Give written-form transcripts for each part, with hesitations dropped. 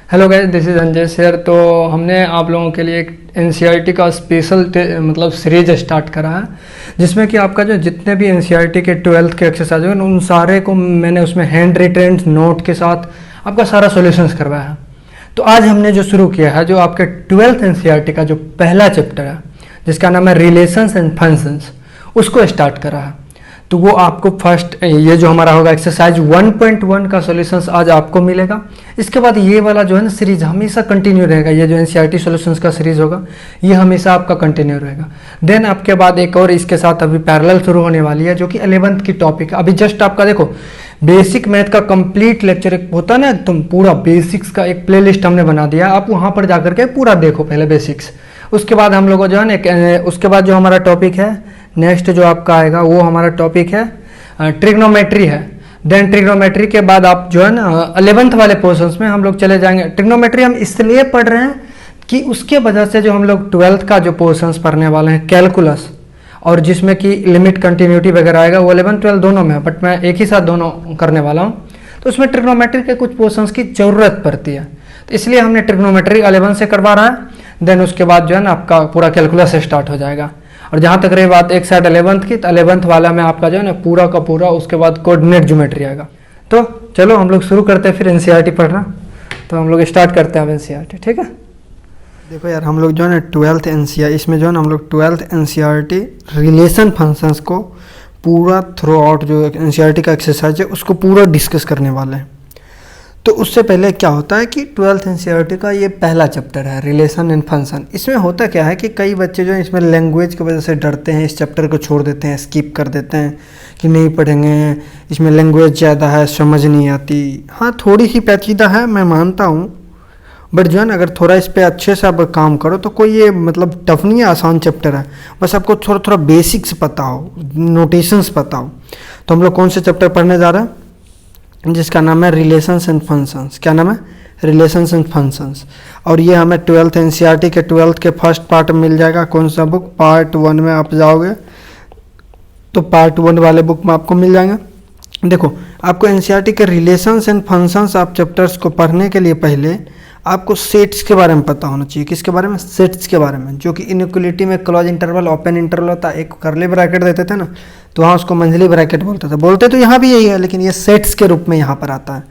Hello guys, this is Anjay sir. तो हमने आप लोगों के लिए एक एनसीईआरटी का स्पेशल मतलब सीरीज स्टार्ट करा है, जिसमें कि आपका जो जितने भी एनसीईआरटी के 12th के एक्सरसाइज हैं उन सारे को मैंने उसमें हैंड रिटेन नोट के साथ आपका सारा सॉल्यूशंस करवाया है। तो आज हमने जो शुरू किया है, जो आपके 12th एनसीईआरटी का जो पहला चैप्टर है जिसका नाम है रिलेशंस एंड फंक्शंस, उसको स्टार्ट करा है। तो वो आपको फर्स्ट ये जो हमारा होगा एक्सरसाइज 1.1 का सॉल्यूशंस आज आपको मिलेगा। इसके बाद ये वाला जो है ना सीरीज हमेशा कंटिन्यू रहेगा। ये जो एनसीईआरटी सॉल्यूशंस का सीरीज होगा ये हमेशा आपका कंटिन्यू रहेगा। देन आपके बाद एक और इसके साथ अभी पैरेलल शुरू होने वाली है, जो कि 11th की टॉपिक है। अभी जस्ट आपका देखो बेसिक मैथ का कंप्लीट लेक्चर एक होता है ना, एकदम पूरा बेसिक्स का एक प्लेलिस्ट हमने बना दिया। आप वहाँ पर जाकर के पूरा देखो पहले बेसिक्स। उसके बाद हम लोगों जो है ना उसके बाद जो हमारा टॉपिक है नेक्स्ट जो आपका आएगा वो हमारा टॉपिक है ट्रिग्नोमेट्री है। देन ट्रिग्नोमेट्री के बाद आप जो है ना 11th वाले पोर्शंस में हम लोग चले जाएंगे। ट्रिग्नोमेट्री हम इसलिए पढ़ रहे हैं कि उसके वजह से जो हम लोग 12th का जो पोर्शंस पढ़ने वाले हैं कैलकुलस, और जिसमें कि लिमिट कंटिन्यूटी वगैरह आएगा, वो 11 12 दोनों में है, बट मैं एक ही साथ दोनों करने वाला हूँ। तो उसमें ट्रिग्नोमेट्री के कुछ पोर्शंस की ज़रूरत पड़ती है, तो इसलिए हमने ट्रिग्नोमेट्री 11 से करवा रहा है। देन उसके बाद जो है ना आपका पूरा कैलकुलस स्टार्ट हो जाएगा। और जहाँ तक रही बात एक साइड 11th की, तो 11th वाला में आपका जो है ना पूरा का पूरा उसके बाद कोऑर्डिनेट ज्योमेट्री आएगा। तो चलो हम लोग शुरू करते हैं फिर एनसीईआरटी पढ़ना। तो हम लोग स्टार्ट करते हैं अब एनसीईआरटी, ठीक है। देखो यार, हम लोग जो है ना 12th एनसीईआरटी, इसमें जो है ना हम लोग 12th एनसीईआरटी रिलेशन फंक्शंस को पूरा थ्रू आउट जो एनसीईआरटी का एक्सरसाइज है उसको पूरा डिस्कस करने वाले हैं। तो उससे पहले क्या होता है कि 12th एनसीईआरटी का ये पहला चैप्टर है रिलेशन एंड फंक्शन। इसमें होता क्या है कि कई बच्चे जो है इसमें लैंग्वेज की वजह से डरते हैं, इस चैप्टर को छोड़ देते हैं, स्किप कर देते हैं कि नहीं पढ़ेंगे, इसमें लैंग्वेज ज़्यादा है, समझ नहीं आती। हाँ, थोड़ी सी पेचीदा है, मैं मानता हूँ, बट जो है ना अगर थोड़ा इस पर अच्छे से आप काम करो तो कोई ये मतलब टफ नहीं है, आसान चैप्टर है। बस आपको थोड़ा थोड़ा बेसिक्स पता हो, नोटेशंस पता हो। तो हम लोग कौन से चैप्टर पढ़ने जा रहे हैं जिसका नाम है रिलेशंस एंड फंक्शंस। क्या नाम है? Relations and functions. और ये हमें 12th एनसीईआरटी के 12th के फर्स्ट पार्ट में मिल जाएगा। कौन सा बुक? पार्ट 1 में आप जाओगे तो पार्ट 1 वाले बुक में आपको मिल जाएंगे। देखो, आपको एनसीईआरटी के रिलेशंस एंड फंक्शंस आप चैप्टर्स को पढ़ने के लिए पहले आपको सेट्स के बारे में पता होना चाहिए। किसके बारे में? सेट्स के बारे में, जो कि इनइक्वलिटी में क्लोज इंटरवल ओपन इंटरवल होता है। एक कर्ली ब्रैकेट देते थे ना, तो वहाँ उसको मंझली ब्रैकेट बोलते थे। बोलते तो यहाँ भी यही है, लेकिन ये सेट्स के रूप में यहाँ पर आता है।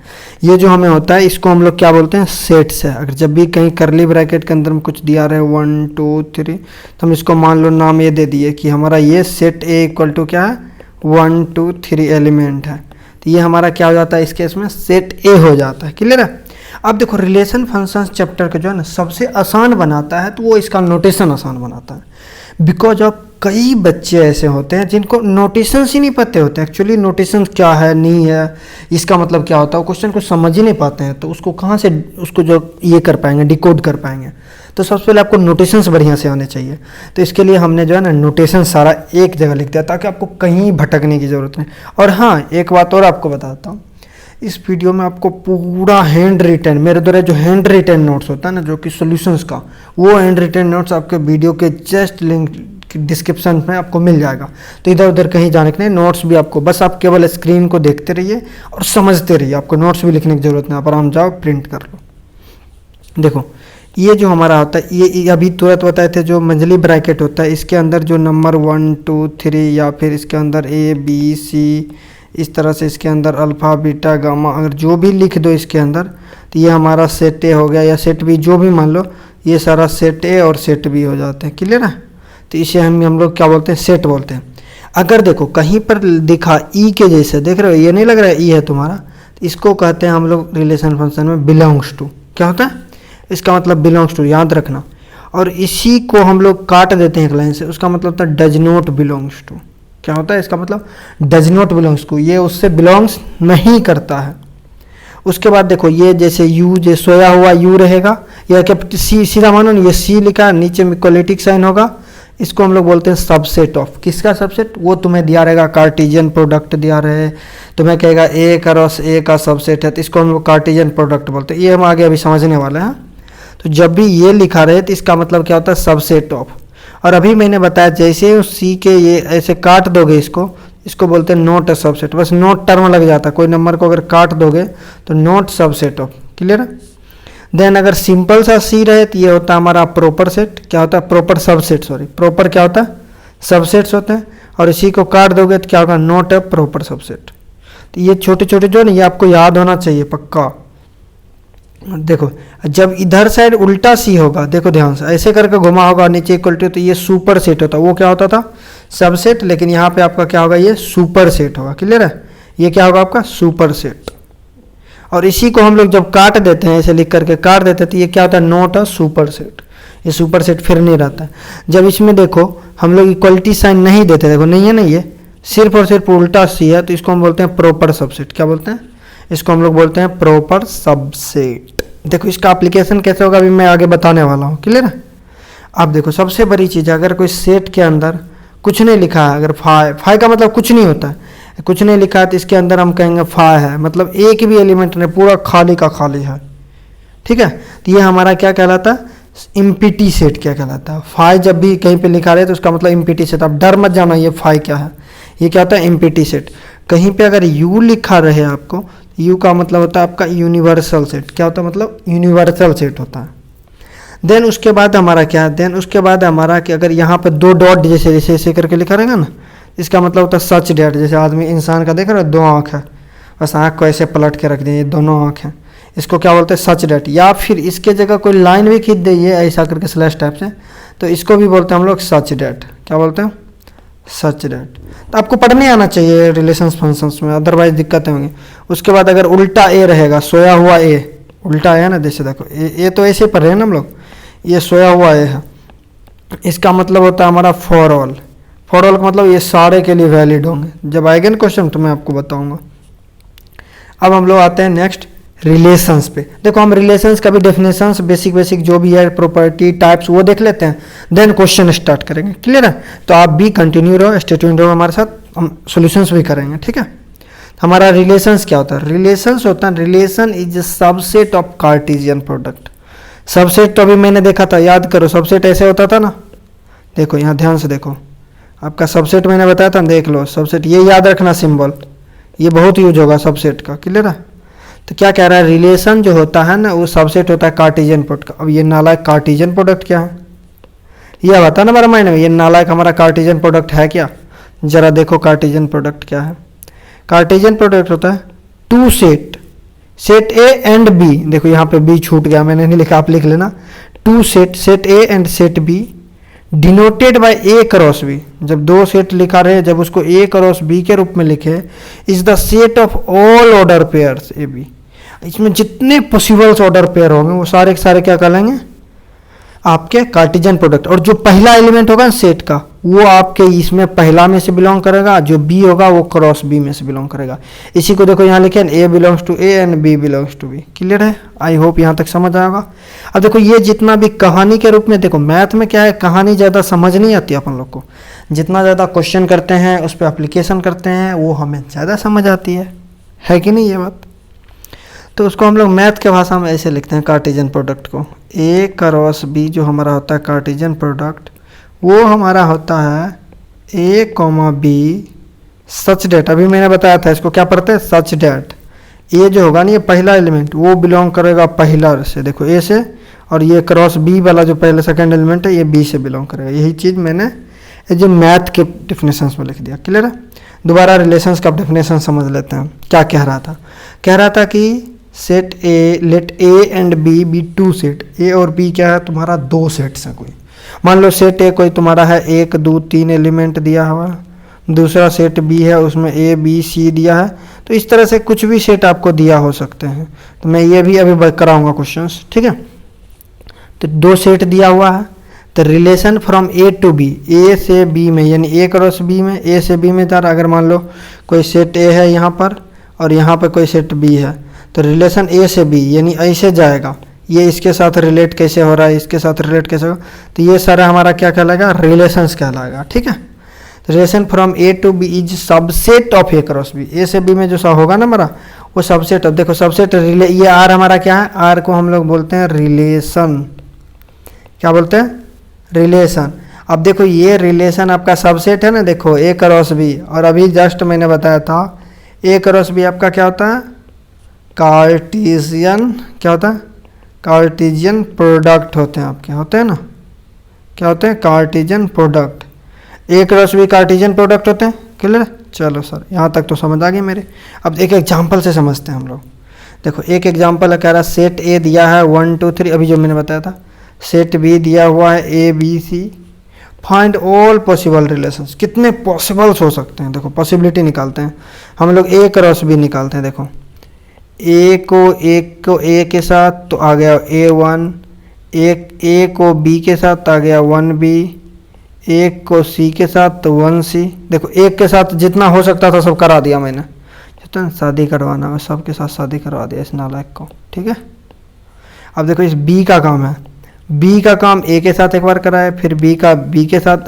ये जो हमें होता है इसको हम लोग क्या बोलते हैं? सेट्स है। अगर जब भी कहीं कर्ली ब्रैकेट के अंदर में कुछ दिया रहे 1 2 3, तो हम इसको मान लो नाम ये दे दिए कि हमारा ये सेट ए इक्वल टू क्या है? 1 2 3 एलिमेंट है। तो ये हमारा क्या हो जाता है? इस केस में सेट ए हो जाता है। क्लियर है? अब देखो, रिलेशन फंक्शंस चैप्टर का जो है ना सबसे आसान बनाता है तो वो इसका नोटेशन आसान बनाता है। बिकॉज ऑफ कई बच्चे ऐसे होते हैं जिनको नोटेशंस ही नहीं पता होते। एक्चुअली नोटेशन क्या है, नहीं है, इसका मतलब क्या होता है, वो क्वेश्चन को समझ ही नहीं पाते हैं। तो उसको कहाँ से उसको जो ये कर पाएंगे, डिकोड कर पाएंगे। तो सबसे पहले आपको नोटेशंस बढ़िया से आने चाहिए। तो इसके लिए हमने जो है ना नोटेशन सारा एक जगह लिख दिया ताकि आपको कहीं भटकने की ज़रूरत नहीं। और हाँ, एक बात और आपको बताता हूँ, इस वीडियो में आपको पूरा हैंड रिटन, मेरे द्वारा जो हैंड रिटन नोट्स होता है ना, जो कि सॉल्यूशंस का, वो हैंड रिटन नोट्स आपके वीडियो के जस्ट लिंक डिस्क्रिप्शन में आपको मिल जाएगा। तो इधर उधर कहीं जाने के नहीं, नोट्स भी आपको, बस आप केवल स्क्रीन को देखते रहिए और समझते रहिए। आपको नोट्स भी लिखने की जरूरत नहीं, आप आराम जाओ प्रिंट कर लो। देखो, ये जो हमारा होता है, ये अभी तुरंत बताए थे, जो मंझली ब्रैकेट होता है इसके अंदर जो नंबर 1 2 3 या फिर इसके अंदर ए बी सी, इस तरह से इसके अंदर अल्फ़ा बीटा गामा, अगर जो भी लिख दो इसके अंदर, तो ये हमारा सेट ए हो गया, या सेट बी, जो भी मान लो, ये सारा सेट ए और सेट बी हो जाते हैं। क्लियर है? तो इसे हम लोग क्या बोलते हैं? सेट बोलते हैं। अगर देखो कहीं पर दिखा ई के जैसे, देख रहे हो, ये नहीं लग रहा है ई है तुम्हारा, तो इसको कहते हैं हम लोग रिलेशन फंक्शन में बिलोंग्स टू। क्या होता है? इसका मतलब बिलोंग्स टू, याद रखना। और इसी को हम लोग काट देते हैं एक लाइन से, उसका मतलब होता है डज नॉट बिलोंग्स टू। क्या होता है इसका मतलब? डज नॉट बिलोंग्स टू, ये उससे बिलोंग्स नहीं करता है। उसके बाद देखो, ये जैसे यू, जो सोया हुआ यू रहेगा, या क्या सी, सीधा मानो ना, ये सी लिखा है, नीचे में इक्वलिटिक साइन होगा, इसको हम लोग बोलते हैं सबसेट ऑफ। किसका सबसेट? वो तुम्हें दिया रहेगा कार्टेशियन प्रोडक्ट दिया रहे, तुम्हें कहेगा ए क्रॉस ए का सबसेट है, तो इसको हम लोग कार्टेशियन प्रोडक्ट बोलते हैं। ये हम आगे अभी समझने वाले हैं। तो जब भी ये लिखा रहे तो इसका मतलब क्या होता है? Subset of. और अभी मैंने बताया जैसे सी के ये ऐसे काट दोगे इसको बोलते हैं नॉट अ सबसेट। बस नॉट टर्म लग जाता है, कोई नंबर को अगर काट दोगे तो नॉट सबसेट ऑफ। क्लियर है? देन अगर सिंपल सा सी रहे तो ये होता है हमारा प्रॉपर सेट, क्या होता है प्रॉपर सबसेट, सॉरी प्रॉपर क्या होता है सबसेट्स होते हैं, और इसी को काट दोगे तो क्या होगा नॉट अ प्रॉपर सबसेट। तो ये छोटे छोटे जो है ना ये आपको याद होना चाहिए पक्का। देखो जब इधर साइड उल्टा सी होगा, देखो ध्यान से ऐसे करके घुमा होगा नीचे इक्वल टू, तो ये सुपर सेट होता, वो क्या होता था सबसेट, लेकिन यहाँ पे आपका क्या होगा ये सुपर सेट होगा, क्लियर है, ये क्या होगा आपका सुपर सेट। और इसी को हम लोग जब काट देते हैं ऐसे लिख करके काट देते हैं तो ये क्या होता है नॉट अ सुपर सेट, ये सुपर सेट फिर नहीं रहता है। जब इसमें देखो हम लोग इक्वलिटी साइन नहीं देते, देखो नहीं है ना, ये सिर्फ और सिर्फ उल्टा सी है, तो इसको हम बोलते हैं प्रॉपर सबसेट। क्या बोलते हैं इसको हम लोग बोलते हैं प्रॉपर सबसेट। देखो इसका एप्लीकेशन कैसे होगा अभी मैं आगे बताने वाला हूँ, क्लियर है। अब देखो सबसे बड़ी चीज़, अगर कोई सेट के अंदर कुछ नहीं लिखा है, अगर फाई का मतलब कुछ नहीं होता है, कुछ नहीं लिखा है तो इसके अंदर हम कहेंगे फाई है, मतलब एक भी एलिमेंट नहीं, पूरा खाली का खाली है, ठीक है। तो ये हमारा क्या कहलाता है इम्पिटी सेट, क्या कहलाता है। फाई जब भी कहीं पे लिखा रहे तो उसका मतलब इम्पिटी सेट। अब डर मत जाना ये फाई क्या है, ये क्या होता है इम्पिटी सेट। कहीं पे अगर यू लिखा रहे आपको, यू का मतलब होता है आपका यूनिवर्सल सेट, क्या होता है मतलब यूनिवर्सल सेट होता है। देन उसके बाद हमारा क्या है, देन उसके बाद हमारा कि अगर यहाँ पे दो डॉट जैसे जैसे ऐसे करके लिखा रहेगा ना, इसका मतलब होता है सच डेट। जैसे आदमी इंसान का देख रहे हो दो आँख है, बस आँख को ऐसे पलट के रख दिए, ये दोनों आँख हैं, इसको क्या बोलते हैं सच डेट। या फिर इसके जगह कोई लाइन भी खींच दे ऐसा करके स्लैश टाइप से, तो इसको भी बोलते हैं हम लोग सच डेट। क्या बोलते हैं सच डेट। तो आपको पढ़ने आना चाहिए रिलेशंस फंक्शंस में, अदरवाइज दिक्कतें होंगी। उसके बाद अगर उल्टा ए रहेगा, सोया हुआ ए, उल्टा है ना, जैसे देखो ए तो ऐसे पढ़ रहे हैं ना हम लोग, ये सोया हुआ ए है, इसका मतलब होता है हमारा फॉर ऑल। फॉर ऑल का मतलब ये सारे के लिए वैलिड होंगे। जब आएगा ना क्वेश्चन तो मैं आपको बताऊंगा। अब हम लोग आते हैं नेक्स्ट रिलेशंस पे। देखो हम रिलेशंस का भी डेफिनेशंस बेसिक जो भी है प्रॉपर्टी टाइप्स वो देख लेते हैं, देन क्वेश्चन स्टार्ट करेंगे, क्लियर है। तो आप भी कंटिन्यू रहो, स्टे ट्यून्ड रहो हमारे साथ, हम सॉल्यूशंस भी करेंगे, ठीक है। हमारा रिलेशंस क्या होता है, रिलेशंस होता है, relation is subset of Cartesian product. Subset तो अभी मैंने देखा था, याद करो सबसेट ऐसे होता था ना, देखो यहाँ ध्यान से देखो, आपका सबसेट मैंने बताया था, देख लो सबसेट, ये याद रखना सिंबल, ये बहुत यूज होगा सबसेट का, क्लियर है। तो क्या कह रहा है रिलेशन जो होता है ना वो सबसेट होता है कार्टेशियन प्रोडक्ट का। अब ये नालायक कार्टेशियन प्रोडक्ट क्या है, ये बता ना हमारे माइंड में, ये नालायक हमारा कार्टेशियन प्रोडक्ट है क्या। जरा देखो कार्टेशियन प्रोडक्ट क्या है। कार्टेशियन प्रोडक्ट होता है two set, set A and B, देखो यहाँ पे बी छूट गया, मैंने नहीं लिखा, आप लिख लेना। Two set, set A and set B denoted by A cross B. जब दो सेट लिखा रहे, जब उसको ए क्रॉस बी के रूप में लिखे, is the set of all order pairs A B. इसमें जितने पॉसिबल्स ऑर्डर पेयर होंगे वो सारे के सारे क्या कहलाएंगे आपके कार्टेशियन प्रोडक्ट। और जो पहला एलिमेंट होगा सेट का वो आपके इसमें पहला में से बिलोंग करेगा, जो बी होगा वो क्रॉस बी में से बिलोंग करेगा। इसी को देखो यहाँ लिखे A belongs to A and B belongs to B, clear है। आई होप यहाँ तक समझ आएगा। अब देखो ये जितना भी कहानी के रूप में, देखो मैथ में क्या है, कहानी ज़्यादा समझ नहीं आती अपन लोग को, जितना ज़्यादा क्वेश्चन करते हैं उस पर अप्लीकेशन करते हैं वो हमें ज़्यादा समझ आती है कि नहीं ये बात। तो उसको हम लोग मैथ के भाषा में ऐसे लिखते हैं कार्टेशियन प्रोडक्ट को, ए क्रॉस बी जो हमारा होता है कार्टेशियन प्रोडक्ट, वो हमारा होता है ए कॉमा बी सच डेट। अभी मैंने बताया था इसको क्या पढ़ते हैं सच डेट। ए जो होगा ना ये पहला एलिमेंट वो बिलोंग करेगा पहला से, देखो ए से, और ये क्रॉस बी वाला जो पहला सेकंड एलिमेंट है ये बी से बिलोंग करेगा। यही चीज़ मैंने जो मैथ के डेफिनेशंस में लिख दिया, क्लियर है। दोबारा रिलेशंस का डेफिनेशन समझ लेते हैं। क्या कह रहा था कि set A, let A and B B to set. A और बी क्या है तुम्हारा दो सेट्स हैं कोई। मान लो सेट ए कोई तुम्हारा है 1 2 3 एलिमेंट दिया हुआ, दूसरा सेट बी है उसमें ए बी सी दिया है, तो इस तरह से कुछ भी सेट आपको दिया हो सकते हैं। तो मैं ये भी अभी कराऊंगा क्वेश्चंस, ठीक है। तो दो सेट दिया हुआ है, तो relation from A to B, A से बी में यानी ए क्रॉस बी में, ए से बी में था। अगर मान लो कोई सेट ए है यहाँ पर और यहाँ पर कोई सेट बी है, तो रिलेशन ए से बी यानी ऐसे जाएगा, ये इसके साथ रिलेट कैसे हो रहा है, इसके साथ रिलेट कैसे हो, तो ये सारा हमारा क्या कहलाएगा रिलेशंस कहलाएगा, ठीक है। तो relation from A to B is subset of A cross B. A से बी में जो सा होगा ना हमारा वो सबसेट। अब देखो सबसेट ये आर हमारा क्या है, आर को हम लोग बोलते हैं रिलेशन। क्या बोलते हैं रिलेशन। अब देखो ये रिलेशन आपका सबसेट है ना, देखो ए क्रॉस बी, और अभी जस्ट मैंने बताया था ए क्रॉस बी आपका क्या होता है कार्टेशियन, क्या होता है कार्टेशियन प्रोडक्ट होते हैं आपके, होते हैं ना, क्या होते हैं? Cartesian product. एक रस भी कार्टेशियन प्रोडक्ट होते हैं। क्लियर? चलो सर, यहाँ तक तो समझ आ गई मेरे। अब एक एग्जांपल से समझते हैं हम लोग। देखो एक एग्जांपल है, कह रहा सेट ए दिया है 1 2 3, अभी जो मैंने बताया था। सेट बी दिया हुआ है A B C, find all possible relations. कितने पॉसिबल्स हो सकते हैं, देखो पॉसिबिलिटी निकालते हैं हम लोग। ए क्रॉस बी निकालते हैं। देखो ए को ए के साथ तो आ गया A1, ए को बी के साथ तो आ गया 1B, एक को सी के साथ तो 1C। देखो एक के साथ जितना हो सकता था सब करा दिया मैंने। जितना शादी करवाना मैं सबके साथ शादी करवा दिया इस नालायक को। ठीक है, अब देखो इस बी का काम है। बी का काम ए के साथ एक बार कराए, फिर बी का बी के साथ,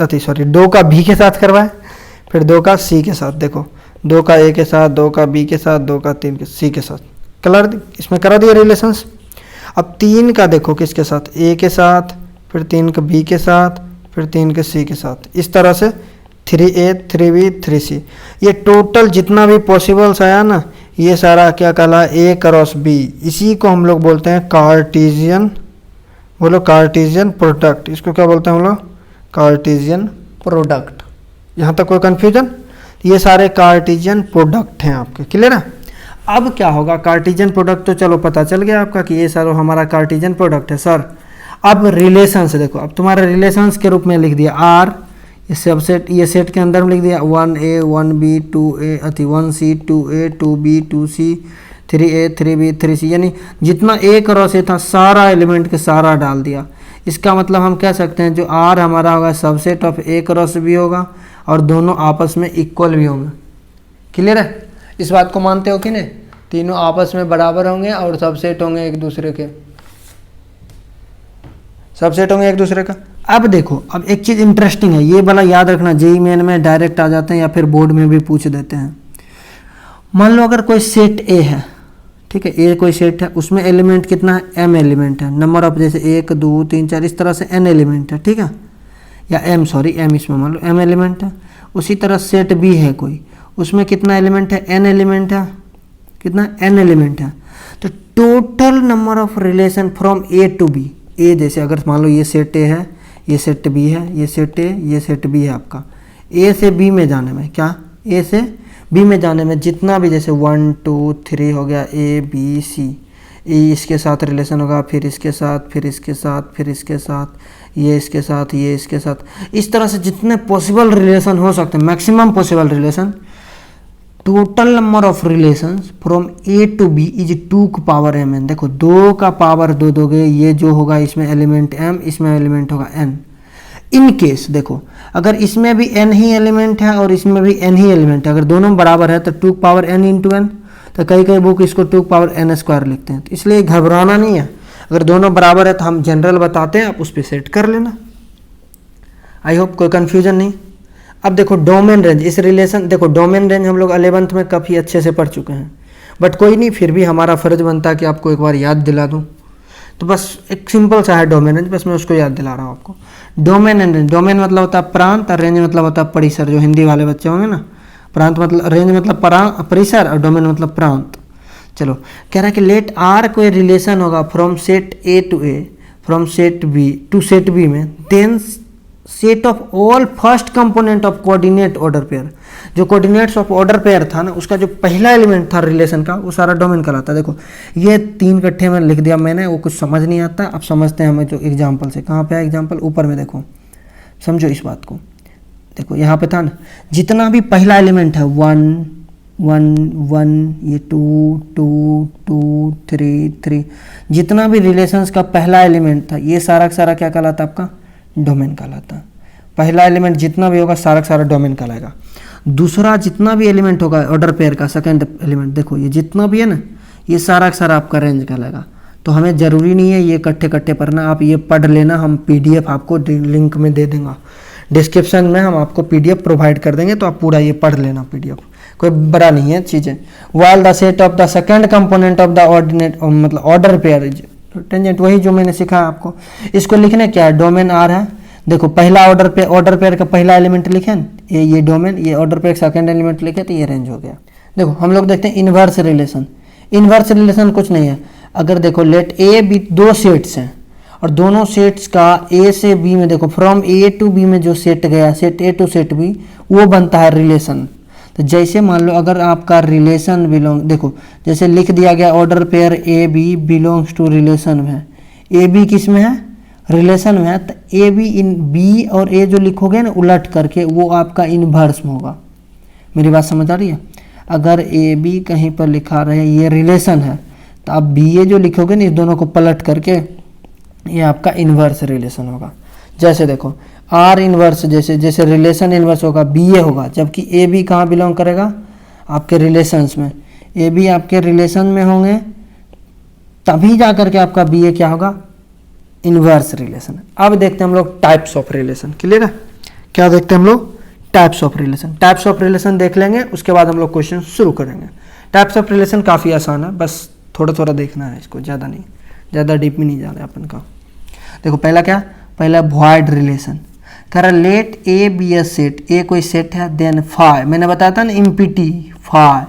दो का बी के साथ करवाए, फिर दो का सी के साथ। देखो दो का ए के साथ, दो का बी के साथ, दो का तीन के सी के साथ, कलर इसमें करा दिया रिलेशंस। अब तीन का देखो किसके साथ? ए के साथ, फिर तीन का बी के साथ, फिर तीन के सी के साथ। इस तरह से 3A 3B 3C, ये टोटल जितना भी पॉसिबल्स आया ना, ये सारा क्या कहला? ए क्रॉस बी। इसी को हम लोग बोलते हैं कार्टेशियन, बोलो कार्टेशियन प्रोडक्ट। इसको क्या बोलते हैं हम लोग? Cartesian product. यहाँ तक कोई कन्फ्यूजन? ये सारे कार्टेशियन प्रोडक्ट हैं आपके। क्लियर है? अब क्या होगा? कार्टेशियन प्रोडक्ट तो चलो पता चल गया आपका कि ये सारा हमारा कार्टेशियन प्रोडक्ट है सर। अब रिलेशंस देखो, अब तुम्हारे रिलेशंस के रूप में लिख दिया आर, ये सबसेट, ये सेट के अंदर में लिख दिया 1A 1B 2A 1C 2A 2B 2C 3A 3B 3C, यानी जितना ए क्रॉस ए था सारा एलिमेंट के सारा डाल दिया। इसका मतलब हम कह सकते हैं जो आर हमारा होगा subset of A cross B होगा और दोनों आपस में इक्वल भी होंगे। क्लियर है? इस बात को मानते हो कि नहीं? तीनों आपस में बराबर होंगे और सबसेट होंगे एक दूसरे के, सबसेट होंगे एक दूसरे का। अब देखो, अब एक चीज़ इंटरेस्टिंग है, ये वाला याद रखना, जेईई मेन में डायरेक्ट आ जाते हैं या फिर बोर्ड में भी पूछ देते हैं। मान लो अगर कोई सेट ए है, ठीक है, ए कोई सेट है, उसमें एलिमेंट कितना है? m एलिमेंट है। नंबर ऑफ जैसे 1 2 3 4 इस तरह से n एलिमेंट है। ठीक है, या m इसमें मान लो m एलिमेंट है। उसी तरह सेट बी है कोई, उसमें कितना एलिमेंट है? n एलिमेंट है। कितना? n एलिमेंट है। तो total number of relation from A to B, A जैसे अगर मान लो ये सेट ए है, ये सेट बी है, ये सेट ए, ये सेट बी है आपका। ए से बी में जाने में क्या? ए से बी में जाने में जितना भी जैसे 1 2 3 हो गया ए बी सी, ए इसके साथ रिलेशन होगा, फिर इसके साथ, फिर इसके साथ, फिर इसके साथ, ये इसके साथ, ये इसके साथ, इस तरह से जितने पॉसिबल रिलेशन हो सकते हैं, maximum possible relation. Total number of relations from A to B is 2 का पावर mn। देखो 2 का पावर 2 दोगे, ये जो होगा इसमें एलिमेंट m, इसमें एलिमेंट होगा n। इन केस देखो अगर इसमें भी n ही एलिमेंट है और इसमें भी n ही एलिमेंट है, अगर दोनों बराबर है तो 2 का पावर n इंटू n। तो कई कई बुक इसको 2 का पावर n स्क्वायर लिखते हैं, तो इसलिए घबराना नहीं है। अगर दोनों बराबर है तो हम जनरल बताते हैं, आप उस पर सेट कर लेना। आई होप कोई कन्फ्यूजन नहीं। अब देखो डोमेन रेंज, इस रिलेशन देखो डोमेन रेंज हम लोग 11th में काफ़ी अच्छे से पढ़ चुके हैं, बट कोई नहीं, फिर भी हमारा फ़र्ज बनता है कि आपको एक बार याद दिला दूं। तो बस एक सिंपल सा है डोमेन रेंज, बस मैं उसको याद दिला रहा हूँ आपको। डोमेन एंड रेंज, डोमेन मतलब होता है प्रांत और रेंज मतलब होता है परिसर। जो हिंदी वाले बच्चे होंगे ना, प्रांत मतलब, रेंज मतलब परिसर और डोमेन मतलब प्रांत। चलो कह रहा है कि लेट आर कोई रिलेशन होगा from set A to A, from set B to set B में, then set of all first component of coordinate order pair. जो कोऑर्डिनेट्स ऑफ ऑर्डर पेयर था ना, उसका जो पहला एलिमेंट था रिलेशन का, वो सारा डोमेन कहलाता है। देखो ये 3 इकट्ठे में लिख दिया मैंने, वो कुछ समझ नहीं आता। अब समझते हैं हमें जो एग्जांपल से। कहाँ पे है एग्जांपल? ऊपर में देखो, समझो इस बात को। देखो यहाँ पे था ना, जितना भी पहला एलिमेंट है 1 1 1, ये 2 2 2 3 3, जितना भी रिलेशंस का पहला एलिमेंट था, ये सारा का सारा क्या कहलाता है? आपका डोमेन कहलाता है। पहला एलिमेंट जितना भी होगा सारा का सारा डोमेन कहलाएगा। दूसरा जितना भी एलिमेंट होगा ऑर्डर पेयर का, सेकंड एलिमेंट, देखो ये जितना भी है ना, ये सारा का सारा आपका रेंज कहलाएगा। तो हमें ज़रूरी नहीं है ये इकट्ठे इकट्ठे पढ़ना, आप ये पढ़ लेना। हम PDF आपको लिंक में दे देंगे, डिस्क्रिप्शन में हम आपको PDF प्रोवाइड कर देंगे, तो आप पूरा ये पढ़ लेना PDF, कोई बड़ा नहीं है चीज़ें। While the set of the second component of the ordinate मतलब ऑर्डर पेयर टेंजेंट, वही जो मैंने सिखाया आपको। इसको लिखने क्या है? डोमेन आर है। देखो पहला ऑर्डर पेयर का पहला एलिमेंट लिखे न, ये डोमेन, ये ऑर्डर पेयर का सेकंड एलिमेंट लिखे, तो ये रेंज हो गया। देखो हम लोग देखते हैं इन्वर्स रिलेशन। इन्वर्स रिलेशन कुछ नहीं है, अगर देखो लेट ए बी, दो सेट्स हैं और दोनों सेट्स का ए से बी में देखो फ्रॉम ए टू बी में जो सेट गया, set A to set B, वो बनता है रिलेशन। तो जैसे मान लो अगर आपका रिलेशन बिलोंग, देखो जैसे लिख दिया गया order pair A B belongs to relation में है, ए बी किस में है, रिलेशन में है, तो ए बी इन बी और ए जो लिखोगे ना उलट करके वो आपका इनवर्स में होगा। मेरी बात समझ आ रही है? अगर ए बी कहीं पर लिखा रहे ये रिलेशन है, तो आप बी ए जो लिखोगे ना इस दोनों को पलट करके ये आपका इनवर्स रिलेशन होगा। जैसे देखो आर इनवर्स, जैसे जैसे रिलेशन इनवर्स होगा बी ए होगा, जबकि ए बी कहाँ बिलोंग करेगा, आपके रिलेशंस में। ए बी आपके रिलेशन में होंगे तभी जा करके आपका बी ए क्या होगा, इनवर्स रिलेशन। अब देखते हैं हम लोग टाइप्स ऑफ रिलेशन। क्लियर है? क्या देखते हैं हम लोग? Types of relation. Types of relation देख लेंगे, उसके बाद हम लोग क्वेश्चन शुरू करेंगे। टाइप्स ऑफ रिलेशन काफ़ी आसान है, बस थोड़ा थोड़ा देखना है इसको, ज़्यादा नहीं, ज़्यादा डीप में नहीं जाना है अपन का। देखो पहला क्या, पहला वॉइड रिलेशन। कह रहा let A B a set, A कोई सेट है, देन फाई, मैंने बताया था ना empty, phi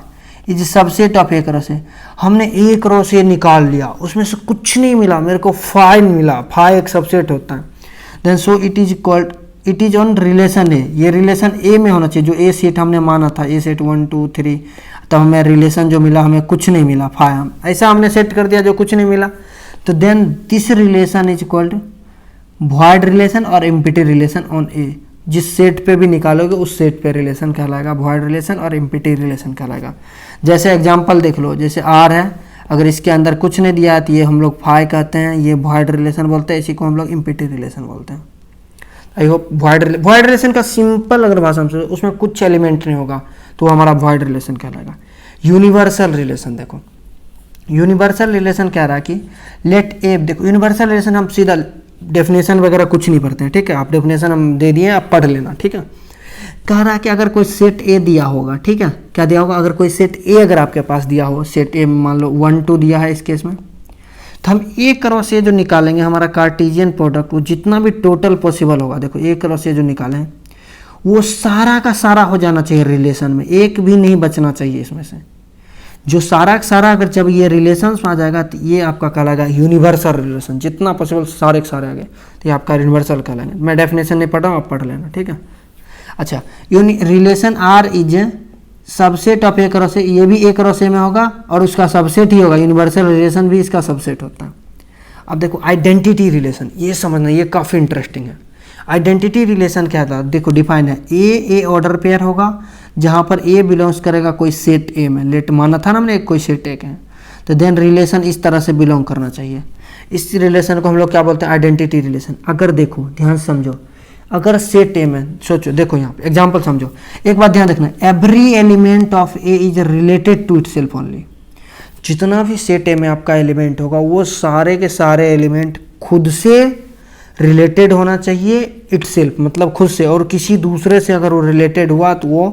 is subset of एक रो से। हमने एक रो से निकाल लिया, उसमें से कुछ नहीं मिला, मेरे को फाई मिला, फाई एक सबसेट होता है। Then so it is called, it is on relation A, ये रिलेशन ए में होना चाहिए, जो ए सेट हमने माना था, ए सेट 1 2 3, तब हमें रिलेशन जो मिला हमें कुछ नहीं मिला, फाई हम ऐसा हमने सेट कर दिया जो कुछ नहीं मिला। तो then this relation is called void relation और एम्प्टी रिलेशन ऑन ए। जिस सेट पे भी निकालोगे उस सेट पे रिलेशन कहलाएगा वॉइड रिलेशन और एम्प्टी रिलेशन कहलाएगा। जैसे एग्जांपल देख लो, जैसे आर है, अगर इसके अंदर कुछ नहीं दिया है तो ये हम लोग फाई कहते हैं, ये वॉइड रिलेशन बोलते हैं, इसी को हम लोग एम्प्टी रिलेशन बोलते हैं। आई होप वॉइड रिलेशन का सिंपल अगर भाषा में समझो, उसमें कुछ एलिमेंट नहीं होगा तो हमारा वॉइड रिलेशन कहलाएगा। यूनिवर्सल रिलेशन, देखो यूनिवर्सल रिलेशन कह रहा है कि लेट ए, देखो यूनिवर्सल रिलेशन हम सीधा डेफिनेशन वगैरह कुछ नहीं पढ़ते हैं, ठीक है, आप डेफिनेशन हम दे दिए, आप पढ़ लेना, ठीक है। कह रहा है कि अगर कोई सेट ए दिया होगा, ठीक है, क्या दिया होगा, अगर कोई सेट ए अगर आपके पास दिया हो, सेट ए मान लो 1 2 दिया है इस केस में, तो हम एक क्रॉस से जो निकालेंगे हमारा कार्टेशियन प्रोडक्ट, वो जितना भी टोटल पॉसिबल होगा, देखो एक क्रॉस से जो निकालें वो सारा का सारा हो जाना चाहिए रिलेशन में, एक भी नहीं बचना चाहिए इसमें से। जो सारा का सारा अगर जब ये रिलेशन में आ जाएगा तो ये आपका कहलाएगा यूनिवर्सल रिलेशन, जितना पॉसिबल सारे के सारे आ गए तो ये आपका यूनिवर्सल कहलाएंगे। मैं डेफिनेशन नहीं पढ़ रहा हूँ, आप पढ़ लेना, ठीक है। अच्छा, relation R is subset of A cross, ये भी एक क्रॉस में होगा और उसका सबसेट ही होगा, यूनिवर्सल रिलेशन भी इसका सबसेट होता है। अब देखो आइडेंटिटी रिलेशन, ये समझना, ये काफ़ी इंटरेस्टिंग है। आइडेंटिटी रिलेशन क्या था, देखो डिफाइन है, ए ऑर्डर पेयर होगा जहाँ पर ए बिलोंग्स करेगा कोई सेट ए में, लेट माना था ना हमने कोई सेट ए के, तो देन रिलेशन इस तरह से बिलोंग करना चाहिए। इस रिलेशन को हम लोग क्या बोलते हैं, आइडेंटिटी रिलेशन। अगर देखो ध्यान से समझो, अगर सेट ए में सोचो, देखो यहाँ पे एग्जांपल समझो, एक बात ध्यान रखना, every element of A is related to itself only. जितना भी सेट ए में आपका एलिमेंट होगा वो सारे के सारे एलिमेंट खुद से रिलेटेड होना चाहिए, इटसेल्फ मतलब खुद से, और किसी दूसरे से अगर वो रिलेटेड हुआ तो वो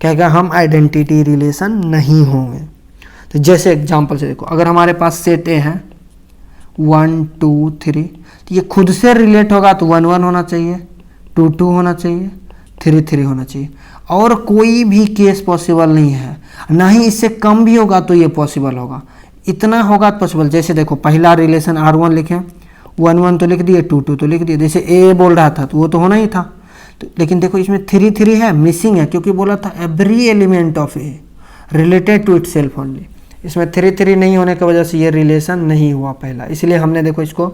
कहेगा हम आइडेंटिटी रिलेशन नहीं होंगे। तो जैसे एग्जांपल से देखो, अगर हमारे पास सेट ए है 1 2 3, तो ये खुद से रिलेट होगा तो 1 1 होना चाहिए, 2 2 होना चाहिए, 3 3 होना चाहिए, और कोई भी केस पॉसिबल नहीं है, ना ही इससे कम भी होगा तो ये पॉसिबल होगा, इतना होगा तो पॉसिबल। जैसे देखो पहला रिलेशन R1 लिखें, 1 1 तो लिख दिए, 2 2 तो लिख दिए, जैसे ए बोल रहा था तो वो तो होना ही था, तो लेकिन देखो इसमें 3 3 है, मिसिंग है, क्योंकि बोला था every element of A related to itself only. इसमें 3 3 नहीं होने की वजह से ये रिलेशन नहीं हुआ पहला, इसलिए हमने देखो इसको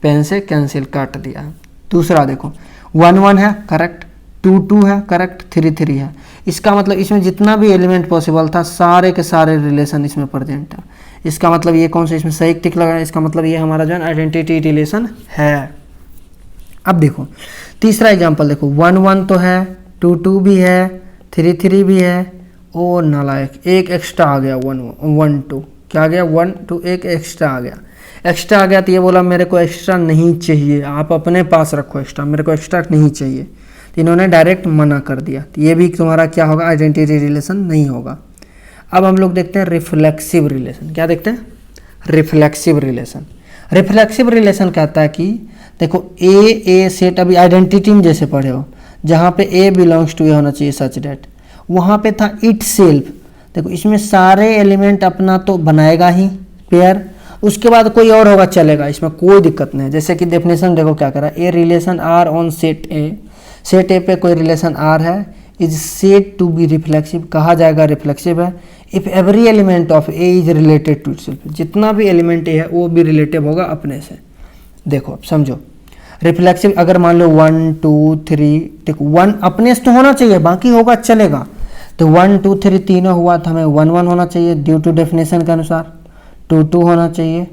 पेन से कैंसिल काट दिया है। दूसरा देखो 1 1 है करेक्ट, 2 2 है करेक्ट, 3 3 है, इसका मतलब इसमें जितना भी एलिमेंट पॉसिबल था सारे के सारे रिलेशन इसमें प्रेजेंट है। इसका मतलब ये कौन सा, इसमें सही टिक लगा है, इसका मतलब ये हमारा जो है आइडेंटिटी रिलेशन है। अब देखो तीसरा एग्जांपल देखो, 1 1 तो है, 2 2 भी है, 3 3 भी है, ओ नालायक एक एक्स्ट्रा आ गया, 1 2 क्या आ गया, 1 2 एक एक्स्ट्रा आ गया, एक्स्ट्रा आ गया तो ये बोला मेरे को एक्स्ट्रा नहीं चाहिए, आप अपने पास रखो एक्स्ट्रा, मेरे को एक्स्ट्रा नहीं चाहिए, तो इन्होंने डायरेक्ट मना कर दिया, तो ये भी तुम्हारा क्या होगा, आइडेंटिटी रिलेशन नहीं होगा। अब हम लोग देखते हैं रिफ्लेक्सिव रिलेशन। क्या देखते हैं, रिफ्लेक्सिव रिलेशन। रिफ्लेक्सिव रिलेशन कहता है कि देखो ए सेट, अभी आइडेंटिटी में जैसे पढ़े हो, जहाँ पे ए बिलोंग्स टू ए होना चाहिए सच डेट, वहाँ पे था इट सेल्फ। देखो इसमें सारे एलिमेंट अपना तो बनाएगा ही पेयर, उसके बाद कोई और होगा चलेगा, इसमें कोई दिक्कत नहीं है। जैसे कि डेफिनेशन देखो क्या करा, a relation R on set A पे कोई रिलेशन आर है, is said to be reflexive, कहा जाएगा रिफ्लेक्सिव है, if every element of A is related to itself, जितना भी एलिमेंट ए है वो भी रिलेटिव होगा अपने से। देखो अब समझो, रिफ्लेक्सिव अगर मान लो 1 2 3, देखो 1 अपने से तो होना चाहिए, बाकी होगा चलेगा, तो 1 2 3 तीनों हुआ तो हमें 1 1 होना चाहिए ड्यू टू डेफिनेशन के अनुसार, 2 2 होना चाहिए,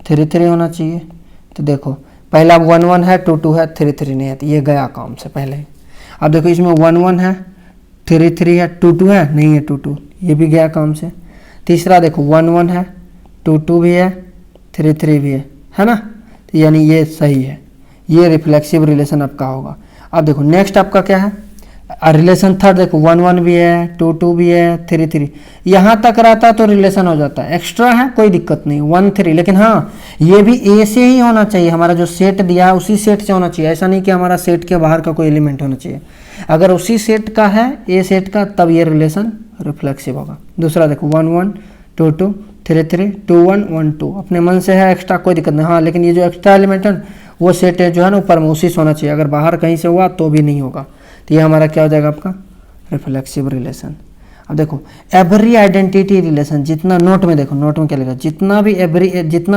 3 3 होना चाहिए। तो देखो पहला 1 1 है, 2 2 है, 3 3 नहीं है, तो ये गया काम से पहले। अब देखो इसमें 1 1 है, 3 3 है, 2 2 है, नहीं है 2 2, ये भी गया काम से। तीसरा देखो 1 1 है, 2 2 भी है, 3 3 भी है ना, तो यानी ये सही है, ये रिफ्लेक्सिव रिलेशन आपका होगा। अब देखो नेक्स्ट आपका क्या है, रिलेशन थर्ड, देखो 1 1 भी है, 2 2 भी है, 3 3, यहाँ तक रहता तो रिलेशन हो जाता है। एक्स्ट्रा है कोई दिक्कत नहीं, 1 3, लेकिन हाँ ये भी ए से ही होना चाहिए, हमारा जो सेट दिया है उसी सेट से होना चाहिए, ऐसा नहीं कि हमारा सेट के बाहर का कोई एलिमेंट होना चाहिए। अगर उसी सेट का है, ए सेट का, तब ये रिलेशन रिफ्लेक्सिव होगा। दूसरा देखो 1 1 2 2 3 3 2 1 1 2, अपने मन से है एक्स्ट्रा कोई दिक्कत नहीं, हाँ लेकिन ये जो एक्स्ट्रा एलिमेंट है वो सेट है जो है ना ऊपर में उसी से होना चाहिए, अगर बाहर कहीं से हुआ तो भी नहीं होगा। तो ये हमारा क्या हो जाएगा आपका रिफ्लेक्सिव रिलेशन। अब देखो एवरी आइडेंटिटी रिलेशन, जितना नोट में देखो, नोट में क्या लिखा, जितना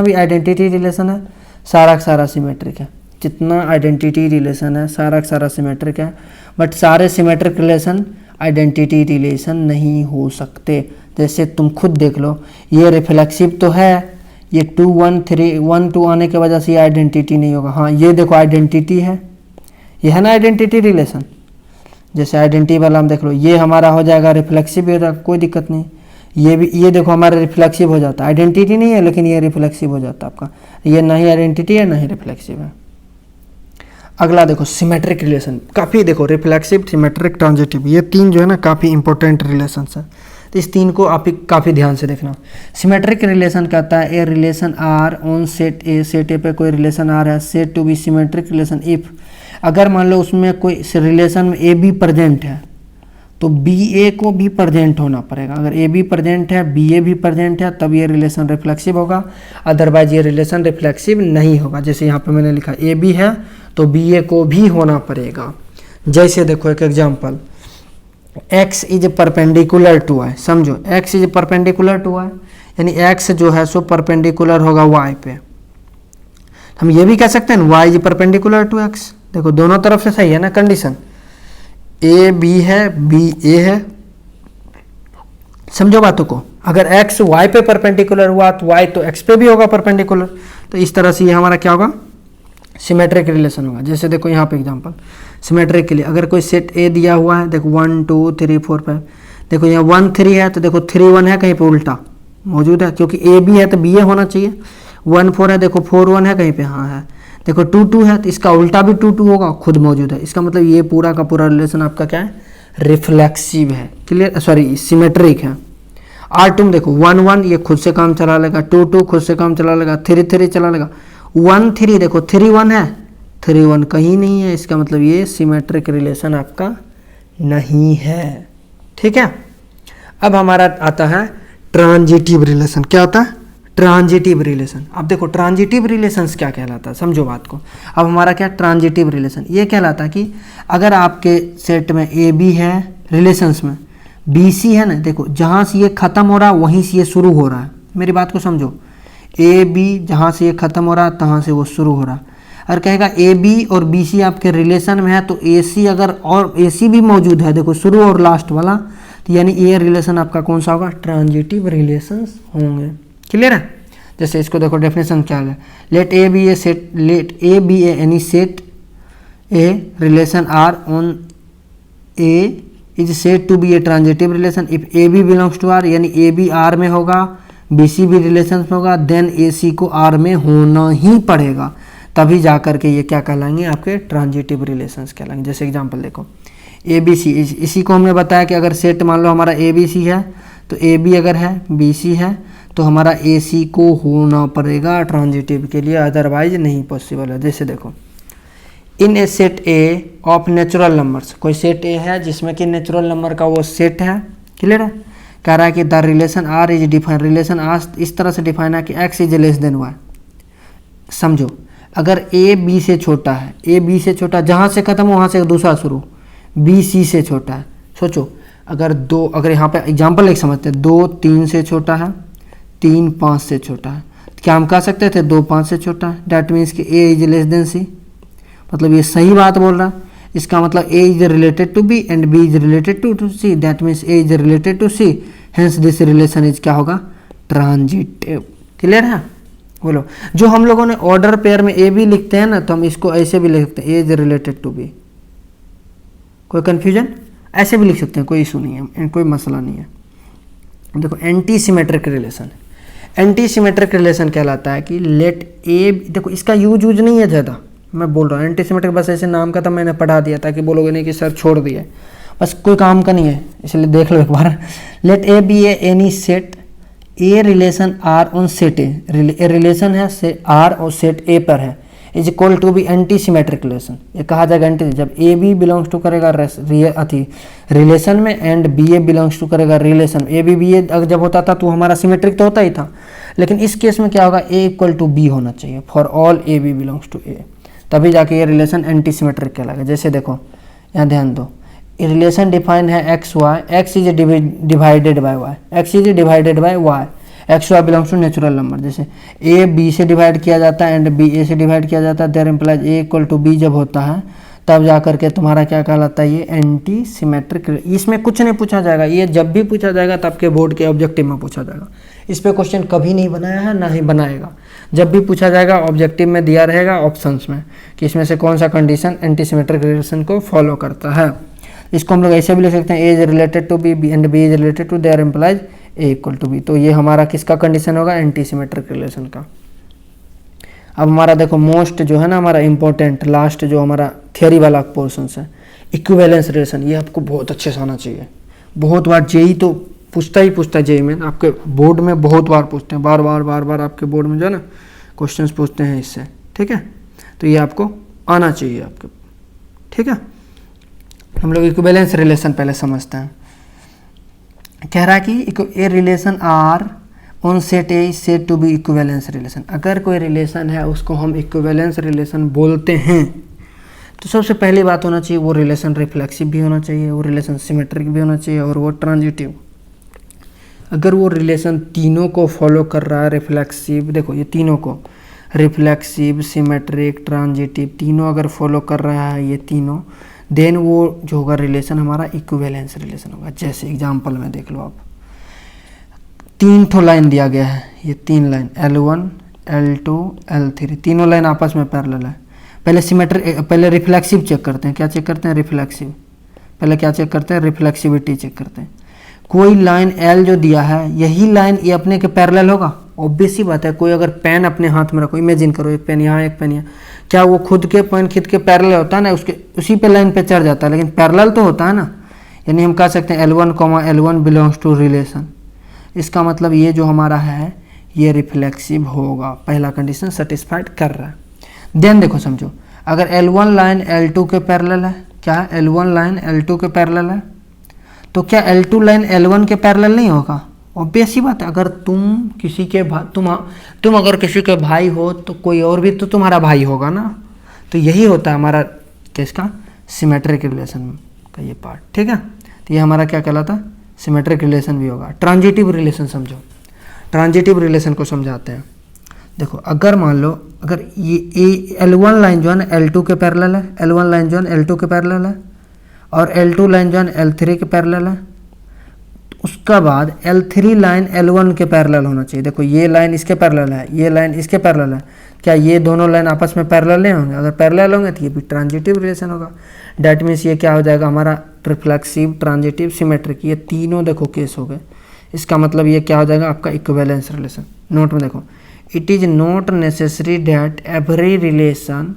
भी आइडेंटिटी रिलेशन है सारा का सारा सिमेट्रिक है, जितना आइडेंटिटी रिलेशन है सारा का सारा सिमेट्रिक है, बट सारे सिमेट्रिक रिलेशन आइडेंटिटी रिलेशन नहीं हो सकते। जैसे तुम खुद देख लो, ये रिफ्लेक्सिव तो है, ये 2 1 3 1 2 आने की वजह से ये आइडेंटिटी नहीं होगा। हाँ ये देखो आइडेंटिटी है, ये है ना आइडेंटिटी रिलेशन, जैसे आइडेंटिटी वाला हम देख लो, ये हमारा हो जाएगा रिफ्लेक्सिव हो जाएगा, कोई दिक्कत नहीं। ये भी, ये देखो हमारा रिफ्लेक्सिव हो जाता है, आइडेंटिटी नहीं है लेकिन ये रिफ्लेक्सिव हो जाता है आपका, ये ना ही आइडेंटिटी है ना ही रिफ्लेक्सिव है। अगला देखो सिमेट्रिक रिलेशन, काफ़ी देखो रिफ्लेक्सिव, सिमेट्रिक, ट्रांजिटिव, ये तीन जो है ना काफ़ी इंपॉर्टेंट रिलेशन है, तो इस तीन को आप काफ़ी ध्यान से देखना। सिमेट्रिक रिलेशन कहता है a relation R on set A पे कोई रिलेशन आर है, set to be symmetric relation if, अगर मान लो उसमें कोई रिलेशन में ए बी प्रेजेंट है तो बी ए को भी प्रेजेंट होना पड़ेगा, अगर ए बी प्रेजेंट है बी ए भी प्रेजेंट है तब ये रिलेशन रिफ्लेक्सिव होगा, अदरवाइज ये रिलेशन रिफ्लेक्सिव नहीं होगा। जैसे यहाँ पे मैंने लिखा ए बी है तो बी ए को भी होना पड़ेगा। जैसे देखो एक example, x is perpendicular to y, समझो x is perpendicular to y, यानी x जो है सो परपेंडिकुलर होगा y पे। हम ये भी कह सकते हैं y is perpendicular to x, देखो दोनों तरफ से सही है ना कंडीशन, a b है b a है, समझो बातों को। अगर x y पे परपेंडिकुलर हुआ तो y तो x पे भी होगा परपेंडिकुलर, तो इस तरह से ये हमारा क्या होगा सिमेट्रिक रिलेशन होगा। जैसे देखो यहाँ पे एग्जांपल सिमेट्रिक के लिए, अगर कोई सेट ए दिया हुआ है, देखो 1 2 3 4 5, देखो यहाँ 1 3 है तो देखो 3 1 है, कहीं पे उल्टा मौजूद है, क्योंकि ए बी है तो बी ए होना चाहिए। 1 4 है, देखो 4 1 है, कहीं पे हाँ है। देखो 2 2 है तो इसका उल्टा भी 2 2 होगा, खुद मौजूद है। इसका मतलब ये पूरा का पूरा रिलेशन आपका क्या है रिफ्लेक्सिव है, क्लियर, सॉरी सिमेट्रिक है। आर तुम देखो 1 1 ये खुद से काम चला लेगा, 2 2 खुद से काम चला लेगा, 3 3 चला लेगा, 1 3 देखो 3 1 है, 3 1 कहीं नहीं है, इसका मतलब ये सिमेट्रिक रिलेशन आपका नहीं है। ठीक है, अब हमारा आता है ट्रांजिटिव रिलेशन। क्या होता है ट्रांजिटिव रिलेशन। अब देखो ट्रांजिटिव रिलेशंस क्या कहलाता है, समझो बात को। अब हमारा क्या ट्रांजिटिव रिलेशन, ये कहलाता है कि अगर आपके सेट में ए बी है, रिलेशंस में बी सी है ना, देखो जहाँ से ये ख़त्म हो रहा है वहीं से ये शुरू हो रहा है, मेरी बात को समझो। ए बी जहाँ से ये ख़त्म हो रहा है तहाँ से वो शुरू हो रहा है। अगर कहेगा ए बी और बी सी आपके रिलेशन में है तो ए सी अगर और ए सी भी मौजूद है, देखो शुरू और लास्ट वाला, तो यानी ये रिलेशन आपका कौन सा होगा ट्रांजिटिव रिलेशंस होंगे। क्लियर है। जैसे इसको देखो डेफिनेशन क्या है, let A B a set, let A B a any set A relation R on A is set to B a transitive relation if A B belongs to R, यानी A B are में होगा, B C भी relation में होगा, then ए सी को are में होना ही पड़ेगा, तभी जा करके ये क्या कहलाएंगे आपके ट्रांजिटिव रिलेशंस कहलाएंगे। जैसे एग्जांपल देखो ए बी सी, इसी को हमने बताया कि अगर सेट मान लो हमारा ए बी सी है तो ए बी अगर है बी सी है तो हमारा ए सी को होना पड़ेगा ट्रांजिटिव के लिए, अदरवाइज नहीं पॉसिबल है। जैसे देखो in a set A of natural numbers, कोई सेट ए है जिसमें कि नेचुरल नंबर का वो सेट है, क्लियर है, कह रहा है कि the relation R is define, relation R इस तरह से डिफाइन है कि x is less than y. समझो, अगर ए बी से छोटा है, ए बी से छोटा, जहाँ से खत्म हो वहाँ से दूसरा शुरू, बी सी से छोटा है। सोचो अगर यहाँ पे एग्जाम्पल एक समझते हैं, 2 3 से छोटा है, 3 5 से छोटा है, क्या हम कह सकते थे 2 5 से छोटा है, डैट मीन्स कि A is less than C. मतलब ये सही बात बोल रहा है। इसका मतलब A is related to B and B is related to C, that means A is related to C, hence this relation is क्या होगा, ट्रांजिटिव। क्लियर है? बोलो, जो हम लोगों ने ऑर्डर पेयर में ए बी लिखते हैं ना, तो हम इसको ऐसे भी लिख सकते हैं, A is related to B. कोई कंफ्यूजन? ऐसे भी लिख सकते हैं, कोई इशू नहीं है, कोई मसला नहीं है। देखो, anti symmetric relation, anti symmetric relation कहलाता है कि लेट ए, देखो इसका यूज नहीं है ज़्यादा, मैं बोल रहा हूँ एंटी सिमेट्रिक, बस ऐसे नाम का था, मैंने पढ़ा दिया ताकि बोलोगे नहीं कि सर छोड़ दिया, बस कोई काम का नहीं है, इसलिए देख लो एक बार। Let A B any set, A relation R on set A relation है से आर और सेट ए पर है, is equal to be anti symmetric relation. ये कहा जाएगा एंटी, जब ए बी बिलोंग्स टू करेगा रिलेशन में and B A belongs to करेगा रिलेशन। ए बी ए जब होता था तो हमारा सिमेट्रिक तो होता ही था, लेकिन इस केस में क्या होगा, ए इक्वल टू बी होना चाहिए for all A B belongs to A, तभी जाके ये रिलेशन एंटी सिमेट्रिक कहलाएगा। जैसे देखो यहाँ ध्यान दो, रिलेशन डिफाइन है x y, x is divided by y, x is divided by y, x y belongs to natural number. जैसे ए बी से डिवाइड किया जाता है एंड बी ए से डिवाइड किया जाता है, there implies A equal to B जब होता है तब जा करके तुम्हारा क्या कहलाता है, ये एंटी सिमेट्रिक। इसमें कुछ नहीं पूछा जाएगा, ये जब भी पूछा जाएगा तब के बोर्ड के ऑब्जेक्टिव में पूछा जाएगा। इस पे क्वेश्चन कभी नहीं बनाया है, ना ही बनाएगा। जब भी पूछा जाएगा ऑब्जेक्टिव में दिया रहेगा ऑप्शंस में कि इसमें से कौन सा कंडीशन एंटी सिमेट्रिक रिलेशन को फॉलो करता है। इसको हम लोग ऐसे भी लिख सकते हैं, A is related to B and B is related to, there implies A equal to B. तो ये हमारा किसका कंडीशन होगा, एंटी सिमेट्रिक रिलेशन का। अब हमारा देखो मोस्ट जो है ना, हमारा इंपॉर्टेंट लास्ट जो हमारा थियोरी वाला पोर्शन है, इक्विवेलेंस रिलेशन। ये आपको बहुत अच्छे से आना चाहिए, बहुत बार जेई तो पूछता ही पूछता है, जेई में आपके बोर्ड में बहुत बार पूछते हैं, बार बार आपके बोर्ड में जो है ना क्वेश्चंस पूछते हैं इससे, ठीक है। तो ये आपको आना चाहिए आपके, ठीक है। हम लोग इक्विवेलेंस रिलेशन पहले समझते हैं। कह रहा है कि a relation R on set A is set to be equivalence relation. अगर कोई रिलेशन है उसको हम इक्विवेलेंस रिलेशन बोलते हैं, तो सबसे पहली बात होना चाहिए वो रिलेशन रिफ्लेक्सिव भी होना चाहिए, वो रिलेशन सिमेट्रिक भी होना चाहिए, और वो ट्रांजिटिव। अगर वो रिलेशन तीनों को फॉलो कर रहा है, रिफ्लेक्सिव, देखो ये तीनों को, रिफ्लेक्सिव, सिमेट्रिक, ट्रांजिटिव, तीनों अगर फॉलो कर रहा है ये तीनों, देन वो जो होगा रिलेशन हमारा इक्विवेलेंस रिलेशन होगा। जैसे एग्जांपल में देख लो आप, 3 ठो लाइन दिया गया है, ये 3 लाइन L1 L2 L3, तीनों लाइन आपस में पैरेलल है। पहले सिमेट्रिक, पहले रिफ्लेक्सिव चेक करते हैं। क्या चेक करते हैं, रिफ्लेक्सिव। पहले क्या चेक करते हैं, रिफ्लेक्सिविटी चेक करते हैं। कोई लाइन L जो दिया है, यही लाइन ये अपने के पैरेलल होगा, ऑब्वियस ही बात है। कोई अगर पेन अपने हाथ में रखो, इमेजिन करो एक पेन यहाँ एक पेन यहाँ, क्या वो खुद के पेन खुद के पैरेलल होता है ना, उसके उसी पे लाइन पे चढ़ जाता है, लेकिन पैरेलल तो होता है ना। यानी हम कह सकते हैं L1 L1 belongs to relation. इसका मतलब ये जो हमारा है ये रिफ्लेक्सिव होगा, पहला कंडीशन सेटिस्फाइड कर रहा है। देन देखो समझो, अगर L1 लाइन L2 के पैरेलल है, क्या है, L1 लाइन L2 के पैरेलल है, तो क्या L2 लाइन L1 के पैरेलल नहीं होगा? ऑब्वियस ही बात है। अगर तुम किसी के तुम अगर किसी के भाई हो तो कोई और भी तो तुम्हारा भाई होगा ना। तो यही होता है हमारा किसका, सिमेट्रिक रिलेशन का ये पार्ट, ठीक है। तो ये हमारा क्या कहलाता है, सिमेट्रिक रिलेशन भी होगा। ट्रांजिटिव रिलेशन समझो, ट्रांजिटिव रिलेशन को समझाते हैं। देखो अगर मान लो अगर ये L1 लाइन जो है ना L2 के पैरेलल है, L1 लाइन जो है L2 के पैरेलल है, और L2 लाइन जो है L3 के पैरेलल है, उसका बाद L3 लाइन L1 के पैरेलल होना चाहिए। देखो ये लाइन इसके पैरेलल है, ये लाइन इसके पैरेलल है, क्या ये दोनों लाइन आपस में पैरेलल नहीं होंगे? अगर पैरेलल होंगे तो ये भी ट्रांजिटिव रिलेशन होगा। डैट मीन्स ये क्या हो जाएगा हमारा, रिफ्लेक्सिव, ट्रांजिटिव, सिमेट्रिक, ये तीनों देखो केस हो गए। इसका मतलब ये क्या हो जाएगा आपका इक्विवेलेंस रिलेशन। नोट में देखो, it is not necessary that every relation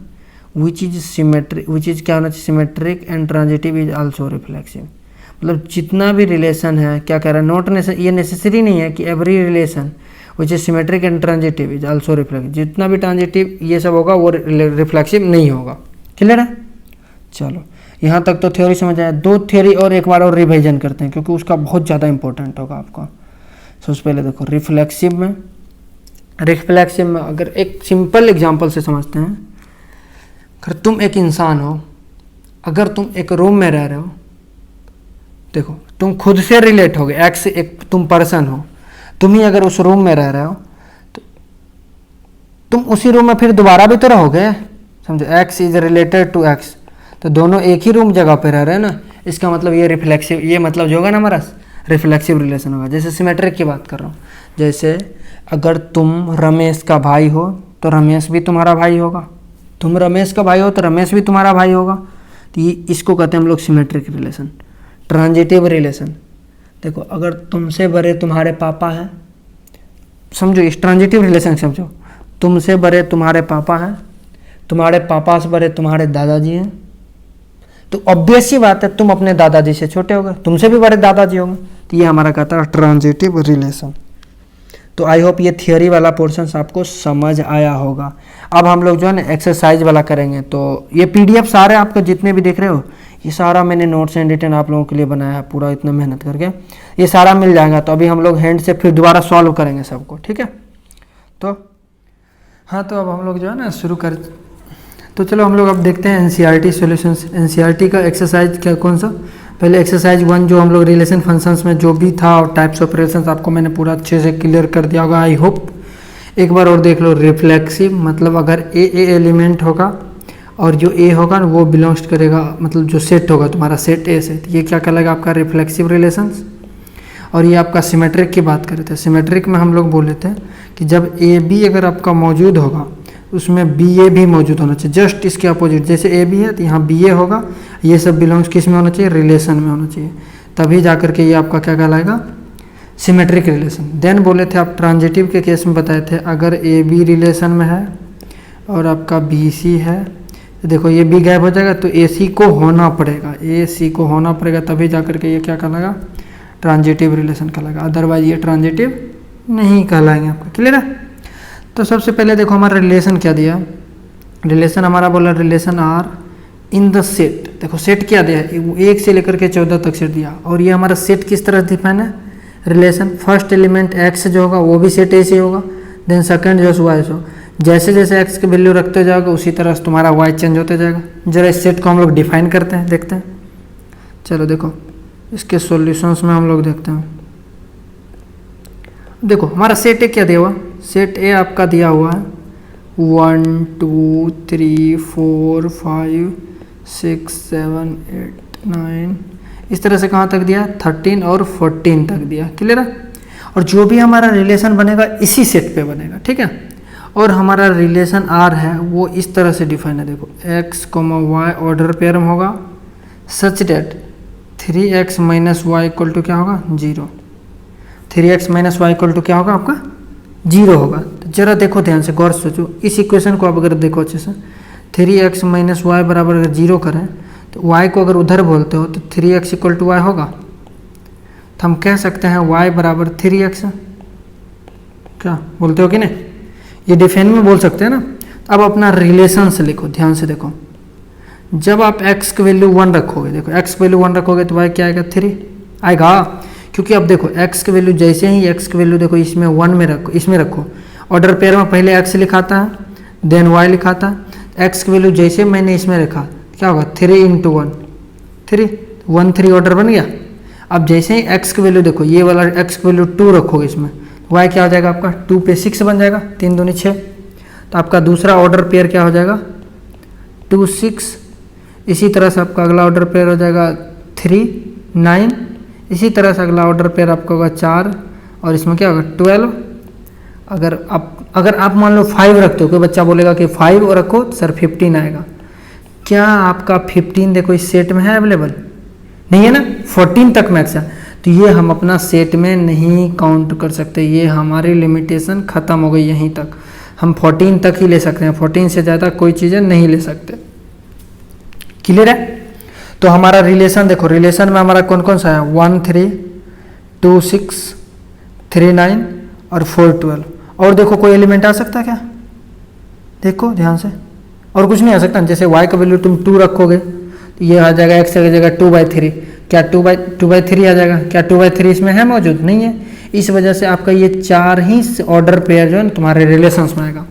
which is symmetric, which is क्या होना चाहिए, symmetric and transitive is also reflexive. मतलब जितना भी रिलेशन है, क्या कह रहा है, नॉट ये नेसेसरी नहीं है कि every relation which is symmetric and transitive is also reflexive. जितना भी ट्रांजिटिव ये सब होगा वो रिफ्लेक्सिव नहीं होगा। क्लियर है? चलो यहाँ तक तो थ्योरी समझ आया। 2 थ्योरी और एक बार और रिवाइजन करते हैं क्योंकि उसका बहुत ज़्यादा इंपॉर्टेंट होगा आपका। सबसे पहले देखो रिफ्लेक्सिव में अगर एक सिंपल एग्जांपल से समझते हैं। अगर तुम एक इंसान हो, अगर तुम एक रूम में रह रहे हो, देखो तुम खुद से रिलेट होगे, एक्स एक तुम पर्सन हो, तुम ही अगर उस रूम में रह रहे हो तो तुम उसी रूम में फिर दोबारा भी तो रहोगे, समझो। X is related to x, तो दोनों एक ही रूम जगह पे रह रहे हैं ना, इसका मतलब ये रिफ्लेक्सिव, ये मतलब जो होगा ना हमारा रिफ्लेक्सिव रिलेशन होगा। जैसे सिमेट्रिक की बात कर रहा हूँ, जैसे अगर तुम रमेश का भाई हो तो रमेश भी तुम्हारा भाई होगा, तुम रमेश का भाई हो तो रमेश भी तुम्हारा भाई होगा। तो ये इसको कहते हैं हम लोग सिमेट्रिक रिलेशन। ट्रांजिटिव रिलेशन, देखो अगर तुमसे बड़े तुम्हारे पापा हैं, समझो इस ट्रांजिटिव रिलेशन समझो, तुमसे बड़े तुम्हारे पापा हैं, तुम्हारे पापा से बड़े तुम्हारे दादाजी हैं, तो ऑब्वियस सी बात है तुम अपने दादाजी से छोटे होगे, तुमसे भी बड़े दादाजी होंगे। तो ये हमारा कहता है ट्रांजिटिव रिलेशन। तो आई होप ये थियोरी वाला पोर्शन आपको समझ आया होगा। अब हम लोग जो है ना एक्सरसाइज वाला करेंगे। तो ये पीडीएफ सारे आपको जितने भी देख रहे हो, ये सारा मैंने नोट्स एंड रिटर्न आप लोगों के लिए बनाया है, पूरा इतना मेहनत करके ये सारा मिल जाएगा। तो अभी हम लोग हैंड से फिर दोबारा सॉल्व करेंगे सबको, ठीक है। तो हाँ, तो अब हम लोग जो है ना शुरू कर, तो चलो हम लोग अब देखते हैं एनसीईआरटी सॉल्यूशंस। एनसीईआरटी का एक्सरसाइज क्या कौन सा, पहले एक्सरसाइज 1 जो हम लोग रिलेशन फंक्शंस में जो भी था और टाइप्स ऑफ रिलेशंस आपको मैंने पूरा अच्छे से क्लियर कर दिया होगा, आई होप। एक बार और देख लो। रिफ्लेक्सिव मतलब अगर ए एलिमेंट होगा और जो ए होगा ना वो बिलोंग्स करेगा, मतलब जो सेट होगा तुम्हारा सेट ए से, ये क्या कहलाएगा आपका रिफ्लेक्सिव रिलेशंस। और ये आपका सिमेट्रिक की बात कर रहे थे। सिमेट्रिक में हम लोग बोले थे कि जब ए बी अगर आपका मौजूद होगा उसमें बी ए भी मौजूद होना चाहिए, जस्ट इसके अपोजिट। जैसे ए बी है तो यहाँ बी ए होगा, ये सब बिलोंग्स किस में होना चाहिए, रिलेशन में होना चाहिए, तभी जा करके ये आपका क्या कहलाएगा, सिमेट्रिक रिलेशन। देन बोले थे आप ट्रांजिटिव के केस में बताए थे, अगर ए बी रिलेशन में है और आपका बी सी है, तो देखो ये बी गायब हो जाएगा तो ए सी को होना पड़ेगा, ए सी को होना पड़ेगा, तभी जा करके ये क्या कहलाएगा, ट्रांजिटिव रिलेशन कहलाएगा। अदरवाइज ये ट्रांजिटिव नहीं कहलाएंगे आपका। क्लियर है। तो सबसे पहले देखो हमारा रिलेशन क्या दिया, रिलेशन हमारा बोला relation R in the set. देखो सेट क्या दिया है, 1 से लेकर के 14 तक सेट दिया। और ये हमारा सेट किस तरह डिफाइन है, रिलेशन फर्स्ट एलिमेंट एक्स जो होगा वो भी सेट ए से होगा, देन सेकंड जो वाई से, जैसे जैसे एक्स की वैल्यू रखते जाओगे उसी तरह से तुम्हारा वाई चेंज होते जाएगा। जरा इस सेट को हम लोग डिफाइन करते हैं, देखते हैं। चलो देखो इसके सॉल्यूशंस में हम लोग देखते हैं। देखो हमारा सेट ए क्या दिया हुआ, सेट ए आपका दिया हुआ है 1 2 3 4 5 6 7 8 9, इस तरह से कहाँ तक दिया, 13 और 14 तक दिया। क्लियर है। और जो भी हमारा रिलेशन बनेगा इसी सेट पे बनेगा, ठीक है। और हमारा रिलेशन आर है वो इस तरह से डिफाइन है, देखो x, y ऑर्डर पेयर में होगा such that 3x minus Y equal to क्या होगा, 0। 3x minus Y equal to क्या होगा आपका, 0 होगा। तो जरा देखो ध्यान से, गौर से सोचो इस इक्वेशन को आप अगर देखो अच्छे से, 3x माइनस वाई बराबर अगर 0 करें तो y को अगर उधर बोलते हो तो 3x इक्वल टू वाई होगा। तो हम कह सकते हैं y बराबर 3x, क्या बोलते हो कि नहीं, ये डिफाइन में बोल सकते हैं ना। अब अपना रिलेशन से लिखो, ध्यान से देखो। जब आप x की वैल्यू 1 रखोगे, देखो x की वैल्यू 1 रखोगे तो y क्या आएगा, 3 आएगा। क्योंकि अब देखो x की वैल्यू जैसे ही x की वैल्यू देखो इसमें 1 में रखो, इसमें रखो, ऑर्डर पेयर में पहले x लिखाता है देन y लिखाता है। x की वैल्यू जैसे मैंने इसमें रखा क्या होगा, 3 × 1 3 1 3 ऑर्डर बन गया। अब जैसे ही x की वैल्यू देखो, ये वाला x की वैल्यू 2 रखोगे इसमें, y क्या हो जाएगा आपका, 2 पे 6 बन जाएगा, 3 दूनी 6। तो आपका दूसरा ऑर्डर पेयर क्या हो जाएगा, 2 6। इसी तरह से आपका अगला ऑर्डर पेयर हो जाएगा 3 9। इसी तरह से अगला ऑर्डर पेयर आपका होगा 4 और इसमें क्या होगा 12। अगर आप मान लो 5 रखते हो, कोई बच्चा बोलेगा कि 5 और रखो तो सर 15 आएगा। क्या आपका 15 देखो इस सेट में है अवेलेबल, नहीं है ना, 14 तक मैक्स है। तो ये हम अपना सेट में नहीं काउंट कर सकते, ये हमारी लिमिटेशन ख़त्म हो गई यहीं तक। हम 14 तक ही ले सकते हैं, 14 से ज़्यादा कोई चीज़ें नहीं ले सकते। क्लियर है। तो हमारा रिलेशन देखो, रिलेशन में हमारा कौन कौन सा है, 1 3 2 6 3 9 और 4 12। और देखो कोई एलिमेंट आ सकता है क्या, देखो ध्यान से, और कुछ नहीं आ सकता। जैसे y का वैल्यू तुम 2 रखोगे तो ये आ जाएगा x की जगह 2/3, क्या 2/3 आ जाएगा, क्या 2/3 इसमें है मौजूद, नहीं है। इस वजह से आपका ये 4 ही ऑर्डर पेयर जो है तुम्हारे रिलेशंस में आएगा।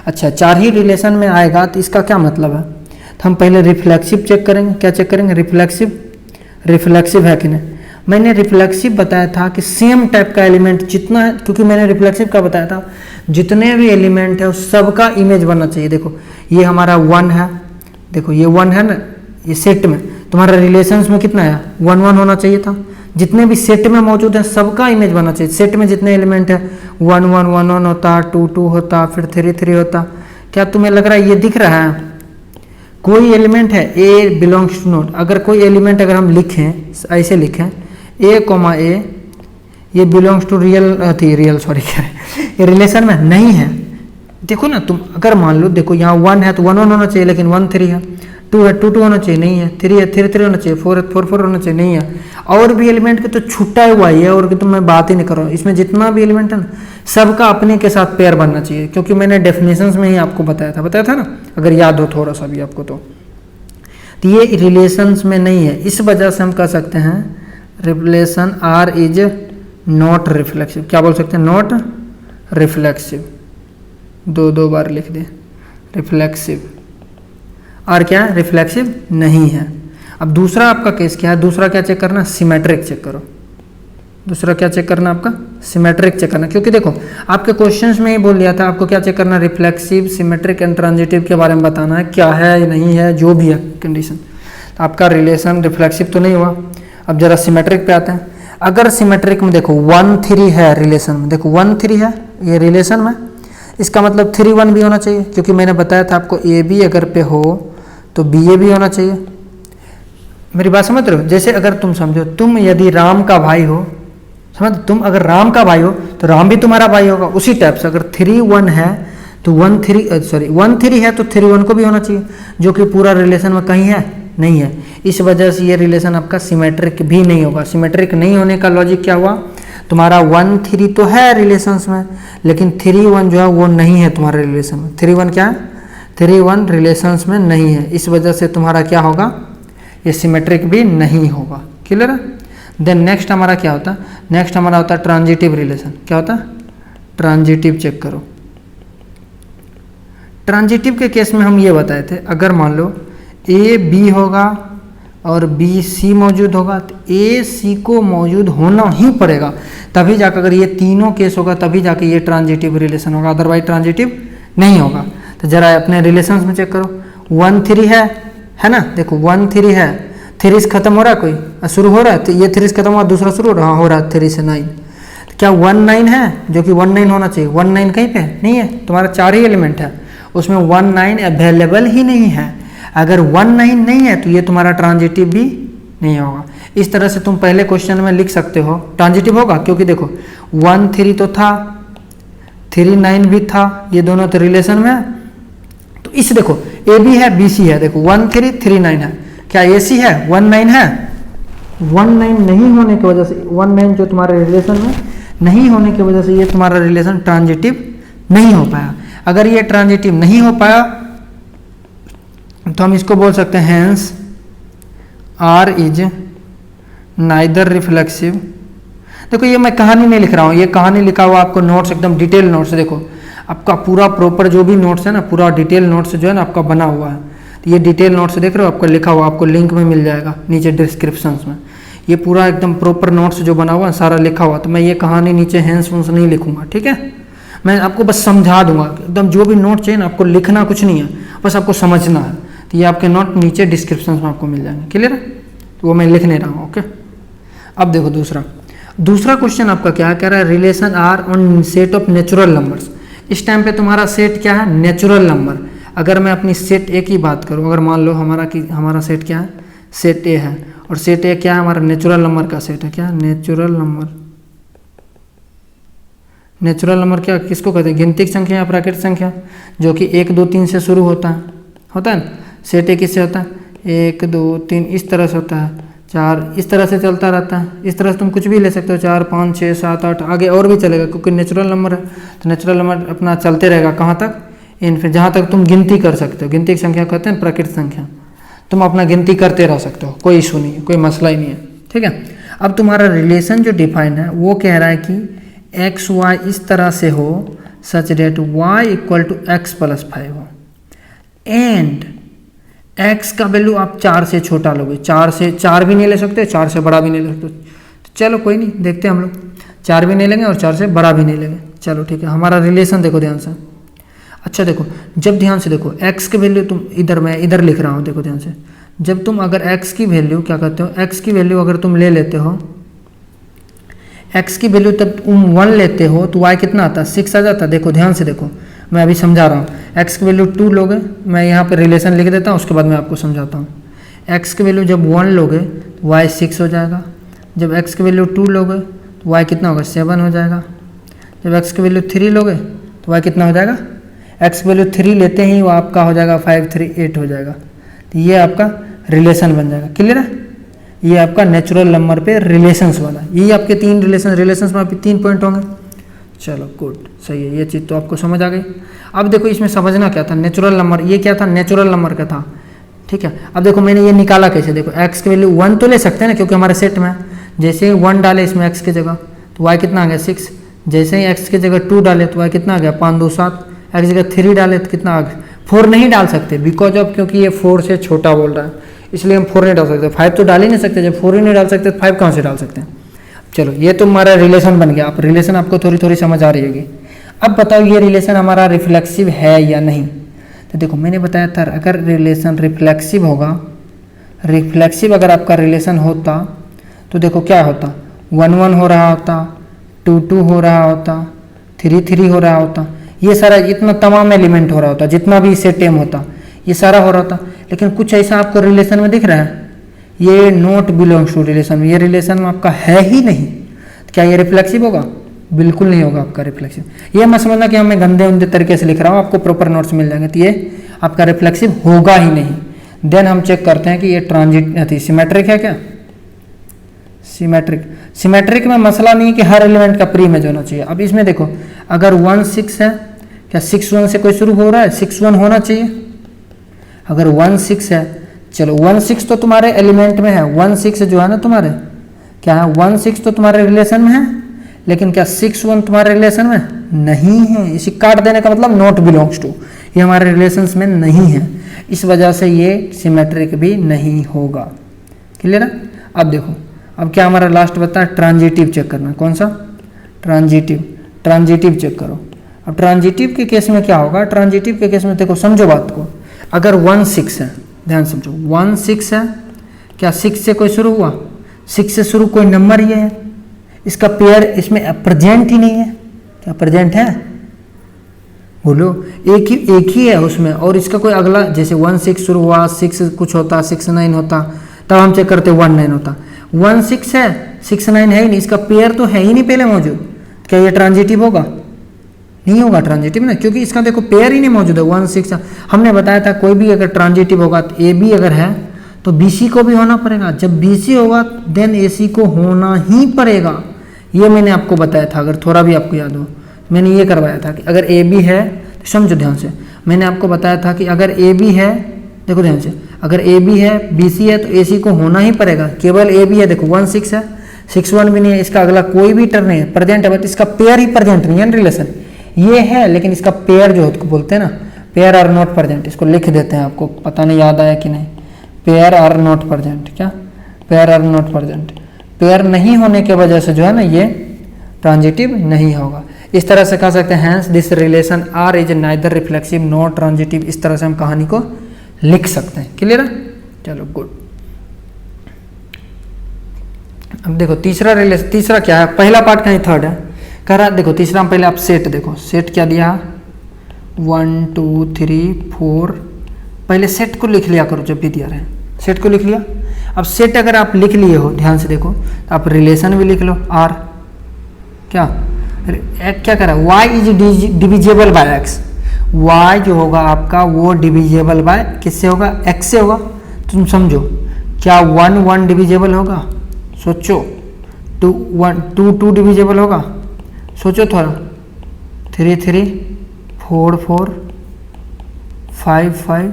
अच्छा 4 ही रिलेशन में आएगा तो इसका क्या मतलब है, तो हम पहले रिफ्लेक्सिव चेक करेंगे। क्या चेक करेंगे, रिफ्लेक्सिव है कि नहीं। मैंने रिफ्लेक्सिव बताया था कि सेम टाइप का एलिमेंट जितना है, क्योंकि मैंने रिफ्लेक्सिव का बताया था जितने भी एलिमेंट है उस सबका इमेज बनना चाहिए। देखो ये हमारा 1 है, देखो ये 1 है ना, ये सेट में तुम्हारा रिलेशंस में कितना है 1 1 होना चाहिए था। जितने भी सेट में मौजूद है सबका इमेज बनना चाहिए। सेट में जितने एलिमेंट है 1 1 1 1 होता, 2 2 होता, फिर 3 3 होता। क्या तुम्हें लग रहा है ये दिख रहा है, कोई एलिमेंट है ए बिलोंग्स टू नोट, अगर कोई एलिमेंट अगर हम लिखें ऐसे लिखें ए कोमा ए, ये बिलोंग्स टू रियल सॉरी ये रिलेशन में नहीं है। देखो ना तुम अगर मान लो, देखो यहाँ 1 है तो 1 1 होना चाहिए, लेकिन 1 3 है, 2 है 2 2 होना चाहिए, नहीं है, 3 है 3 3 होना चाहिए, 4 है 4 4 होना चाहिए, नहीं है। और भी एलिमेंट के तो छुट्टा हुआ ही है, और तो मैं बात ही नहीं कर रहा हूँ। इसमें जितना भी एलिमेंट है ना सबका अपने के साथ पेयर बनना चाहिए, क्योंकि मैंने डेफिनेशंस में ही आपको बताया था ना, अगर याद हो थोड़ा सा भी आपको तो ये रिलेशंस में नहीं है। इस वजह से हम कह सकते हैं relation R is not reflexive. क्या बोल सकते हैं, नॉट रिफ्लेक्सिव, 2 बार लिख दे, रिफ्लेक्सिव। और क्या है, रिफ्लेक्सिव नहीं है। अब दूसरा आपका केस क्या है, दूसरा क्या चेक करना, सिमेट्रिक चेक करो। दूसरा क्या चेक करना आपका, सिमेट्रिक चेक करना, क्योंकि देखो आपके क्वेश्चंस में ही बोल दिया था आपको क्या चेक करना, रिफ्लेक्सिव, सिमेट्रिक एंड ट्रांजिटिव के बारे में बताना है, क्या है नहीं है जो भी है कंडीशन। तो आपका रिलेशन रिफ्लेक्सिव तो नहीं हुआ। अब जरा सिमेट्रिक पे आते हैं। अगर सिमेट्रिक में देखो 1 3 है रिलेशन में, देखो 1 3 है ये रिलेशन में, इसका मतलब 3 1 भी होना चाहिए, क्योंकि मैंने बताया था आपको ए बी अगर पे हो तो बी ए भी होना चाहिए। मेरी बात समझ रहे हो, जैसे अगर तुम समझो तुम यदि राम का भाई हो, समझ, तुम अगर राम का भाई हो तो राम भी तुम्हारा भाई होगा। उसी टाइप से अगर 3 1 है तो 1 3 है तो 3 1 को भी होना चाहिए, जो कि पूरा रिलेशन में कहीं है नहीं है। इस वजह से ये रिलेशन आपका सिमेट्रिक भी नहीं होगा। सिमेट्रिक नहीं होने का लॉजिक क्या हुआ, तुम्हारा 1 3 तो है रिलेशंस में, लेकिन 3 1 जो है वो नहीं है तुम्हारे रिलेशन में। 3 1 क्या है, 3 1 रिलेशंस में नहीं है। इस वजह से तुम्हारा क्या होगा, ये सिमेट्रिक भी नहीं होगा। क्लियर है। देन नेक्स्ट हमारा क्या होता है, नेक्स्ट हमारा होता है ट्रांजिटिव रिलेशन। क्या होता है, ट्रांजिटिव चेक करो। ट्रांजिटिव के केस में हम ये बताए थे, अगर मान लो ए बी होगा और बी सी मौजूद होगा तो ए सी को मौजूद होना ही पड़ेगा, तभी जाकर अगर ये तीनों केस होगा तभी जाकर ये ट्रांजिटिव रिलेशन होगा, अदरवाइज ट्रांजिटिव नहीं होगा। तो जरा अपने रिलेशंस में चेक करो, 1 3 है ना, देखो 1 3 है, 3 से खत्म हो रहा है, कोई शुरू हो रहा है तो ये 3 से खत्म हुआ, दूसरा शुरू हो रहा है 3 से 9। तो क्या 1 9 है, जो कि 1 9 होना चाहिए, 1 9 कहीं पे नहीं है, तुम्हारा 4 ही एलिमेंट है, उसमें 1 9 अवेलेबल ही नहीं है। अगर 1 9 नहीं है तो ये तुम्हारा ट्रांजिटिव भी नहीं होगा। इस तरह से तुम पहले क्वेश्चन में लिख सकते हो ट्रांजिटिव होगा, क्योंकि देखो 1 3 तो था, 3 9 भी था, ये दोनों तो रिलेशन में है। तो इस देखो ए बी है बी सी है, देखो 1 3 3 9 है, क्या ए सी है 1 9 है, 1 9 नहीं होने की वजह से 1 9 जो तुम्हारे रिलेशन में नहीं होने की वजह से ये तुम्हारा रिलेशन ट्रांजिटिव नहीं हो पाया। अगर ये ट्रांजिटिव नहीं हो पाया तो हम इसको बोल सकते हैं hence R is neither reflexive. देखो ये मैं कहानी नहीं लिख रहा हूँ, ये कहानी लिखा हुआ आपको नोट्स, एकदम डिटेल नोट्स। देखो आपका पूरा प्रॉपर जो भी नोट्स है ना, पूरा डिटेल नोट्स जो है ना आपका बना हुआ है। तो ये डिटेल नोट्स देख रहे हो, आपको लिखा हुआ, आपको लिंक में मिल जाएगा नीचे डिस्क्रिप्शन में। ये पूरा एकदम प्रॉपर नोट्स जो बना हुआ है सारा लिखा हुआ। तो मैं ये कहानी नीचे हैंस वंस नहीं लिखूंगा, ठीक है, मैं आपको बस समझा दूंगा एकदम। जो भी नोट चाहिए ना आपको लिखना कुछ नहीं है, बस आपको समझना है। तो ये आपके नोट नीचे डिस्क्रिप्शन में आपको मिल जाएंगे, क्लियर है। तो वो मैं लिख नहीं रहा हूँ, ओके। अब देखो दूसरा क्वेश्चन आपका क्या कह रहा है, relation R on set of natural numbers. इस टाइम पे तुम्हारा सेट क्या है, नेचुरल नंबर। अगर मैं अपनी सेट ए की बात करूँ, अगर मान लो हमारा सेट क्या है, सेट ए है, और सेट ए क्या है, हमारा नेचुरल नंबर का सेट है। क्या, नेचुरल नंबर। नेचुरल नंबर क्या किसको कहते हैं, गिनतिक संख्या या प्राकृतिक संख्या, जो कि 1 2 3 से शुरू होता है ना। सेट ए किससे होता है, 1 2 3 इस तरह से होता है, 4 इस तरह से चलता रहता है। इस तरह से तुम कुछ भी ले सकते हो, 4 5 6 7 8 आगे और भी चलेगा, क्योंकि नेचुरल नंबर है। तो नेचुरल नंबर अपना चलते रहेगा कहाँ तक, फिर जहाँ तक तुम गिनती कर सकते हो। गिनती की संख्या कहते हैं प्राकृतिक संख्या। तुम अपना गिनती करते रह सकते हो, कोई इशू नहीं है, कोई मसला ही नहीं है, ठीक है। अब तुम्हारा रिलेशन जो डिफाइन है वो कह रहा है कि एक्स वाई इस तरह से हो such that Y equal to X plus 5 हो, एंड एक्स का वैल्यू आप 4 से छोटा लोगे, 4 भी नहीं ले सकते, 4 से बड़ा भी नहीं ले सकते। तो चलो कोई नहीं, देखते हैं हम लोग, 4 भी नहीं लेंगे और 4 से बड़ा भी नहीं लेंगे। चलो ठीक है, हमारा रिलेशन देखो ध्यान से। अच्छा देखो, जब ध्यान से देखो x की वैल्यू तुम इधर, मैं इधर लिख रहा हूँ, देखो ध्यान से। जब तुम अगर x की वैल्यू क्या करते हो, x की वैल्यू अगर तुम ले लेते हो, x की वैल्यू तब तुम 1 लेते हो तो y कितना आता है, 6 आ जाता है। देखो ध्यान से देखो, मैं अभी समझा रहा हूँ। x की वैल्यू 2 लोगे, मैं यहाँ पे रिलेशन लिख देता हूँ, उसके बाद मैं आपको समझाता हूँ। x की वैल्यू जब 1 लोगे तो y 6 हो जाएगा। जब x की वैल्यू 2 लोगे तो y कितना होगा, 7 हो जाएगा। जब x की वैल्यू 3 लोगे तो y कितना हो जाएगा, x की वैल्यू 3 लेते ही वो आपका हो जाएगा 5 3 8 हो जाएगा। तो ये आपका रिलेशन बन जाएगा। क्लियर है, ये आपका नेचुरल नंबर पे रिलेशंस वाला, यही आपके 3 रिलेशंस में आपके 3 पॉइंट होंगे। चलो गुड, सही है, ये चीज़ तो आपको समझ आ गई। अब देखो इसमें समझना क्या था, नेचुरल नंबर, ये क्या था, नेचुरल नंबर का था, ठीक है। अब देखो मैंने ये निकाला कैसे, देखो x की वैल्यू 1 तो ले सकते हैं ना, क्योंकि हमारे सेट में जैसे ही 1 डाले इसमें x की जगह तो y कितना आ गया 6, जैसे ही x की जगह 2 डाले तो y कितना आ गया 5 2 7, x की जगह 3 डाले तो कितना आ गया 4 नहीं डाल सकते, बिकॉज ऑफ क्योंकि ये 4 से छोटा बोल रहा है, इसलिए हम 4 नहीं डाल सकते। 5 तो डाल ही नहीं सकते, जब 4 ही नहीं डाल सकते तो 5 कहाँ से डाल सकते हैं। चलो ये तो हमारा रिलेशन बन गया। आप रिलेशन आपको थोड़ी थोड़ी समझ आ रही होगी। अब बताओ ये रिलेशन हमारा रिफ्लेक्सिव है या नहीं। तो देखो मैंने बताया था, अगर रिलेशन रिफ्लेक्सिव होगा, रिफ्लेक्सिव अगर आपका रिलेशन होता तो देखो क्या होता, 1 1 हो रहा होता, 2 2 हो रहा होता, 3 3 हो रहा होता, ये सारा इतना तमाम एलिमेंट हो रहा होता, जितना भी इसे टेम होता ये सारा हो रहा होता। लेकिन कुछ ऐसा आपको रिलेशन में दिख रहा है, ये नॉट बिलोंग्स टू रिलेशन, ये रिलेशन में आपका है ही नहीं। तो क्या ये रिफ्लेक्सिव होगा, बिल्कुल नहीं होगा आपका रिफ्लेक्सिव। ये मत समझना कि मैं गंदे उंदे तरीके से लिख रहा हूँ, आपको प्रॉपर नोट्स मिल जाएंगे, तो ये आपका रिफ्लेक्सिव होगा ही नहीं। देन हम चेक करते हैं कि ये ट्रांजिट सिमेट्रिक है क्या, सिमेट्रिक। सिमेट्रिक में मसला नहीं है कि हर एलिमेंट का प्री इमेज होना चाहिए। अब इसमें देखो अगर 1 6 है, क्या 6 1 से कोई शुरू हो रहा है, 6 1 होना चाहिए। अगर 1 6 है, चलो 1 6 तो तुम्हारे एलिमेंट में है, 1 6 जो है ना तुम्हारे क्या है, 1 6 तो तुम्हारे रिलेशन में है, लेकिन क्या 6 1 तुम्हारे रिलेशन में नहीं है। इसी काट देने का मतलब नॉट बिलोंग्स टू, ये हमारे रिलेशंस में नहीं है, इस वजह से ये सिमेट्रिक भी नहीं होगा। क्लियर है। अब देखो अब क्या हमारा लास्ट बता है, ट्रांजिटिव चेक करना। कौन सा, ट्रांजिटिव। ट्रांजिटिव चेक करो। अब ट्रांजिटिव के केस में क्या होगा, ट्रांजिटिव के केस में देखो समझो बात को, अगर 1 6 है, ध्यान समझो 1 6 है, क्या 6 से कोई शुरू हुआ, 6 से शुरू कोई नंबर ये है, इसका पेयर इसमें प्रेजेंट ही नहीं है। क्या प्रेजेंट है, बोलो, एक ही है उसमें, और इसका कोई अगला जैसे 1 6 शुरू हुआ, 6 कुछ होता, 6 9 होता, तब हम चेक करते 1 9 होता। 1 6 है, 6 9 है ही नहीं, इसका पेयर तो है ही नहीं पहले मौजूद, क्या ये ट्रांजिटिव होगा, नहीं होगा ट्रांजिटिव ना, क्योंकि इसका देखो पेयर ही नहीं मौजूद है। 1 6 हमने बताया था कोई भी अगर ट्रांजिटिव होगा तो ए बी अगर है तो बी सी को भी होना पड़ेगा, जब बी सी होगा देन ए सी को होना ही पड़ेगा। ये मैंने आपको बताया था, अगर थोड़ा भी आपको याद हो, मैंने ये करवाया था कि अगर ए बी है तो समझो ध्यान से, मैंने आपको बताया था कि अगर ए बी है, देखो ध्यान से, अगर ए बी है बी सी है तो ए सी को होना ही पड़ेगा। केवल ए बी है, देखो 1 6 है, 6 1 भी नहीं है, इसका अगला कोई भी टर्म नहीं है, प्रेजेंट है, बट इसका पेयर ही प्रेजेंट नहीं है रिलेशन, ये है लेकिन इसका पेयर जो बोलते हैं ना, पेयर आर नॉट प्रेजेंट, इसको लिख देते हैं, आपको पता नहीं याद आया कि नहीं, पेयर आर नॉट प्रेजेंट। क्या, pair are not present, pair नहीं होने के वजह से जो है ना ये ट्रांजिटिव नहीं होगा। इस तरह से कह सकते हैं hence this relation R is neither reflexive not transitive, इस तरह से हम कहानी को लिख सकते हैं। क्लियर है, चलो गुड। अब देखो तीसरा रिलेशन, तीसरा क्या है, पहला पार्ट कहीं थर्ड है, कह रहा देखो तीसरा में पहले आप सेट देखो, सेट क्या दिया 1 2 3 4, पहले सेट को लिख लिया करो, जब भी दिया रहे सेट को लिख लिया। अब सेट अगर आप लिख लिए हो, ध्यान से देखो, तो आप रिलेशन भी लिख लो आर, क्या क्या कह रहा है, y is divisible by x, y जो होगा आपका वो डिविजेबल बाय किससे होगा, एक्स से होगा। तुम समझो क्या 1 1 डिविजेबल होगा, सोचो, 2 1 2 2 डिविजेबल होगा, सोचो थोड़ा, 3 3 4 4 5 5,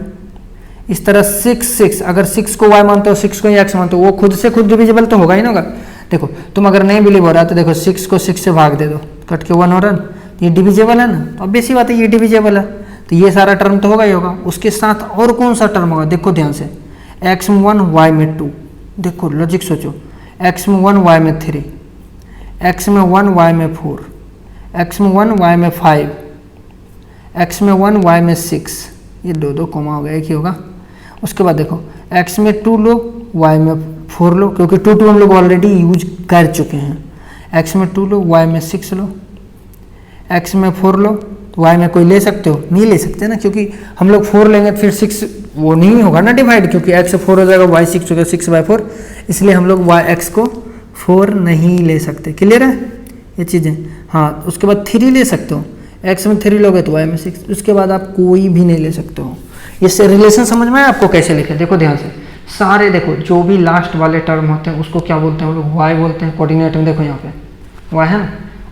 इस तरह 6 अगर 6 को y मानते हो 6 को x मानते हो, वो खुद से खुद डिविजिबल तो होगा ही ना होगा। देखो तुम अगर नहीं बिलीव हो रहा तो देखो 6 को 6 से भाग दे दो, कट के 1 हो रहा है, ये डिविजिबल है ना, तो अब बेसी बात है ये डिविजिबल है, तो ये सारा टर्म तो होगा ही होगा। उसके साथ और कौन सा टर्म होगा, देखो ध्यान से, x में 1 y में 2, देखो लॉजिक सोचो, x में 1 y में 3, x में 1 y में 4, x में 1 y में 5, x में 1 y में 6, ये दो दो कॉमा हो गया, एक ही होगा। उसके बाद देखो x में 2 लो y में 4 लो, क्योंकि 2 2 हम लोग ऑलरेडी यूज कर चुके हैं। x में 2 लो y में 6 लो, x में 4 लो तो y में कोई ले सकते हो, नहीं ले सकते ना, क्योंकि हम लोग 4 लेंगे तो फिर 6 वो नहीं होगा ना डिवाइड, क्योंकि x से 4 हो जाएगा y 6 हो गया 6/4, इसलिए हम लोग x को 4 नहीं ले सकते। क्लियर है ये चीज़ें। हाँ उसके बाद 3 ले सकते हो, x में 3 लोगे तो y में 6, उसके बाद आप कोई भी नहीं ले सकते हो। इससे रिलेशन समझ में आया आपको कैसे लिखे, देखो ध्यान से, सारे देखो जो भी लास्ट वाले टर्म होते हैं उसको क्या बोलते हैं हम लोग, y बोलते हैं। कोऑर्डिनेट में देखो यहाँ पे y है ना,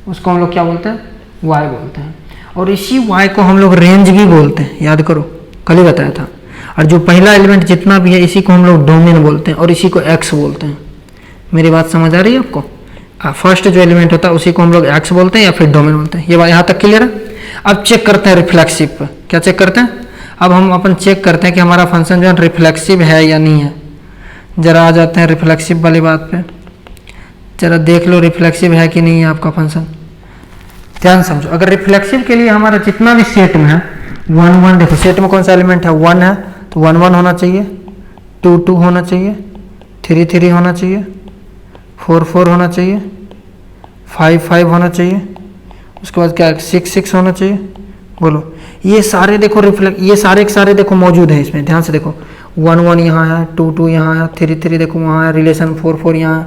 उसको हम लोग क्या बोलते हैं, y बोलते हैं। और इसी y को हम लोग रेंज भी बोलते हैं, याद करो कल ही बताया था। और जो पहला एलिमेंट जितना भी है इसी को हम लोग डोमेन बोलते हैं और इसी को x बोलते हैं। मेरी बात समझ आ रही है आपको। फर्स्ट जो एलिमेंट होता है उसी को हम लोग x बोलते हैं या फिर डोमेन बोलते हैं। ये बात यहाँ तक क्लियर है। अब चेक करते हैं रिफ्लेक्सिव पर, क्या चेक करते हैं, अब हम अपन चेक करते हैं कि हमारा फंक्शन जो है रिफ्लेक्सिव है या नहीं है। जरा आ जाते हैं रिफ्लेक्सिव वाली बात पे, जरा देख लो रिफ्लेक्सिव है कि नहीं है आपका फंक्शन। ध्यान समझो, अगर रिफ्लेक्सिव के लिए हमारा जितना भी सेट में है 1 1, देखो सेट में कौन सा एलिमेंट है 1 है, तो 1 1 होना चाहिए, 2 2 होना चाहिए, 3 3 होना चाहिए, 4 4 होना चाहिए, 5 5 होना चाहिए, उसके बाद क्या 6 6 होना चाहिए। बोलो ये सारे देखो ये सारे के सारे देखो मौजूद है इसमें। ध्यान से देखो 1 1 यहाँ है, 2 2 यहाँ है, 3 3 देखो वहाँ है, रिलेशन 4 4 यहाँ है,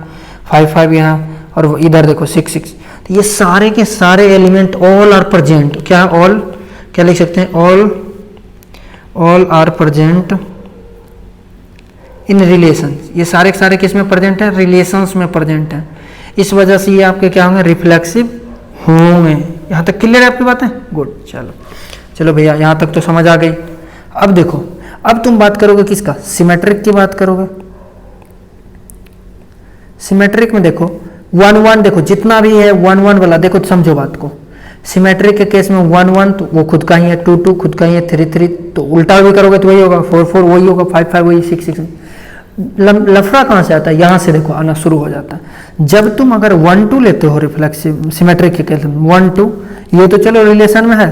5 5 यहाँ, और इधर देखो 6 6। तो ये सारे के सारे एलिमेंट ऑल आर प्रेजेंट, क्या है ऑल, क्या लिख सकते हैं all are present in relation. ये सारे के सारे किस में प्रेजेंट है, रिलेशंस में प्रेजेंट है। इस वजह से ये आपके क्या होंगे, रिफ्लेक्सिव होंगे। यहाँ तक क्लियर है आपकी बातें, गुड। चलो चलो भैया यहाँ तक तो समझ आ गई। अब देखो, अब तुम बात करोगे किसका, सिमेट्रिक की बात करोगे। सिमेट्रिक में देखो 1 1, देखो जितना भी है 1 1 वाला, देखो समझो बात को। सिमेट्रिक के केस में 1 1 तो वो खुद का ही है, 2 2 खुद का ही है, 3 3 तो उल्टा भी करोगे तो वही होगा, 4 4 वही होगा, 5 5 वही, 6 6। लफड़ा कहाँ से आता है, यहाँ से देखो आना शुरू हो जाता है। जब तुम अगर 1 2 लेते हो रिफ्लेक्सिव सिमेट्रिक के केस में 1 2, ये तो चलो रिलेशन में है,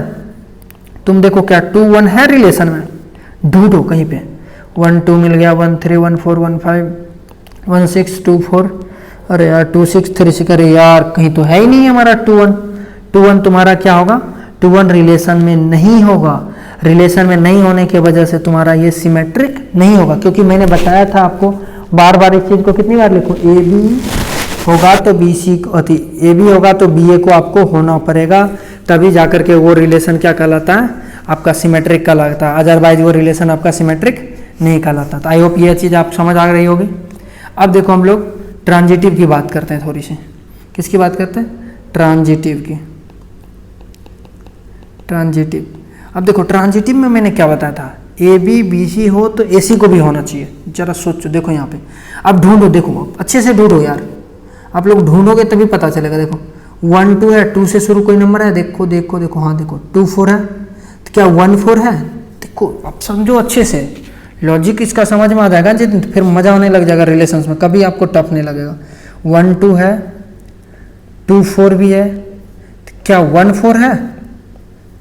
तुम देखो क्या 2 1 है रिलेशन में, ढूंढो कहीं पे 1 2 मिल गया, 1 3 1 4 1 5 1 6 2 4, अरे यार 2 6 3 6, अरे यार कहीं तो है ही नहीं हमारा 2 1। 2 1 तुम्हारा क्या होगा, 2 1 रिलेशन में नहीं होगा। रिलेशन में नहीं होने की वजह से तुम्हारा ये सिमेट्रिक नहीं होगा, क्योंकि मैंने बताया था आपको बार बार इस चीज़ को कितनी बार लिखो, ए बी होगा तो बी सी को, ए बी होगा तो बी ए को आपको होना पड़ेगा, तभी जाकर के वो रिलेशन क्या कहलाता है, आपका सिमेट्रिक कहलाता है। अदरवाइज वो रिलेशन आपका सिमेट्रिक नहीं कहलाता। तो आई होप ये चीज़ आप समझ आ रही होगी। अब देखो हम लोग ट्रांजिटिव की बात करते हैं थोड़ी सी। किसकी बात करते हैं, ट्रांजिटिव की। ट्रांजिटिव, अब देखो ट्रांजिटिव में मैंने क्या बताया था, ए बी बी सी हो तो ए सी को भी होना चाहिए। जरा सोचो, देखो यहाँ पे अब ढूंढो, देखो अच्छे से ढूंढो यार, आप लोग ढूंढोगे तभी पता चलेगा। देखो 1 2 है, 2 से शुरू कोई नंबर है, देखो देखो देखो, हाँ देखो 2 4 है, तो क्या 1 4 है, देखो अब समझो अच्छे से, लॉजिक इसका समझ में आ जाएगा जी, फिर मजा होने लग जाएगा रिलेशंस में, कभी आपको टफ नहीं लगेगा। 1 2 है, 2 4 भी है, तो क्या 1 4 है,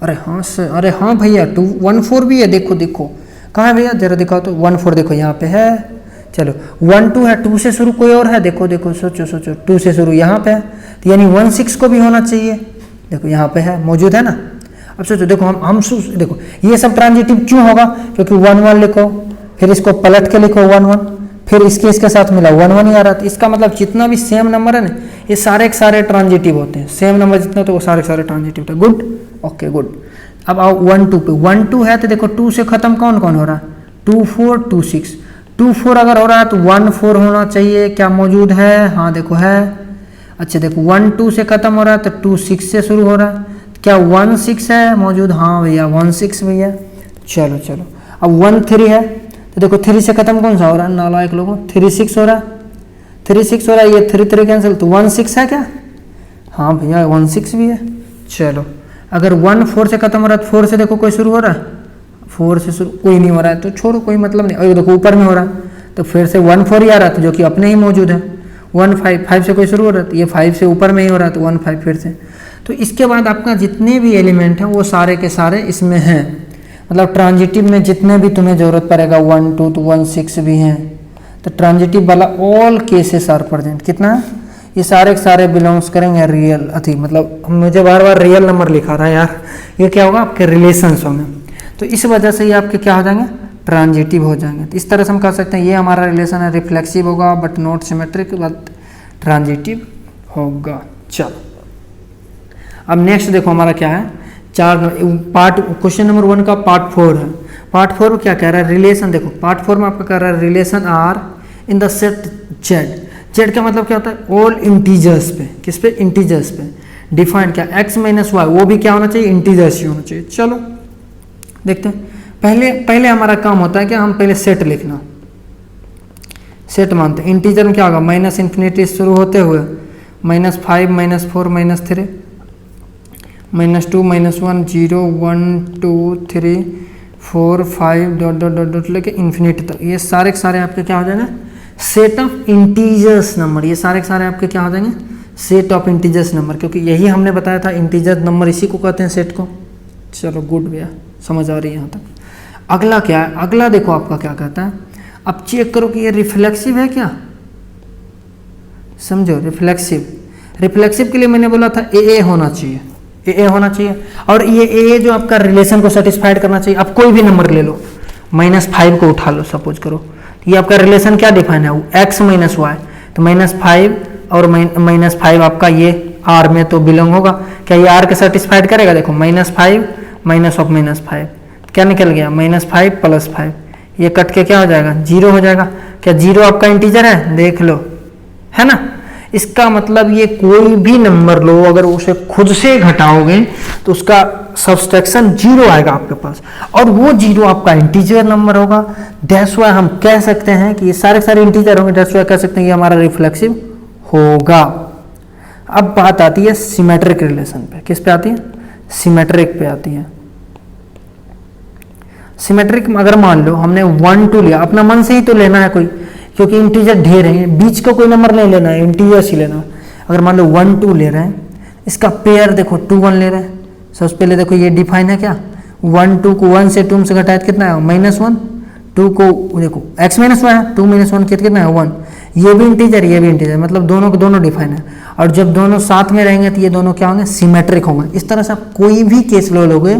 अरे हाँ सर, अरे हाँ भैया 1 4 भी है, देखो देखो कहाँ है भैया, जरा दिखाओ तो 1 4 देखो यहाँ पे है। चलो 1 2 है, 2 से शुरू कोई और है, देखो देखो सोचो सोचो, 2 से शुरू यहाँ पे है, तो यानी 1 6 को भी होना चाहिए, देखो यहाँ पे है, मौजूद है ना। अब सोचो, देखो हम देखो ये सब ट्रांजिटिव क्यों होगा, क्योंकि 1 1 लिखो, फिर इसको पलट के लिखो 1 1, फिर इसके साथ मिला 1 1 ही आ रहा था। इसका मतलब जितना भी सेम नंबर है ना, ये सारे के सारे ट्रांजिटिव होते हैं, सेम नंबर जितना तो वो सारे के सारे ट्रांजिटिव थे। Good, okay good. अब आओ 1 2 पे, 1 2 है तो देखो 2 से खत्म कौन कौन हो रहा है, 2 4 2 6, 2 4 अगर हो रहा है तो 1 4 होना चाहिए, क्या मौजूद है, हाँ देखो है। अच्छा देखो 1 2 से खत्म हो रहा है तो 2 6 से शुरू हो रहा है, क्या 1 6 है मौजूद, हाँ भैया 1 6 भैया। चलो चलो अब 1 3 है, तो देखो 3 से खत्म कौन सा हो रहा है, नालायक लोगों, 3 6 हो रहा है, 3 6 हो रहा है, ये 3 3 कैंसिल, तो 1 6 है क्या? हाँ भैया 1 6 भी है। चलो अगर 1 4 से खत्म हो रहा है, तो 4 से देखो कोई शुरू हो रहा है, 4 से शुरू कोई नहीं हो रहा है, तो छोड़ो कोई मतलब नहीं। और देखो ऊपर में हो रहा है, तो फिर से 1 4 ही आ रहा था जो कि अपने ही मौजूद है। 1 5 5 से कोई शुरू हो रहा है, तो ये 5 से ऊपर में ही हो रहा है, तो 1 5 फिर से। तो इसके बाद आपका जितने भी एलिमेंट हैं वो सारे के सारे इसमें हैं, मतलब ट्रांजिटिव में जितने भी तुम्हें जरूरत पड़ेगा 1 2 तो 1 6 भी हैं। तो ट्रांजिटिव वाला ऑल केसेस आर प्रेजेंट, कितना है? ये सारे के सारे बिलोंग्स करेंगे रियल अथी, मतलब मुझे बार बार रियल नंबर लिखा रहा है यार, ये क्या होगा आपके रिलेशंस होंगे, तो इस वजह से ये आपके क्या हो जाएंगे, ट्रांजिटिव हो जाएंगे। तो इस तरह से हम कह सकते हैं ये हमारा रिलेशन है, रिफ्लेक्सिव होगा but not symmetric, but transitive होगा। चलो अब नेक्स्ट देखो हमारा क्या है, पार्ट क्वेश्चन नंबर 1 का पार्ट 4 है। पार्ट 4 में क्या कह रहा है, रिलेशन। देखो पार्ट 4 में आपका कह रहा है relation R in the set Z. Z का मतलब क्या होता है, ऑल इंटीजर्स पे, किस पे, इंटीजर्स पे। डिफाइंड क्या, x माइनस वाई, वो भी क्या होना चाहिए, इंटीजर्स ही होना चाहिए। चलो देखते हैं, पहले हमारा काम होता है कि हम पहले सेट लिखना, सेट मानते हैं। इंटीजर में क्या होगा, माइनस इन्फिनिटी शुरू होते हुए -5 -4 -3 -2 -1 0 1 2 3 4 5 डॉट डॉट डॉट डॉट लेके इन्फिनिटी तक, ये सारे के सारे आपके क्या हो जाएंगे, सेट ऑफ इंटीजर्स नंबर। ये सारे के सारे आपके क्या हो जाएंगे, सेट ऑफ इंटीजर्स नंबर, क्योंकि यही हमने बताया था इंटीजर नंबर इसी को कहते हैं, सेट को। चलो गुड भैया, समझ आ रही है यहाँ तक। अगला क्या है, अगला देखो आपका क्या कहता है, अब चेक करो कि ये रिफ्लेक्सिव है क्या, समझो रिफ्लेक्सिव। रिफ्लेक्सिव के लिए मैंने बोला था ए होना चाहिए, ए होना चाहिए, और ये ए जो आपका रिलेशन को सेटिस्फाइड करना चाहिए। अब कोई भी नंबर ले लो, -5 को उठा लो सपोज करो, ये आपका रिलेशन क्या डिफाइन है, x माइनस वाई, तो -5 और -5 आपका ये r में तो बिलोंग होगा, क्या ये r के सेटिस्फाइड करेगा? देखो -5 माइनस ऑफ -5 क्या निकल गया, -5 + 5, ये कट के क्या हो जाएगा, 0 हो जाएगा। क्या 0 आपका इंटीजर है, देख लो, है ना। इसका मतलब ये कोई भी नंबर लो, अगर उसे खुद से घटाओगे तो उसका सब्सट्रैक्शन 0 आएगा आपके पास, और वो 0 आपका इंटीजर नंबर होगा। दैट्स व्हाई हम कह सकते हैं कि ये सारे सारे इंटीजर होंगे, दैट्स व्हाई कह सकते हैं ये हमारा रिफ्लेक्सिव होगा। अब बात आती है सिमेट्रिक रिलेशन पे, किस पे आती है, सिमेट्रिक पे आती है। सिमेट्रिक अगर मान लो हमने 1 2 लिया, अपना मन से ही तो लेना है कोई, क्योंकि इंटीजर ढेर है, बीच का कोई नंबर नहीं लेना है, इंटीजर्स ही लेना। अगर मान लो 1 2 ले रहे हैं, इसका पेयर देखो 2 1 ले रहे हैं। सबसे पहले देखो ये डिफाइन है क्या, 1 2 को 1 से 2 से घटाए कितना है, -1, 2 को देखो x माइनस वाई है, 2 - 1 कितना है 1, ये भी इंटीजर ये भी इंटीजर, मतलब दोनों को दोनों डिफाइन है। और जब दोनों साथ में रहेंगे तो ये दोनों क्या होंगे, सिमेट्रिक होंगे। इस तरह से आप कोई भी केस लो लोगे,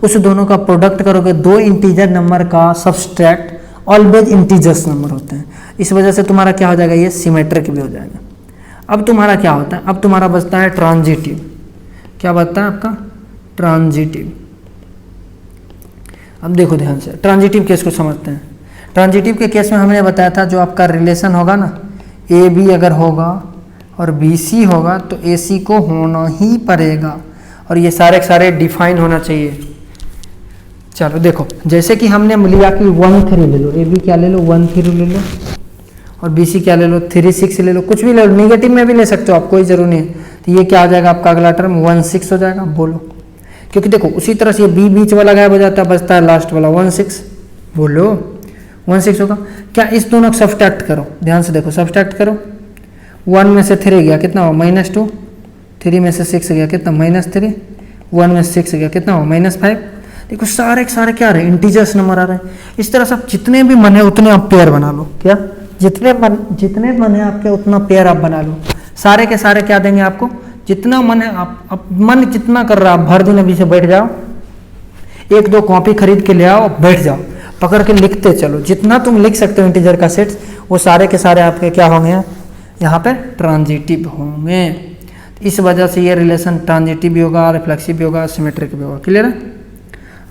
उस दोनों का प्रोडक्ट करोगे, दो इंटीजर नंबर का सब्सट्रैक्ट ऑलवेज इंटीजर्स नंबर होते हैं। इस वजह से तुम्हारा क्या हो जाएगा, ये सिमेट्रिक भी हो जाएगा। अब तुम्हारा क्या होता है, अब तुम्हारा बचता है ट्रांजिटिव। क्या बचता है आपका, ट्रांजिटिव। अब देखो ध्यान से ट्रांजिटिव केस को समझते हैं। ट्रांजिटिव के केस में हमने बताया था जो आपका रिलेशन होगा ना, ए बी अगर होगा और बी सी होगा तो ए सी को होना ही पड़ेगा, और ये सारे के सारे डिफाइन होना चाहिए। चलो देखो, जैसे कि हमने लिया कि 1 3 ले लो, ए बी क्या ले लो 1 3 ले लो, और बी सी क्या ले लो 3 6 ले लो, कुछ भी ले लो, नेगेटिव में भी ले सकते हो आप, कोई जरूरी नहीं है। तो ये क्या आ जाएगा आपका अगला टर्म 1 6 हो जाएगा, बोलो। क्योंकि देखो उसी तरह से ये बी बीच वाला गायब हो जाता है, बचता है लास्ट वाला 1 6, बोलो 1 6 होगा। क्या इस दोनों को सब्सट्रैक्ट करो, ध्यान से देखो, सब्सट्रैक्ट करो। 1 में से 3 गया कितना हुआ, -2, 3 में से 6 गया कितना, -3, 1 में से 6 गया कितना हुआ, -5। देखो सारे के सारे क्या आ रहे हैं, इंटीजर्स नंबर आ रहे हैं। इस तरह से आप जितने भी मन है उतने आप पेयर बना लो। क्या, जितने मन है आपके उतना पेयर आप बना लो। सारे के सारे क्या देंगे आपको, जितना मन है आप मन जितना कर रहा है, आप भर दिन अभी से बैठ जाओ, 1 2 कॉपी खरीद के ले आओ, बैठ जाओ, पकड़ के लिखते चलो, जितना तुम लिख सकते हो इंटीजर का सेट, वो सारे के सारे आपके क्या होंगे, यहाँ पे ट्रांजिटिव होंगे। इस वजह से ये रिलेशन ट्रांजिटिव भी होगा, रिफ्लेक्सिव भी होगा, सिमेट्रिक भी होगा। क्लियर है।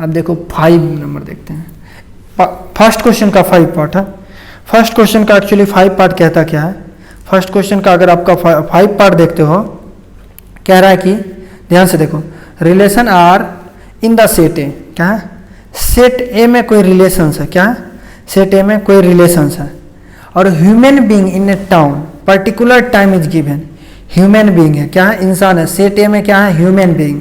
अब देखो 5 नंबर देखते हैं। फर्स्ट क्वेश्चन का 5 पार्ट है। फर्स्ट क्वेश्चन का एक्चुअली 5 पार्ट कहता क्या है, फर्स्ट क्वेश्चन का अगर आपका 5 पार्ट देखते हो, कह रहा है कि ध्यान से देखो, relation R in the set A, क्या है, सेट ए में कोई रिलेशन है, क्या है, सेट ए में कोई रिलेशंस है, और human being in A town particular time is given. Human being है, क्या है, इंसान है। सेट ए में क्या है, ह्यूमन बीइंग।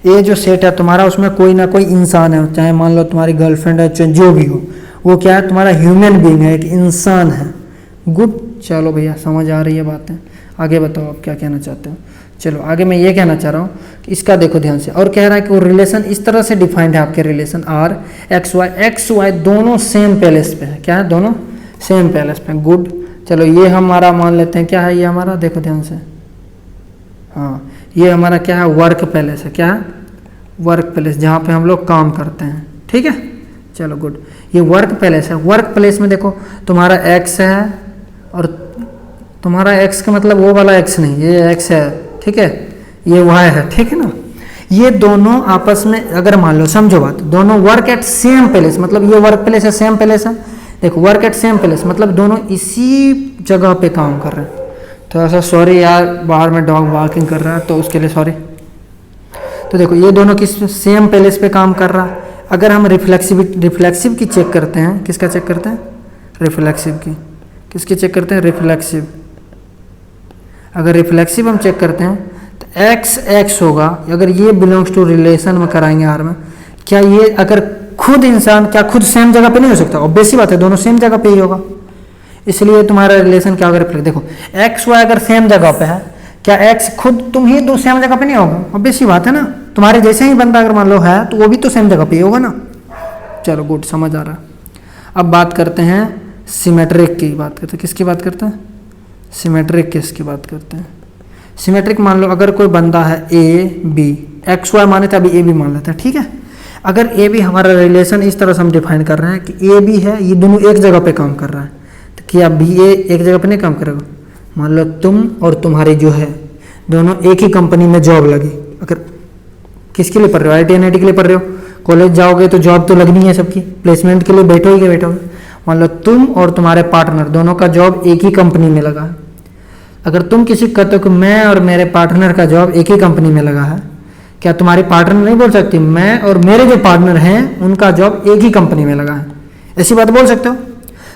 ये जो सेट है तुम्हारा, उसमें कोई ना कोई इंसान है, चाहे मान लो तुम्हारी गर्लफ्रेंड है, चाहे जो भी हो, वो क्या है, तुम्हारा ह्यूमन बीइंग है, एक इंसान है। गुड, चलो भैया समझ आ रही है बातें। आगे बताओ आप क्या कहना चाहते हो। चलो आगे मैं ये कहना चाह रहा हूँ कि इसका देखो ध्यान से, और कह रहा है कि वो रिलेशन इस तरह से डिफाइंड है, आपके रिलेशन आर एक्स वाई दोनों सेम पैलेस पे है। क्या है, दोनों सेम पैलेस पे। गुड, चलो ये हमारा मान लेते हैं क्या है, ये हमारा देखो ध्यान से, हाँ ये हमारा क्या है, वर्क पैलेस है। क्या है, वर्क पैलेस, जहाँ पे हम लोग काम करते हैं। ठीक है, चलो गुड, ये वर्क पैलेस है। वर्क पैलेस में देखो तुम्हारा एक्स है, और तुम्हारा एक्स का मतलब वो वाला एक्स नहीं, ये एक्स है, ठीक है, ये वाई है, ठीक है ना। ये दोनों आपस में अगर मान लो, समझो बात, दोनों वर्क एट सेम पैलेस, मतलब ये वर्क पैलेस है, सेम पैलेस है। देखो वर्क एट सेम पैलेस मतलब दोनों इसी जगह पे काम कर रहे हैं। थोड़ा सा सॉरी यार, बाहर में डॉग वॉकिंग कर रहा है तो उसके लिए सॉरी। तो देखो ये दोनों किस सेम पैलेस पे काम कर रहा है। अगर हम रिफ्लेक्सिव की चेक करते हैं, किसका चेक करते हैं, रिफ्लेक्सिव की, किसकी चेक करते हैं, रिफ्लेक्सिव। अगर रिफ्लेक्सिव हम चेक करते हैं तो एक्स एक्स होगा, अगर ये बिलोंग्स टू रिलेशन में कराएंगे आर में, क्या ये अगर खुद इंसान क्या खुद सेम जगह पे नहीं हो सकता, ऑब्वियस सी बात है, दोनों सेम जगह पे ही होगा, इसलिए तुम्हारा रिलेशन क्या होगा, रिफ्लेक्ट। देखो एक्स वाई अगर सेम जगह पे है, क्या एक्स खुद तुम ही दो सेम जगह पे नहीं होगा, ऑब्वियस सी बात है ना। तुम्हारे जैसे ही बंदा अगर मान लो है तो वो भी तो सेम जगह पे ही होगा ना। चलो गुड, समझ आ रहा है। अब बात करते हैं सिमेट्रिक की, बात करते हैं किसकी बात करते हैं, सिमेट्रिक केस की बात करते हैं। सिमेट्रिक मान लो अगर कोई बंदा है ए बी, एक्स वाई माने थे, अभी ए बी मान लेते हैं, ठीक है। अगर ए बी हमारा रिलेशन इस तरह से हम डिफाइन कर रहे हैं कि ए बी है, ये दोनों एक जगह पे काम कर रहा है, तो क्या बी ए एक जगह पे नहीं काम करेगा। मान लो तुम और तुम्हारी जो है दोनों एक ही कंपनी में जॉब लगी, अगर किसके लिए पढ़ रहे हो, IIT NIT के लिए पढ़ रहे हो, कॉलेज जाओगे तो जॉब तो लगनी है सबकी, प्लेसमेंट के लिए बैठोगे। मान लो तुम और तुम्हारे पार्टनर दोनों का जॉब एक ही कंपनी में लगा है। अगर तुम किसी को कहते हो कि मैं और मेरे पार्टनर का जॉब एक ही कंपनी में लगा है, क्या तुम्हारी पार्टनर नहीं बोल सकती मैं और मेरे जो पार्टनर हैं उनका जॉब एक ही कंपनी में लगा है, ऐसी बात बोल सकते हो।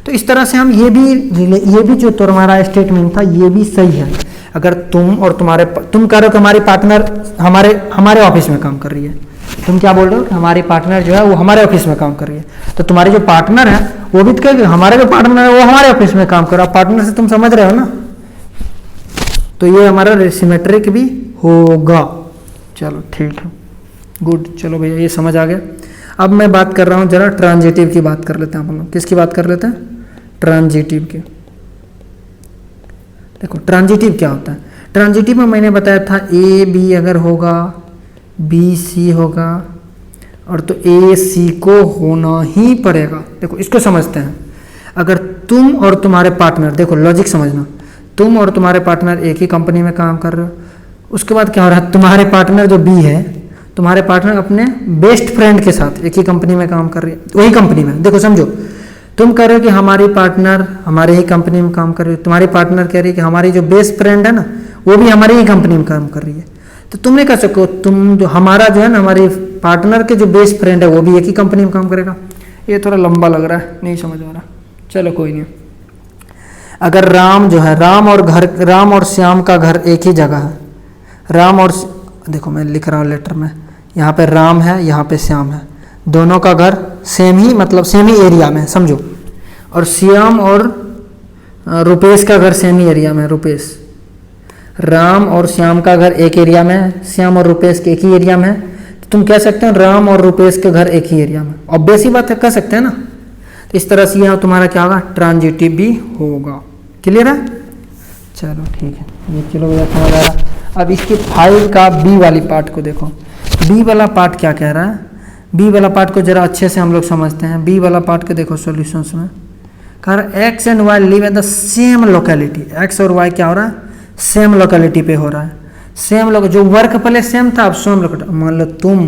तो इस तरह से हम ये भी जो तुम्हारा स्टेटमेंट था ये भी सही है। अगर तुम और तुम कह रहे हो कि हमारी पार्टनर हमारे ऑफिस में काम कर रही है, तुम क्या बोल रहे हो कि हमारी पार्टनर जो है वो हमारे ऑफिस में काम कर रही है, तो तुम्हारी जो पार्टनर है वो भी तो कहेगी हमारे जो पार्टनर है वो हमारे ऑफिस में काम कर रहा है, पार्टनर से तुम समझ रहे हो ना। तो ये हमारा सिमेट्रिक भी होगा। चलो ठीक है, गुड, चलो भैया ये समझ आ गया। अब मैं बात कर रहा हूँ जरा ट्रांजिटिव की बात कर लेते हैं हम लोग। किसकी बात कर लेते हैं, ट्रांजिटिव की। देखो ट्रांजिटिव क्या होता है, ट्रांजिटिव में मैंने बताया था ए बी अगर होगा, बी सी होगा, और तो ए सी को होना ही पड़ेगा। देखो इसको समझते हैं, अगर तुम और तुम्हारे पार्टनर, देखो लॉजिक समझना, तुम और तुम्हारे पार्टनर एक ही कंपनी में काम कर रहे हो, उसके बाद क्या हो रहा है, तुम्हारे पार्टनर जो बी है, तुम्हारे पार्टनर अपने बेस्ट फ्रेंड के साथ एक ही कंपनी में काम कर रही है, वही कंपनी में। देखो समझो, तुम कह रहे हो कि हमारी पार्टनर हमारे ही कंपनी में काम कर रही है, तुम्हारी पार्टनर कह रही है कि हमारी जो बेस्ट फ्रेंड है ना वो भी हमारी ही कंपनी में काम कर रही है। तो तुम नहीं कह सको तुम जो हमारा जो है ना, हमारी पार्टनर के जो बेस्ट फ्रेंड है वो भी एक ही कंपनी में काम करेगा। ये थोड़ा लंबा लग रहा है, नहीं समझ आ रहा, चलो कोई नहीं। अगर राम जो है, राम और श्याम का घर एक ही जगह है, राम और देखो मैं लिख रहा हूँ लेटर में, यहाँ पे राम है यहाँ पे श्याम है, दोनों का घर सेम ही मतलब सेम ही एरिया में समझो, और श्याम और रुपेश का घर सेम ही एरिया में। रुपेश, राम और श्याम का घर एक एरिया में है, श्याम और रुपेश के एक ही एरिया में है, तो तुम कह सकते हो राम और रुपेश के घर एक ही एरिया में, ऑब्वियस ही बात है, कह सकते हैं ना। तो इस तरह से यहाँ तुम्हारा क्या होगा, ट्रांजिटिव भी होगा। क्लियर है, चलो ठीक है, ये चलो भैया समझ आ रहा। अब इसके 5 का बी वाली पार्ट को देखो, बी वाला पार्ट क्या कह रहा है, बी वाला पार्ट को जरा अच्छे से हम लोग समझते हैं। बी वाला पार्ट को देखो सॉल्यूशंस में, कह रहा है x and y live at the same locality. X और वाई क्या हो रहा है, सेम लोकेलिटी पे हो रहा है, सेम लोग जो वर्क पहले सेम था अब सेम लोकेलिटी।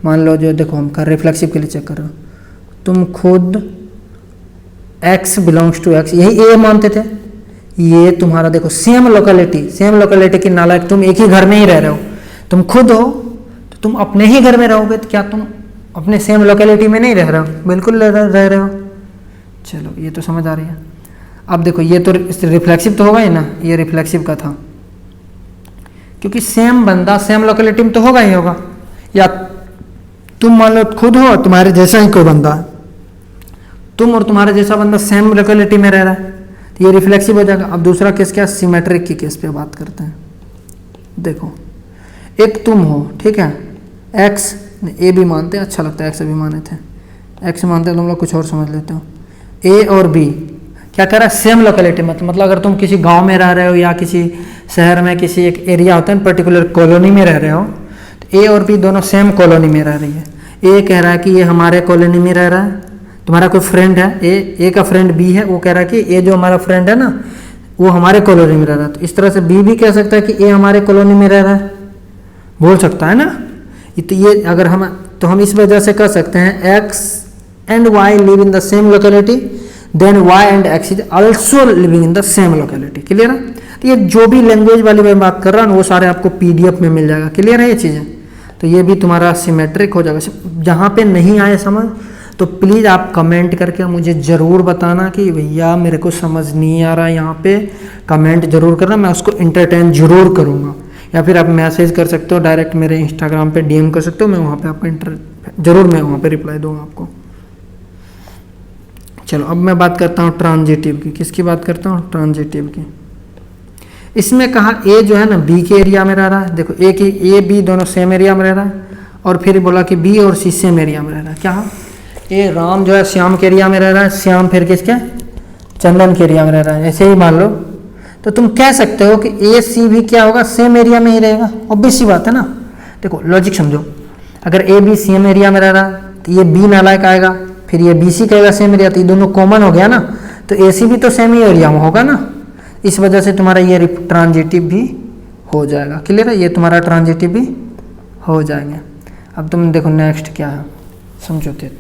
मान लो जो देखो हम कर रिफ्लेक्सिव के लिए चेक कर रहे हो, तुम खुद एक्स बिलोंग्स टू एक्स, यही ए मानते थे, ये तुम्हारा देखो सेम लोकेलिटी की नालायक, तुम एक ही घर में ही रह रहे हो, तुम खुद हो तो तुम अपने ही घर में रहोगे, तो क्या तुम अपने सेम लोकेलिटी में नहीं रह रहे हो, बिल्कुल रह रहे हो। चलो ये तो समझ आ रही है। अब देखो ये तो रिफ्लेक्सिव तो होगा ही ना, ये रिफ्लेक्सिव का था, क्योंकि सेम बंदा सेम लोकेलिटी में तो होगा ही होगा। या तुम मान लो खुद हो, तुम्हारे जैसा ही कोई बंदा है, तुम और तुम्हारे जैसा बंदा सेम लोकेलिटी में रह रहा है, तो ये रिफ्लेक्सिव हो जाएगा। अब दूसरा केस क्या, सिमेट्रिक की केस पे बात करते हैं। देखो एक तुम हो, ठीक है, एक्स ए भी मानते हैं, अच्छा लगता है एक्स भी माने थे, एक्स मानते हैं, तुम लोग कुछ और समझ लेते हो। ए और बी क्या कर रहा है, सेम लोकेलिटी में, मतलब अगर तुम किसी गांव में रह रहे हो या किसी शहर में किसी एक एरिया होता है पर्टिकुलर कॉलोनी में रह रहे हो, तो ए और बी दोनों सेम कॉलोनी में रह रही है। ए कह रहा है कि ये हमारे कॉलोनी में रह रहा है, तुम्हारा कोई फ्रेंड है, ए का फ्रेंड बी है, वो कह रहा है कि ये जो हमारा फ्रेंड है ना वो हमारे कॉलोनी में रह रहा है। तो इस तरह से बी भी कह सकता है कि ए हमारे कॉलोनी में रह रहा है, बोल सकता है ना। तो ये अगर हम इस वजह से कह सकते हैं x and y live in the same locality, then y and x is also living in the same locality. Clear है। तो ये जो भी लैंग्वेज वाली मैं बात कर रहा हूँ वो सारे आपको पीडीएफ में मिल जाएगा। क्लियर है ये चीज़ें। तो ये भी तुम्हारा सिमेट्रिक हो जाएगा। जहाँ पे नहीं आए समझ तो प्लीज़ आप कमेंट करके मुझे ज़रूर बताना कि भैया मेरे को समझ नहीं आ रहा, यहाँ पे कमेंट जरूर करना, मैं उसको इंटरटेन जरूर करूँगा। या फिर आप मैसेज कर सकते हो, डायरेक्ट मेरे इंस्टाग्राम पे डीएम कर सकते हो, मैं वहाँ पे आपको जरूर मैं वहाँ पे रिप्लाई दूंगा आपको। चलो अब मैं बात करता हूँ ट्रांजिटिव की। किसकी बात करता हूँ, ट्रांजिटिव की। इसमें कहा ए जो है ना बी के एरिया में रह रहा है। देखो ए बी दोनों सेम एरिया में रह रहा है, और फिर बोला कि बी और सी सेम एरिया में रह रहा है। क्या ए राम जो है श्याम के एरिया में रह रहा है, श्याम फिर किसके, चंदन के एरिया में रह रहा है, ऐसे ही मान लो। तो तुम कह सकते हो कि ए सी भी क्या होगा, सेम एरिया में ही रहेगा। ऑब्वियस सी बात है ना। देखो लॉजिक समझो, अगर ए बी सेम एरिया में रह रहा है तो ये बी नालायक आएगा, फिर ये बी सी कहेगा सेम एरिया, तो ये दोनों कॉमन हो गया ना, तो ए सी भी तो सेम ही एरिया में होगा ना। इस वजह से तुम्हारा ये ट्रांजिटिव भी हो जाएगा। क्लियर है, ये तुम्हारा ट्रांजिटिव भी हो जाएंगे। अब तुम देखो नेक्स्ट क्या है, समझोते।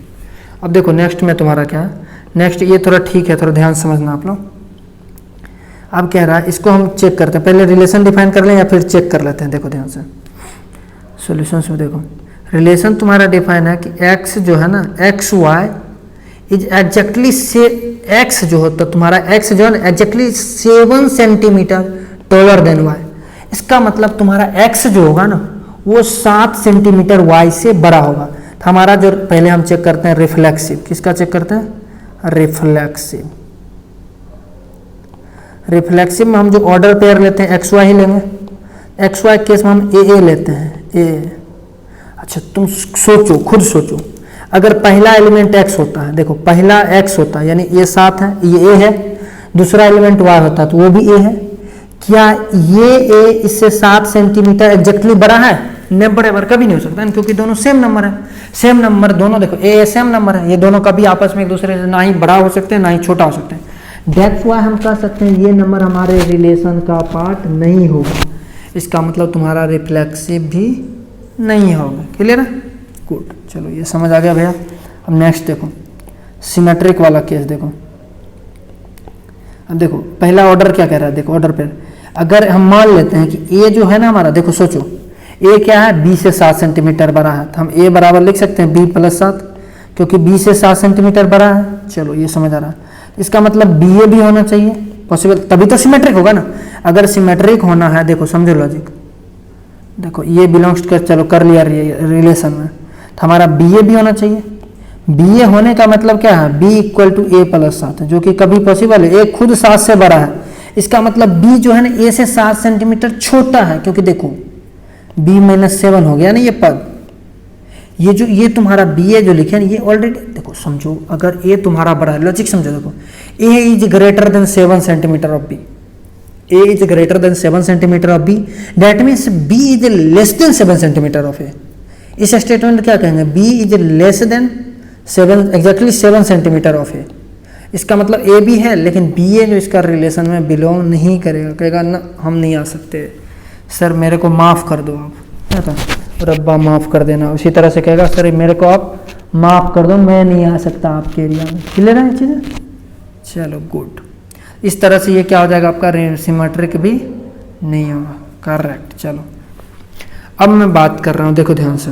अब देखो नेक्स्ट में तुम्हारा क्या है, नेक्स्ट ये थोड़ा ठीक है, थोड़ा ध्यान समझना आप लोग। अब कह रहा है, इसको हम चेक करते हैं, पहले रिलेशन डिफाइन कर लें या फिर चेक कर लेते हैं। देखो ध्यान से सॉल्यूशन में देखो, रिलेशन तुम्हारा डिफाइन है कि x जो है ना, एक्स वाई इज एग्जैक्टली से x जो होता है तुम्हारा, x जो है ना exactly 7 centimetre taller than y। इसका मतलब तुम्हारा x जो होगा ना वो 7 सेंटीमीटर y से बड़ा होगा। तो हमारा जो पहले हम चेक करते हैं रिफ्लेक्सिव, किसका चेक करते हैं, रिफ्लेक्सिव। रिफ्लेक्सिव में हम जो ऑर्डर पेयर लेते हैं एक्स वाई ही लेंगे। एक्स वाई केस में हम ए लेते हैं, ए। अच्छा तुम सोचो, खुद सोचो, अगर पहला एलिमेंट एक्स होता है, देखो पहला एक्स होता है यानी ये 7 है, ये ए है, दूसरा एलिमेंट वाई होता है तो वो भी ए है। क्या ये ए इससे 7 सेंटीमीटर एग्जैक्टली बड़ा है? नहीं, बराबर कभी नहीं हो सकता, क्योंकि दोनों सेम नंबर है। सेम नंबर दोनों, देखो ए सेम नंबर है, ये दोनों कभी आपस में एक दूसरे से ना ही बड़ा हो सकते हैं ना ही छोटा हो सकते हैं। दैट्स व्हाई हम कह सकते हैं ये नंबर हमारे रिलेशन का पार्ट नहीं होगा। इसका मतलब तुम्हारा रिफ्लेक्सिव भी नहीं होगा। क्लियर है, गुड। चलो ये समझ आ गया भैया। अब नेक्स्ट देखो सिमेट्रिक वाला केस देखो। अब देखो पहला ऑर्डर क्या कह रहा है, देखो ऑर्डर पे अगर हम मान लेते हैं कि ए जो है ना हमारा, देखो सोचो ए क्या है, बी से 7 सेंटीमीटर बड़ा है, तो हम ए बराबर लिख सकते हैं बी प्लस 7, क्योंकि बी से 7 सेंटीमीटर बड़ा है। चलो ये समझ आ रहा है। इसका मतलब बी ए भी होना चाहिए पॉसिबल, तभी तो सिमेट्रिक होगा ना। अगर सिमेट्रिक होना है, देखो समझो लॉजिक, देखो ये बिलोंग्स कर, चलो कर लिया रिलेशन में, तो हमारा बी ए भी होना चाहिए। बी ए होने का मतलब क्या है, B equal to A plus 7 है, जो कि कभी पॉसिबल है, ए खुद 7 से बड़ा है। इसका मतलब बी जो है ना ए से 7 सेंटीमीटर छोटा है, क्योंकि देखो बी माइनस 7 हो गया ना ये पद। ये तुम्हारा बी ए जो लिखे है ये ऑलरेडी, देखो समझो अगर ए तुम्हारा बड़ा है, लॉजिक समझो, देखो A is greater than 7 centimetre of B, A is greater than 7 centimetre of B, that means B is less than 7 centimetre of A. इस स्टेटमेंट क्या कहेंगे, B is less than 7 exactly 7 centimetre of A. इसका मतलब ए भी है, लेकिन B ए जो इसका रिलेशन में बिलोंग नहीं करेगा, कहेगा ना हम नहीं आ सकते सर, मेरे को माफ़ कर दो आप, क्या था रब्बा माफ़ कर देना। उसी तरह से कहेगा सर मेरे को आप माफ़ कर दो, मैं नहीं आ सकता आपके एरिया में। क्लियर है ये चीज़ें। चलो गुड। इस तरह से ये क्या हो जाएगा आपका, सिमेट्रिक भी नहीं होगा। करेक्ट। चलो अब मैं बात कर रहा हूँ, देखो ध्यान से,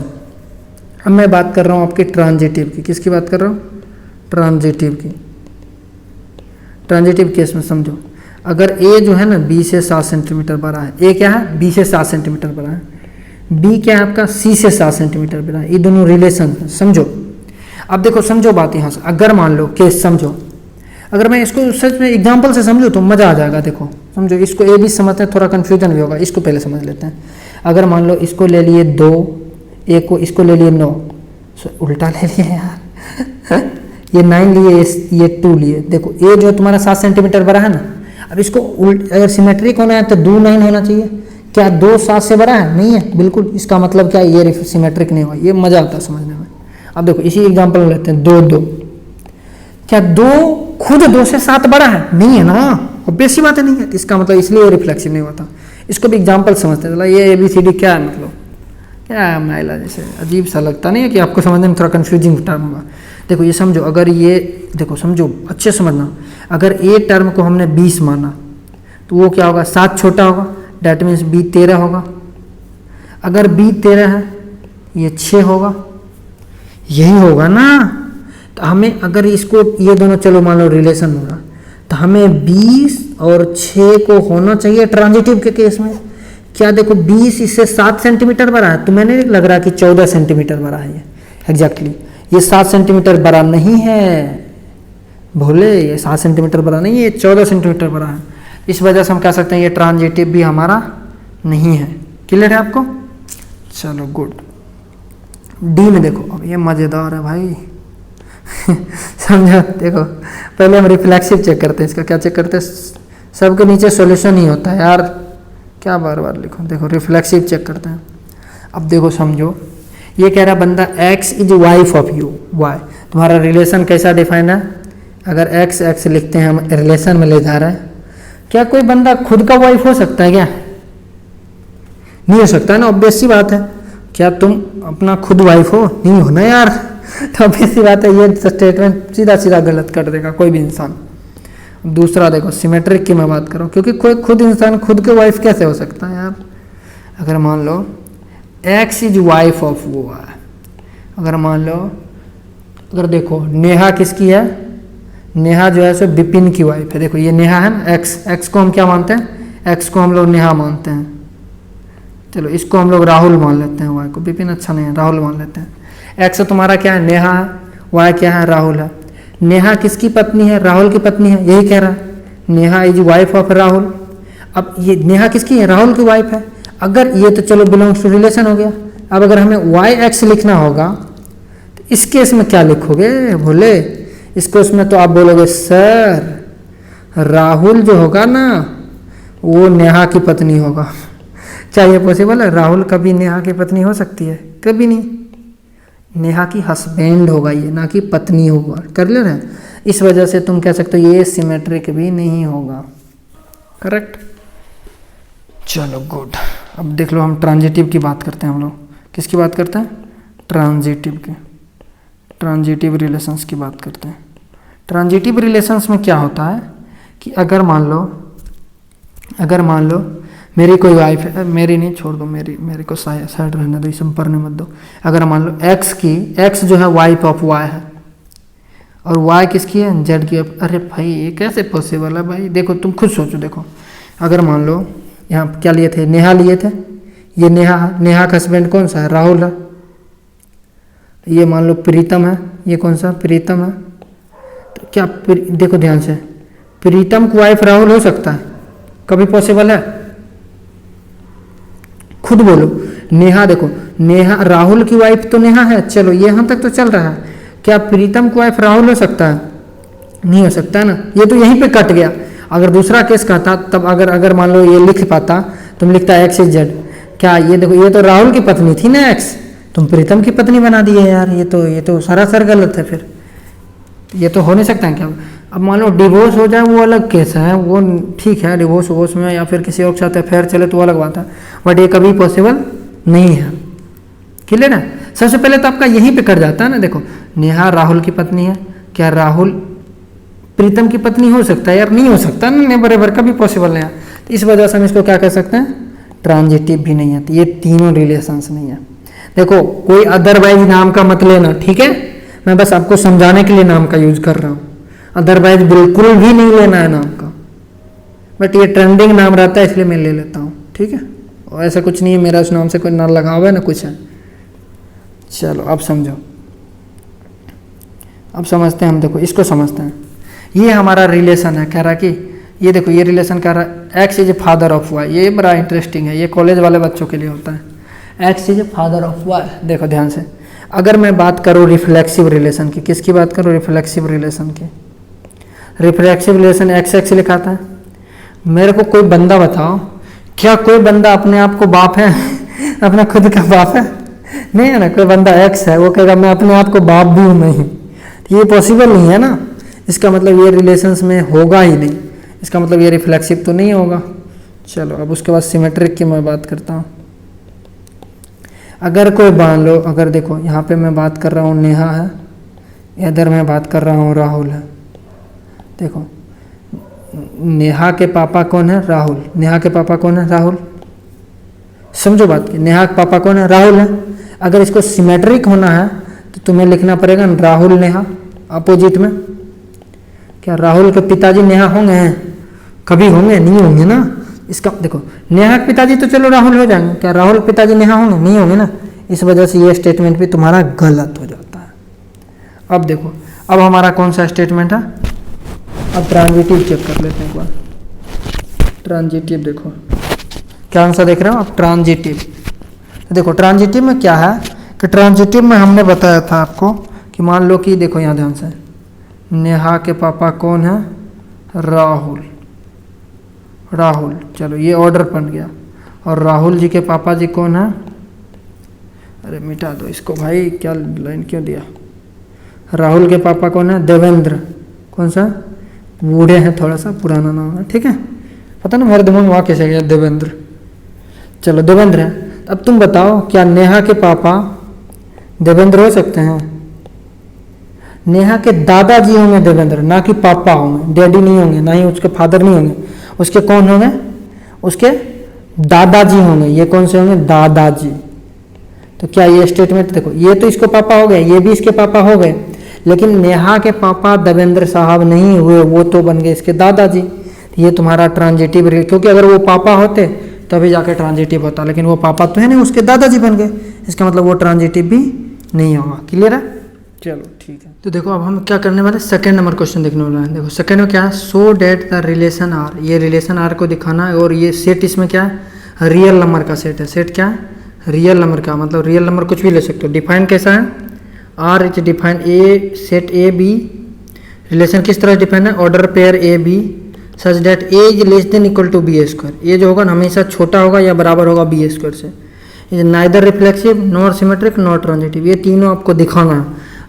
अब मैं बात कर रहा हूँ आपकी ट्रांजिटिव की। किसकी बात कर रहा हूँ, ट्रांजिटिव की। ट्रांजिटिव केस में समझो, अगर ए जो है ना बी से 7 सेंटीमीटर बड़ा है, ए क्या है बी से 7 सेंटीमीटर बड़ा है, बी क्या है आपका सी से 7 सेंटीमीटर बड़ा है, ये दोनों रिलेशन है, समझो। अब देखो समझो बात यहाँ से, अगर मान लो केस समझो, अगर मैं इसको सच में एग्जाम्पल से समझूँ तो मज़ा आ जाएगा। देखो समझो, इसको ए भी समझते हैं, थोड़ा कन्फ्यूजन भी होगा, इसको पहले समझ लेते हैं। अगर मान लो इसको ले लिए 2, ए को इसको ले लिए 9, उल्टा ले लिए यार ये 9 लिए, ये 2 लिए। देखो ए जो तुम्हारा 7 सेंटीमीटर बड़ा है ना, अब इसको अगर सिमेट्रिक होना है तो 2 9 होना चाहिए। क्या 2 7 से बड़ा है? नहीं है, बिल्कुल। इसका मतलब क्या है, ये सिमेट्रिक नहीं हुआ। ये मजा आता है समझने में। अब देखो इसी एग्जांपल में लेते हैं 2 2, क्या 2 खुद 2 से 7 बड़ा है? नहीं है ना, ऑब्वियस सी बात है, नहीं है। इसका मतलब इसलिए रिफ्लेक्सिव नहीं होता। इसको भी एग्जाम्पल समझते हैं, ये ABCD क्या है, मतलब क्या है माइला, जैसे अजीब सा लगता नहीं है कि आपको समझने में थोड़ा कन्फ्यूजिंग टर्म होगा। देखो ये समझो, अगर ये देखो समझो अच्छे समझना, अगर ए टर्म को हमने 20 माना तो वो क्या होगा, 7 छोटा होगा, डैट मीन्स B 13 होगा। अगर B 13 है, ये 6 होगा, यही होगा ना। तो हमें अगर इसको ये दोनों चलो मान लो रिलेशन होगा, तो हमें 20 और 6 को होना चाहिए ट्रांजिटिव के केस में। क्या देखो 20 इससे 7 सेंटीमीटर बड़ा है, तो मैंने लग रहा है कि 14 सेंटीमीटर बड़ा है। ये एग्जैक्टली ये 7 सेंटीमीटर बड़ा नहीं है भोले, ये 7 सेंटीमीटर बड़ा नहीं है, ये 14 सेंटीमीटर बड़ा है। इस वजह से हम कह सकते हैं ये ट्रांजिटिव भी हमारा नहीं है। क्लियर है आपको? चलो गुड। डी में देखो, अब ये मज़ेदार है भाई समझो। देखो पहले हम रिफ्लेक्सिव चेक करते हैं, इसका क्या चेक करते हैं, सबके नीचे सॉल्यूशन ही होता है यार, क्या बार बार लिखो। देखो रिफ्लेक्सिव चेक करते हैं। अब देखो समझो, ये कह रहा बंदा X is wife of you, Y तुम्हारा रिलेशन कैसा डिफाइन है। अगर X X लिखते हैं, हम रिलेशन में ले जा रहे हैं। क्या कोई बंदा खुद का वाइफ हो सकता है? क्या नहीं हो सकता है ना, ऑब्वियस सी बात है। क्या तुम अपना खुद वाइफ हो? नहीं हो ना यार, तो ऑब्वियस सी बात है ये स्टेटमेंट सीधा सीधा गलत कर देगा कोई भी इंसान। दूसरा देखो सिमेट्रिक की मैं बात करूँ, क्योंकि कोई खुद इंसान खुद के वाइफ कैसे हो सकता है यार। अगर मान लो X इज वाइफ ऑफ वो है, अगर मान लो, अगर देखो नेहा किसकी है, नेहा जो है सो विपिन की वाइफ है। देखो ये नेहा है ना, X को हम क्या मानते हैं, X को हम लोग नेहा मानते हैं। चलो इसको हम लोग राहुल मान लेते हैं, Y को विपिन अच्छा नहीं है, राहुल मान लेते हैं। X तुम्हारा क्या है, नेहा है, Y क्या है, राहुल है। नेहा किसकी पत्नी है, राहुल की पत्नी है, यही कह रहा है, Neha is wife of Rahul. अब ये नेहा किसकी है, राहुल की वाइफ है। अगर ये तो चलो बिलोंग्स टू रिलेशन हो गया। अब अगर हमें YX लिखना होगा तो इस केस में क्या लिखोगे भोले, इस केस में तो आप बोलोगे सर राहुल जो होगा ना वो नेहा की पत्नी होगा। क्या ये पॉसिबल है? राहुल कभी नेहा की पत्नी हो सकती है? कभी नहीं। नेहा की हस्बैंड होगा ये, ना कि पत्नी होगा। कर ले रहे, इस वजह से तुम कह सकते हो ये सिमेट्रिक भी नहीं होगा। करेक्ट। चलो गुड। अब देख लो हम ट्रांजिटिव की बात करते हैं। हम लोग किसकी बात करते हैं, ट्रांजिटिव की, ट्रांजिटिव रिलेशंस की बात करते हैं। ट्रांजिटिव रिलेशंस में क्या होता है कि अगर मान लो मेरी कोई वाइफ है, मेरी नहीं छोड़ दो, मेरे को साइड रहने दो, इसे पढ़ने मत दो। अगर मान लो X जो है वाइफ ऑफ Y है और Y किसकी है, Z की। अरे भाई ये कैसे पॉसिबल है भाई? देखो तुम खुद सोचो। देखो अगर मान लो यहाँ क्या लिए थे, नेहा लिए थे, ये नेहा का हस्बैंड कौन सा है, राहुल है। ये मान लो प्रीतम है, ये कौन सा, प्रीतम है। तो क्या देखो ध्यान से, प्रीतम की वाइफ राहुल हो सकता है? कभी पॉसिबल है? खुद बोलो। नेहा देखो, नेहा राहुल की वाइफ तो नेहा है, चलो ये यहाँ तक तो चल रहा है। क्या प्रीतम की वाइफ राहुल हो सकता है? नहीं हो सकता है ना, ये तो यहीं पे कट गया। अगर दूसरा केस का था तब अगर मान लो ये लिख पाता, तुम लिखता X इज Z। क्या ये देखो, ये तो राहुल की पत्नी थी ना X, तुम प्रीतम की पत्नी बना दिए यार। ये तो सरासर गलत है, फिर ये तो हो नहीं सकता है। क्या अब मान लो डिवोर्स हो जाए वो अलग केस है, वो ठीक है, डिवोर्स में या फिर किसी और के साथ अफेयर चले तो वो अलग बात है, बट ये कभी पॉसिबल नहीं है। क्लियर है? सबसे पहले तो आपका यहीं पे कट जाता है ना। देखो नेहा राहुल की पत्नी है, क्या राहुल प्रीतम की पत्नी हो सकता है? यार नहीं हो सकता ना, बराबर कभी पॉसिबल नहीं है। तो इस वजह से हम इसको क्या कह सकते हैं, ट्रांजिटिव भी नहीं है। तो ये तीनों रिलेशंस नहीं है। देखो कोई अदरवाइज नाम का मत लेना, ठीक है? मैं बस आपको समझाने के लिए नाम का यूज कर रहा हूँ। अदरवाइज बिल्कुल भी नहीं लेना है नाम का, बट ये ट्रेंडिंग नाम रहता है इसलिए मैं ले लेता हूँ, ठीक है। और ऐसा कुछ नहीं है मेरा उस नाम से कोई ना लगा हुआ है ना कुछ है। चलो अब समझो, अब समझते हैं हम, देखो इसको समझते हैं। ये हमारा रिलेशन है, कह रहा कि ये देखो ये रिलेशन कह रहा है X is father of Y. ये बड़ा इंटरेस्टिंग है, ये कॉलेज वाले बच्चों के लिए होता है। X is father of Y, देखो ध्यान से। अगर मैं बात करूँ रिफ्लेक्सिव रिलेशन की, किसकी बात करूँ? रिफ्लेक्सिव रिलेशन की। रिफ्लेक्सिव रिलेशन एक्स एक्स लिखा था। मेरे को कोई बंदा बताओ, क्या कोई बंदा अपने आप को बाप है? अपना खुद का बाप है? नहीं है ना। कोई बंदा एक्स है वो कहेगा मैं अपने आप को बाप भी हूँ, नहीं, ये पॉसिबल नहीं है ना। इसका मतलब ये रिलेशंस में होगा ही नहीं, इसका मतलब ये रिफ्लेक्सिव तो नहीं होगा। चलो अब उसके बाद सिमेट्रिक की मैं बात करता हूँ। अगर कोई मान लो, अगर देखो यहाँ पे मैं बात कर रहा हूँ नेहा है, इधर मैं बात कर रहा हूँ राहुल है। देखो नेहा के पापा कौन है? राहुल। नेहा के पापा कौन है? राहुल। समझो बात की, नेहा के पापा कौन है? राहुल है। अगर इसको सिमेट्रिक होना है तो तुम्हें लिखना पड़ेगा राहुल नेहा अपोजिट में। क्या राहुल के पिताजी नेहा होंगे? कभी होंगे? नहीं होंगे ना। इसका देखो नेहा के पिताजी तो चलो राहुल हो जाएंगे, क्या राहुल के पिताजी नेहा होंगे? नहीं होंगे ना। इस वजह से ये स्टेटमेंट भी तुम्हारा गलत हो जाता है। अब देखो अब हमारा कौन सा स्टेटमेंट है? अब ट्रांजिटिव चेक कर लेते हैं एक बार। ट्रांजिटिव देखो क्या आंसर देख रहे हो आप? ट्रांजिटिव। तो देखो ट्रांजिटिव में क्या है कि ट्रांजिटिव में हमने बताया था आपको कि मान लो कि देखो यहाँ ध्यान से, नेहा के पापा कौन है? राहुल। राहुल, चलो ये ऑर्डर बन गया। और राहुल जी के पापा जी कौन है? अरे मिटा दो इसको भाई, क्या लाइन क्यों दिया? राहुल के पापा कौन है? देवेंद्र। कौन सा? बूढ़े हैं, थोड़ा सा पुराना नाम है, ठीक है। पता ना मेरे दिमाग में वहाँ कैसे गया देवेंद्र। चलो देवेंद्र है। अब तुम बताओ क्या नेहा के पापा देवेंद्र हो सकते हैं? नेहा के दादाजी होंगे देवेंद्र, ना कि पापा होंगे। डैडी नहीं होंगे, ना ही उसके फादर नहीं होंगे। उसके कौन होंगे? उसके दादाजी होंगे। ये कौन से होंगे? दादाजी। तो क्या ये स्टेटमेंट देखो, ये तो इसको पापा हो गए, ये भी इसके पापा हो गए, लेकिन नेहा के पापा देवेंद्र साहब नहीं हुए, वो तो बन गए इसके दादाजी। ये तुम्हारा ट्रांजिटिव, क्योंकि अगर वो पापा होते तभी जाके ट्रांजिटिव होता, लेकिन वो पापा तो है नहीं, उसके दादाजी बन गए, इसका मतलब वो ट्रांजिटिव भी नहीं होगा। क्लियर है? चलो ठीक है। तो देखो अब हम क्या करने वाले, सेकंड नंबर क्वेश्चन देखने वाला है। देखो सेकंड में क्या है? So that the relation are. ये रिलेशन आर को दिखाना है, और ये सेट इसमें क्या है? रियल नंबर का सेट है। सेट क्या है? रियल नंबर का, मतलब रियल नंबर कुछ भी ले सकते हो। डिफाइन कैसा है? R is define a set A B. Relation किस तरह डिफाइन है? Order pair A B such that A is less than equal to B square. ये जो होगा ना हमेशा छोटा होगा या बराबर होगा बी स्क्वायर से। Is neither reflexive nor symmetric nor transitive. ये तीनों आपको दिखाना है,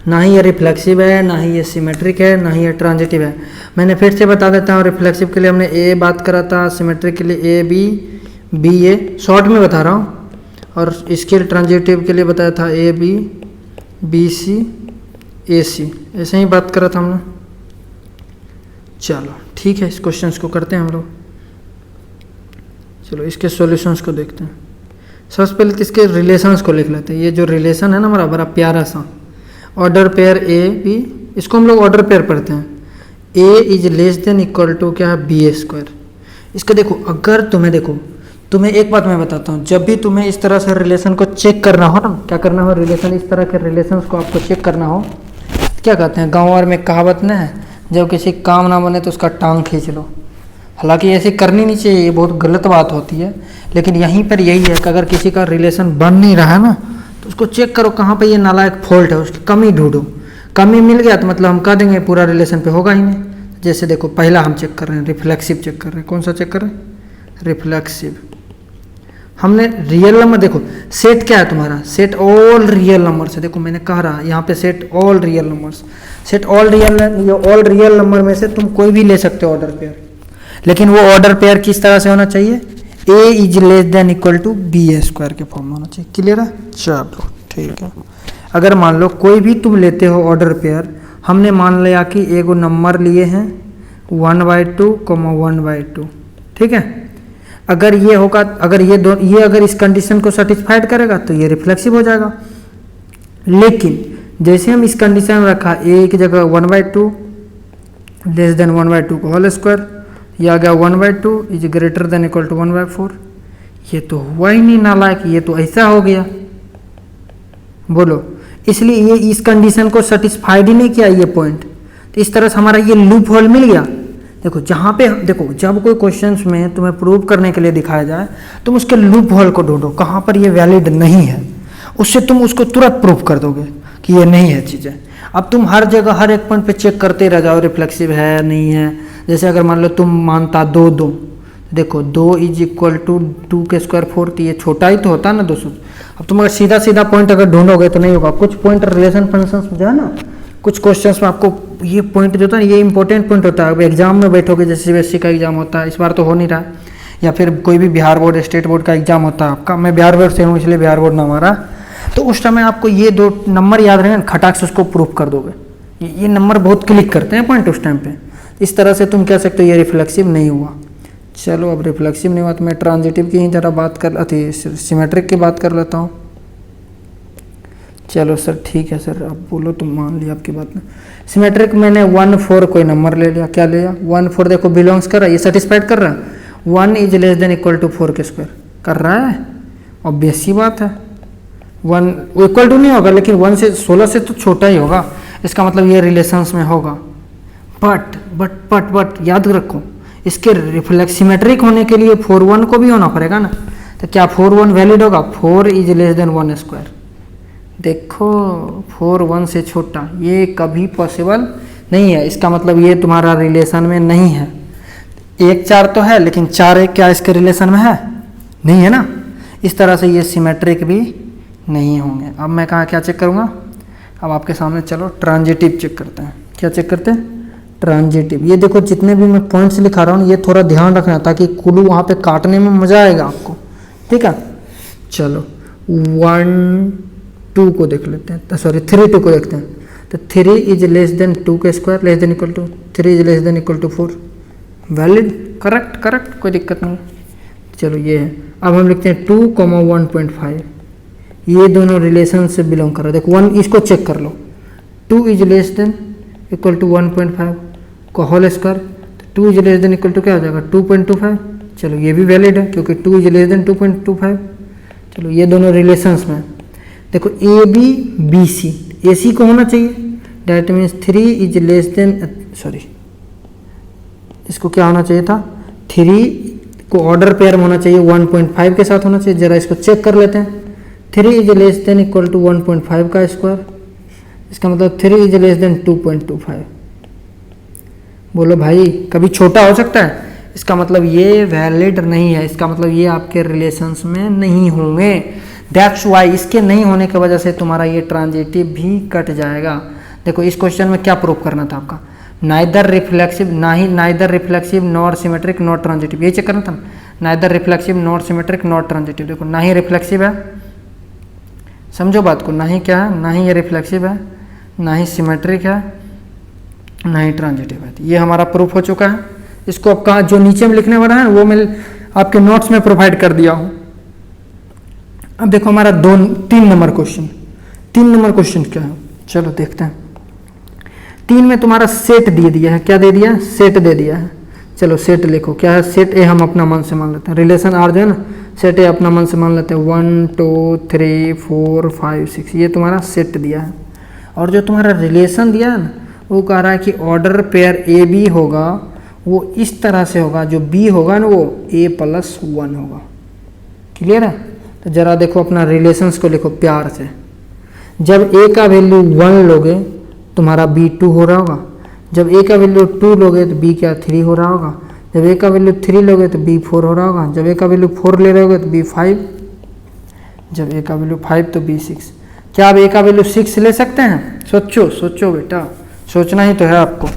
ना ही ये रिफ्लेक्सिव है, ना ही ये सिमेट्रिक है, ना ही ये ट्रांजिटिव है। मैंने फिर से बता देता हूँ, रिफ्लेक्सिव के लिए हमने ए बात करा था, सिमेट्रिक के लिए A B B A, short में बता रहा हूँ, और इसके ट्रांजिटिव के लिए बताया था ए बी बी सी ए सी, ऐसे ही बात करा था हमने। चलो ठीक है, इस क्वेश्चन को करते हैं हम लोग। चलो इसके सॉल्यूशंस को देखते हैं। सबसे पहले तो इसके रिलेशंस को लिख लेते हैं। ये जो रिलेशन है ना हमारा बड़ा प्यारा सा, ऑर्डर पेयर ए बी, इसको हम लोग ऑर्डर पेयर पढ़ते हैं। A is less than equal to क्या है? B square. इसका देखो, अगर तुम्हें देखो, तुम्हें एक बात मैं बताता हूँ, जब भी तुम्हें इस तरह से रिलेशन को चेक करना हो ना, क्या करना हो, रिलेशन इस तरह के रिलेशंस को आपको चेक करना हो, क्या कहते हैं गाँव वार में कहावत ना है, जब किसी काम ना बने तो उसका टांग खींच लो। हालांकि ऐसी करनी नहीं चाहिए, ये बहुत गलत बात होती है, लेकिन यहीं पर यही है कि अगर किसी का रिलेशन बन नहीं रहा है ना, तो उसको चेक करो कहाँ पे ये नालायक फॉल्ट है, उसकी कमी ढूंढो। कमी मिल गया तो मतलब हम कह देंगे पूरा रिलेशन पे होगा ही नहीं। जैसे देखो पहला हम चेक कर रहे हैं, रिफ्लेक्सिव चेक कर रहे हैं। कौन सा चेक कर रहे हैं? रिफ्लेक्सिव। हमने रियल नंबर, देखो सेट क्या है तुम्हारा? सेट ऑल रियल नंबर से। देखो मैंने कह रहा यहाँ पे set all real numbers, set all real number में से तुम कोई भी ले सकते हो ऑर्डर पेयर, लेकिन वो ऑर्डर पेयर किस तरह से होना चाहिए? A is less than equal to B square के फॉर्म में होना चाहिए। क्लियर है? चलो ठीक है। अगर मान लो कोई भी तुम लेते हो ऑर्डर पेयर, हमने मान लिया कि एगो नंबर लिए हैं 1/2, 1/2, ठीक है। अगर ये होगा, अगर ये अगर इस कंडीशन को सेटिस्फाइड करेगा तो ये रिफ्लेक्सिव हो जाएगा। लेकिन जैसे हम इस कंडीशन में रखा ए की जगह 1/2 लेस देन 1/2 का होल स्क्वायर, ये आ गया 1/2 is greater than equal to 1/4। ये तो हुआ ही नहीं नालायक, ये तो ऐसा हो गया, बोलो। इसलिए ये इस कंडीशन को सेटिस्फाइड ही नहीं किया ये पॉइंट, तो इस तरह से हमारा ये लूप होल मिल गया। देखो जहाँ पे देखो जब कोई क्वेश्चंस में तुम्हें प्रूव करने के लिए दिखाया जाए तुम उसके लूप होल को ढूंढो, कहाँ पर ये वैलिड नहीं है, उससे तुम उसको तुरंत प्रूव कर दोगे कि ये नहीं है चीज़ें। अब तुम हर जगह हर एक पॉइंट पे चेक करते रह जाओ रिफ्लेक्सिव है नहीं है। जैसे अगर मान लो तुम मानता 2 देखो 2 इज इक्वल टू 2 के स्क्वायर 4, तो ये छोटा ही तो होता है ना दोस्तों। अब तुम अगर सीधा सीधा पॉइंट अगर ढूंढोगे तो नहीं होगा, कुछ पॉइंट रिलेशन फंक्शंस में जो है ना, कुछ क्वेश्चंस में आपको ये पॉइंट जो होता है ये इंपॉर्टेंट पॉइंट होता है। अब एग्जाम में बैठोगे, जैसे सीबीएसई का एग्जाम होता है, इस बार तो हो नहीं रहा, या फिर कोई भी बिहार बोर्ड स्टेट बोर्ड का एग्जाम होता है आपका, मैं बिहार बोर्ड से हूँ इसलिए बिहार बोर्ड नाम आ रहा, तो उस समय आपको ये 2 नंबर याद रहेंगे, खटाक से उसको प्रूफ कर दोगे। ये नंबर बहुत क्लिक करते हैं पॉइंट उस टाइम पे। इस तरह से तुम कह सकते हो ये रिफ्लेक्सिव नहीं हुआ। चलो अब रिफ्लेक्सिव नहीं हुआ तो मैं ट्रांजिटिव की ही जरा बात कर सिमेट्रिक की बात कर लेता हूँ। चलो सर ठीक है सर, अब बोलो, तुम मान लिया आपकी बात में। सिमेट्रिक मैंने 1/4 कोई नंबर ले लिया, क्या ले लिया 1/4, देखो बिलोंग्स कर रहा है, ये सेटिस्फाइड कर रहा है। 1 is less than equal to 4 के स्क्वायर कर रहा है, ऑब्वियस सी बात है। 1 इक्वल टू नहीं होगा, लेकिन 1 से 16 से तो छोटा ही होगा, इसका मतलब ये रिलेशंस में होगा। बट याद रखो, इसके रिफ्लेक्स सिमेट्रिक होने के लिए 4/1 को भी होना पड़ेगा ना, तो क्या 4/1 वैलिड होगा? 4 इज लेस देन 1 स्क्वायर, देखो 4/1 से छोटा, ये कभी पॉसिबल नहीं है। इसका मतलब ये तुम्हारा रिलेशन में नहीं है। 1/4 तो है, लेकिन 4/1 क्या इसके रिलेशन में है? नहीं है ना। इस तरह से ये सिमेट्रिक भी नहीं होंगे। अब मैं कहाँ क्या चेक करूँगा? अब आपके सामने चलो ट्रांजिटिव चेक करते हैं। क्या चेक करते हैं? ट्रांजिटिव। ये देखो जितने भी मैं पॉइंट्स लिखा रहा हूँ ये थोड़ा ध्यान रखना, ताकि कुलू वहाँ पे काटने में मज़ा आएगा आपको, ठीक है। चलो 1 2 को देख लेते हैं, सॉरी 3 2 को देखते हैं। तो 3 इज लेस देन 2 के square less than equal to 3 is less than equal to 4, valid, correct, कोई दिक्कत नहीं। चलो ये है। अब हम लिखते हैं 2, 1.5, ये दोनों रिलेशन से बिलोंग कर रहा है। देखो 1 इसको चेक कर लो, 2 is less than equal to 1.5 का whole square, 2 is less than equal to क्या हो जाएगा 2.25। चलो ये भी वैलिड है क्योंकि 2 इज लेस देन 2.25। चलो ये दोनों रिलेशंस में देखो ए बी बी सी, ए सी को होना चाहिए, that means 3 is less then, sorry इसको क्या होना चाहिए था, 3 को ऑर्डर पेयर में होना चाहिए, 1.5 के साथ होना चाहिए। जरा इसको चेक कर लेते हैं। 3 is less than equal to 1.5 का स्क्वायर, इसका मतलब 3 इज लेस देन 2.25। बोलो भाई कभी छोटा हो सकता है? इसका मतलब ये वैलिड नहीं है, इसका मतलब ये आपके रिलेशंस में नहीं होंगे। दैट्स वाई इसके नहीं होने की वजह से तुम्हारा ये ट्रांजिटिव भी कट जाएगा। देखो इस क्वेश्चन में क्या प्रूव करना था आपका, neither reflexive nor symmetric not transitive, यही चेक करना था। Neither reflexive not symmetric not transitive, देखो ना ही रिफ्लेक्सिव है, समझो बात को, ना ही क्या है, ना ही ये रिफ्लेक्सिव है, ना ही सिमेट्रिक है, ना ही ट्रांजिटिव है। ये हमारा प्रूफ हो चुका है। इसको अब कहाँ जो नीचे में लिखने वाला है वो मैं आपके नोट्स में प्रोवाइड कर दिया हूँ। अब देखो हमारा 3 नंबर क्वेश्चन, 3 नंबर क्वेश्चन क्या है, चलो देखते हैं। 3 में तुम्हारा सेट दे दिया है, क्या दे दिया है? सेट दे दिया है। चलो सेट लिखो, क्या है सेट ए, हम अपना मन से मान लेते हैं, रिलेशन आर जो है ना, सेट ए अपना मन से मान लेते हैं, 1 2 3 4 5 6, ये तुम्हारा सेट दिया है। और जो तुम्हारा रिलेशन दिया है ना, वो कह रहा है कि ऑर्डर पेयर ए बी होगा, वो इस तरह से होगा, जो बी होगा ना वो a+1 होगा। क्लियर है? तो जरा देखो अपना रिलेशंस को लिखो प्यार से। जब a का वैल्यू 1 लोगे तुम्हारा b 2 हो रहा होगा, जब a का वैल्यू 2 लोगे तो b क्या 3 हो रहा होगा, जब a का वैल्यू 3 लोगे तो b 4 हो रहा होगा, जब a का वैल्यू 4 ले रहे होगे तो b 5, जब a का वैल्यू 5 तो b 6। क्या आप a का वैल्यू 6 ले सकते हैं? सोचो बेटा, सोचना ही तो है आपको।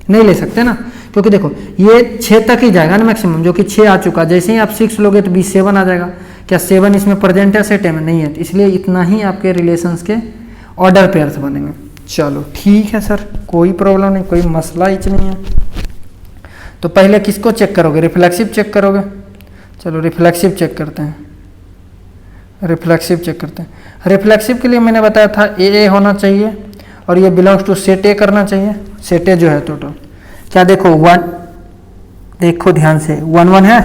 नहीं ले सकते ना, क्योंकि देखो ये 6 तक ही जाएगा ना मैक्सिमम, जो कि 6 आ चुका। जैसे ही आप 6 लोगे तो b 7 आ जाएगा। क्या 7 इसमें प्रेजेंट है सेट में? नहीं है, इसलिए इतना ही आपके रिलेशंस के ऑर्डर पेयर्स बनेंगे। चलो ठीक है सर, कोई प्रॉब्लम नहीं, कोई मसला ही नहीं है। तो पहले किसको चेक करोगे? रिफ्लेक्सिव चेक करोगे। चलो रिफ्लेक्सिव चेक करते हैं, रिफ्लेक्सिव चेक करते हैं। रिफ्लेक्सिव के लिए मैंने बताया था ए होना चाहिए और ये बिलोंग्स टू सेट ए करना चाहिए। सेट ए जो है टोटल क्या, देखो 1, देखो ध्यान से 1 1 है,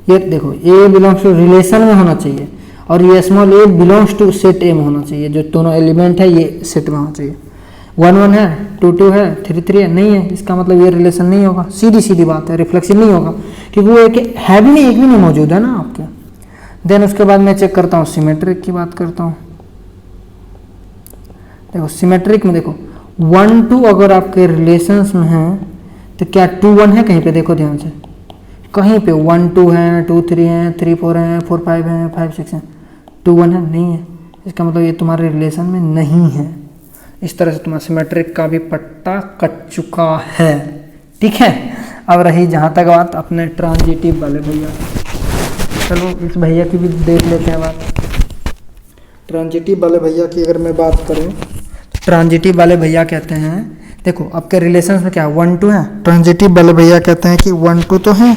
ये देखो ए बिलोंग्स टू रिलेशन में होना चाहिए और ये small A belongs to set A में होना चाहिए, जो दोनों एलिमेंट है ये सेट में होना चाहिए। 1 1 है, 2 2 है, 3 3 है, नहीं है, इसका मतलब ये रिलेशन नहीं होगा, सीधी सीधी बात है, रिफ्लेक्सिव नहीं होगा क्योंकि वो एक है भी नहीं, एक भी नहीं मौजूद है ना आपके। देन उसके बाद मैं चेक करता हूँ सिमेट्रिक की बात करता हूँ। देखो सिमेट्रिक में देखो 1 2 अगर आपके रिलेशंस में है तो क्या 2 1 है कहीं पे, देखो ध्यान से कहीं पे 1 2 है, 2 3 है, 3 4 है, 4 5 है, 5 6 है, 2 1 है, नहीं है, इसका मतलब ये तुम्हारे रिलेशन में नहीं है। इस तरह से तुम्हारा सिमेट्रिक का भी पट्टा कट चुका है, ठीक है। अब रही जहाँ तक बात अपने ट्रांजिटिव वाले भैया, चलो इस भैया की भी देख लेते हैं बात। ट्रांजिटिव वाले भैया की अगर मैं बात करूँ, ट्रांजिटिव वाले भैया कहते हैं, देखो आपके रिलेशंस में क्या 1 2 है, ट्रांजिटिव वाले भैया कहते हैं कि 1 2 तो है,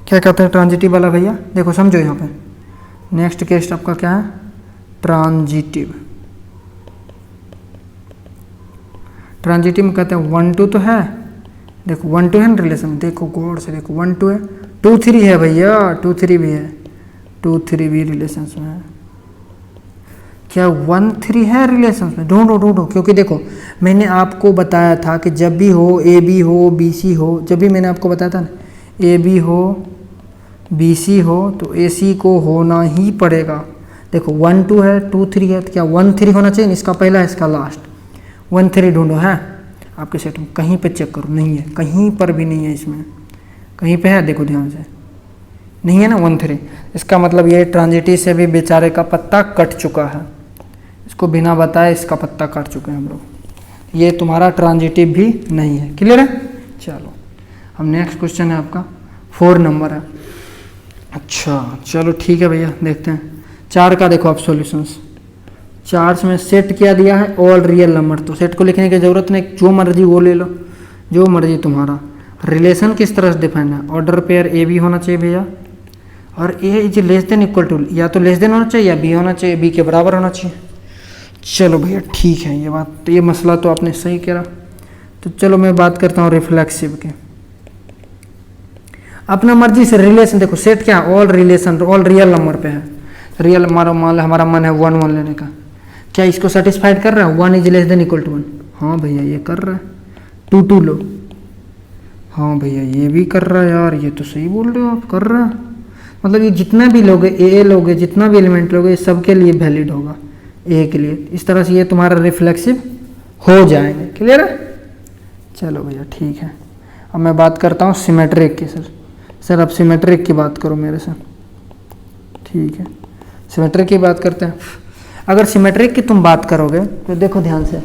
क्या कहते हैं ट्रांजिटिव वाला भैया, देखो समझो यहाँ पे नेक्स्ट केस आपका क्या है, ट्रांजिटिव। ट्रांजिटिव में कहते हैं 1 2 तो है, देखो 1 2 है ना रिलेशन, देखो गौर से देखो 1 2 है, 2 3 है भैया, 2 3 भी है, 2 3 भी रिलेशन में है, क्या 1 3 है रिलेशन में, ढूंढो, क्योंकि देखो मैंने आपको बताया था कि जब भी हो ए बी हो बी सी हो, जब भी मैंने आपको बताया था ना ए बी हो बी सी हो तो ए सी को होना ही पड़ेगा। देखो 1 2 है, 2 3 है, तो क्या 1 3 होना चाहिए, इसका पहला इसका लास्ट, 1 3 ढूंढो है आपके सेट में, कहीं पे चेक करो, नहीं है, कहीं पर भी नहीं है, इसमें कहीं पे है, देखो ध्यान से नहीं है ना 1 3, इसका मतलब ये ट्रांजिटिव से भी बेचारे का पत्ता कट चुका है, इसको बिना बताए इसका पत्ता काट चुके हैं हम लोग, ये तुम्हारा ट्रांजिटिव भी नहीं है, क्लियर है। चलो अब नेक्स्ट क्वेश्चन है आपका 4 नंबर है। अच्छा चलो ठीक है भैया, देखते हैं 4 का देखो आप सॉल्यूशंस। 4 में सेट क्या दिया है, ऑल रियल नंबर, तो सेट को लिखने की जरूरत नहीं, जो मर्जी वो ले लो, जो मर्जी तुम्हारा। रिलेशन किस तरह से डिफाइन है, ऑर्डर पेयर ए बी होना चाहिए भैया, और A is less than equal to, या तो लेस देन होना चाहिए या बी होना चाहिए, बी के बराबर होना चाहिए। चलो भैया ठीक है, ये बात तो ये मसला तो आपने सही करा। तो चलो मैं बात करता हूँ रिफ्लेक्सिव के। अपना मर्जी से रिलेशन देखो, सेट क्या all relation, all real number पे है, रियल हमारा मन है 1 1 लेने का, क्या इसको सेटिस्फाइड कर रहा है, 1 is less than equal to 1, हाँ भैया ये कर रहा है। 2 2 लो, हाँ भैया ये भी कर रहा है, यार ये तो सही बोल रहे हो आप, कर रहा है, मतलब ये जितना भी लोगे ए लोगे, जितना भी एलिमेंट लोगे, सबके लिए वैलिड होगा ए के लिए। इस तरह से ये तुम्हारा रिफ्लेक्सिव हो जाएंगे, क्लियर है। चलो भैया ठीक है, अब मैं बात करता हूँ सिमेट्रिक की। सर अब सिमेट्रिक की बात करो मेरे से, ठीक है सिमेट्रिक की बात करते हैं। अगर सिमेट्रिक की तुम बात करोगे तो देखो ध्यान से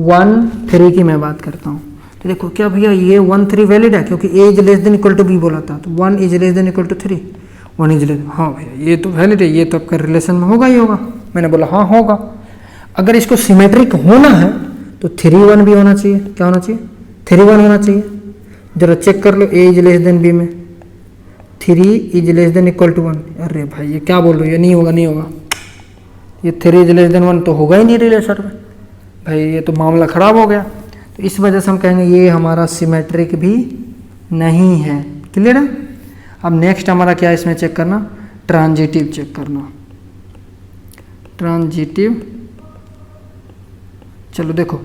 1 3 की मैं बात करता हूँ, तो देखो क्या भैया ये 1 3 वैलिड है, क्योंकि A is less than equal to B बोला था, तो 1 is less than equal to 3, 1 is less, हाँ भैया ये तो वैलिड है, ये तो आपका रिलेशन में होगा ही होगा। मैंने बोला हाँ होगा। अगर इसको सिमेट्रिक होना है तो 3 1 भी होना चाहिए, क्या होना चाहिए 3 1 होना चाहिए। जरा चेक कर लो, A is less than B में 3 is less than equal to 1, अरे भाई ये क्या बोल रहे हो, ये नहीं होगा, नहीं होगा, ये 3 इज लेस देन 1 तो होगा ही नहीं रिलेशन में, भाई ये तो मामला खराब हो गया। तो इस वजह से हम कहेंगे ये हमारा सिमेट्रिक भी नहीं है, क्लियर है। अब नेक्स्ट हमारा क्या है इसमें चेक करना, ट्रांजिटिव चेक करना, ट्रांजिटिव। चलो देखो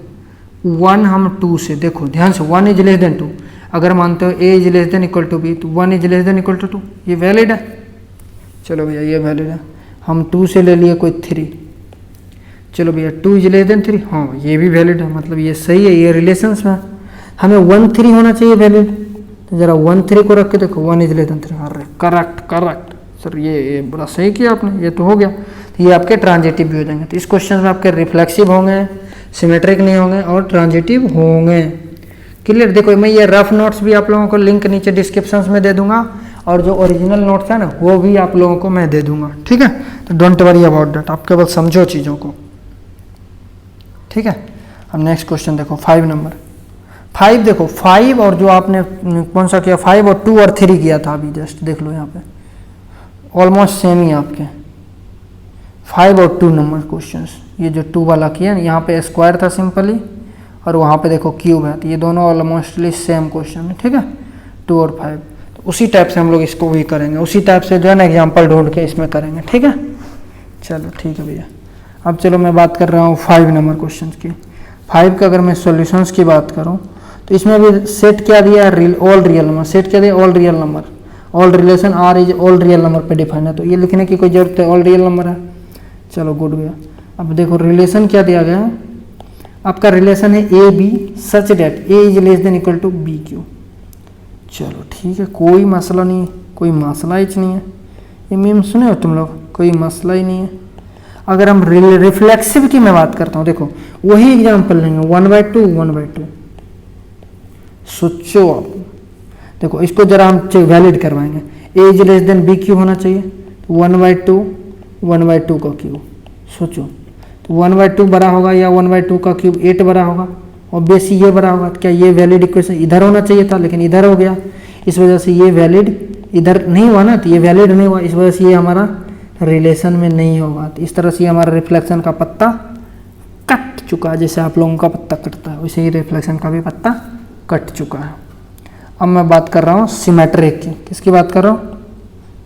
1 हम 2 से, देखो ध्यान से 1 इज लेस देन 2, अगर मानते हो A is less than equal to B तो 1 is less than equal to 2, ये वैलिड है। चलो भैया ये वैलिड है, हम 2 से ले लिए कोई 3, चलो भैया 2 इज लेस देन 3, हाँ ये भी वैलिड है, मतलब ये सही है, ये रिलेशंस में हमें 1 3 होना चाहिए वैलिड। तो जरा 1 3 को रख के देखो 1 इज लेस देन 3, अरे करेक्ट सर, ये बड़ा सही किया आपने, ये तो हो गया। तो ये आपके ट्रांजिटिव भी हो जाएंगे। तो इस क्वेश्चन में आपके रिफ्लेक्सिव होंगे, सिमेट्रिक नहीं होंगे और ट्रांजिटिव होंगे, क्लियर। देखो मैं ये रफ नोट्स भी आप लोगों को लिंक नीचे डिस्क्रिप्शन में दे दूंगा, और जो ओरिजिनल नोट्स है ना वो भी आप लोगों को मैं दे दूंगा, ठीक है। तो डोंट वरी अबाउट दैट, आप केवल समझो चीज़ों को, ठीक है। अब नेक्स्ट क्वेश्चन देखो 5 नंबर। 5 देखो 5 और जो आपने कौन सा किया 5 और 2 और 3 किया था अभी जस्ट देख लो यहाँ पे ऑलमोस्ट सेम ही आपके 5 और 2 नंबर क्वेश्चंस। ये जो 2 वाला किया ना यहाँ पे स्क्वायर था सिंपली, और वहाँ पे देखो क्यूब है, तो ये दोनों ऑलमोस्टली सेम क्वेश्चन है, ठीक है, 2 और 5। तो उसी टाइप से हम लोग इसको भी करेंगे, उसी टाइप से जो है ना एग्जाम्पल ढूंढ के इसमें करेंगे, ठीक है। चलो ठीक है भैया। अब चलो मैं बात कर रहा हूँ 5 नंबर क्वेश्चन की। 5 का अगर मैं सॉल्यूशंस की बात करूँ तो इसमें भी सेट क्या दिया है, ऑल रियल नंबर। सेट क्या दिया, all real number. All relation R is all real number पे डिफाइन है, तो ये लिखने की कोई जरूरत है, ऑल रियल नंबर है। चलो गुड भैया। अब देखो रिलेशन क्या दिया गया है, आपका रिलेशन है A B such that A is less than equal to B cube. चलो ठीक है, कोई मसला नहीं है, कोई मसला ही नहीं है। ये मीम सुने हो तुम लोग, कोई मसला ही नहीं है। अगर हम रिफ्लेक्सिव की मैं बात करता हूँ, देखो वही एग्जाम्पल लेंगे 1/2 1/2। सोचो आप, देखो इसको जरा हम वैलिड करवाएंगे। A is less than B cube होना चाहिए, तो 1/2 का क्यूब। सोचो तो 1/2 बड़ा होगा या 1/2 का क्यूब 8 बड़ा होगा, ऑब्वियसली ये बड़ा होगा। तो क्या ये वैलिड इक्वेशन इधर होना चाहिए था, लेकिन इधर हो गया, इस वजह से ये वैलिड इधर नहीं हुआ ना, तो ये वैलिड नहीं हुआ, इस वजह से ये हमारा रिलेशन में नहीं होगा। तो इस तरह से हमारा रिफ्लेक्शन का पत्ता कट चुका है, जैसे आप लोगों का पत्ता कटता है वैसे ही रिफ्लेक्शन का भी पत्ता कट चुका है। अब मैं बात कर रहा हूँ सिमेट्रिक की। किसकी बात कर रहा हूँ,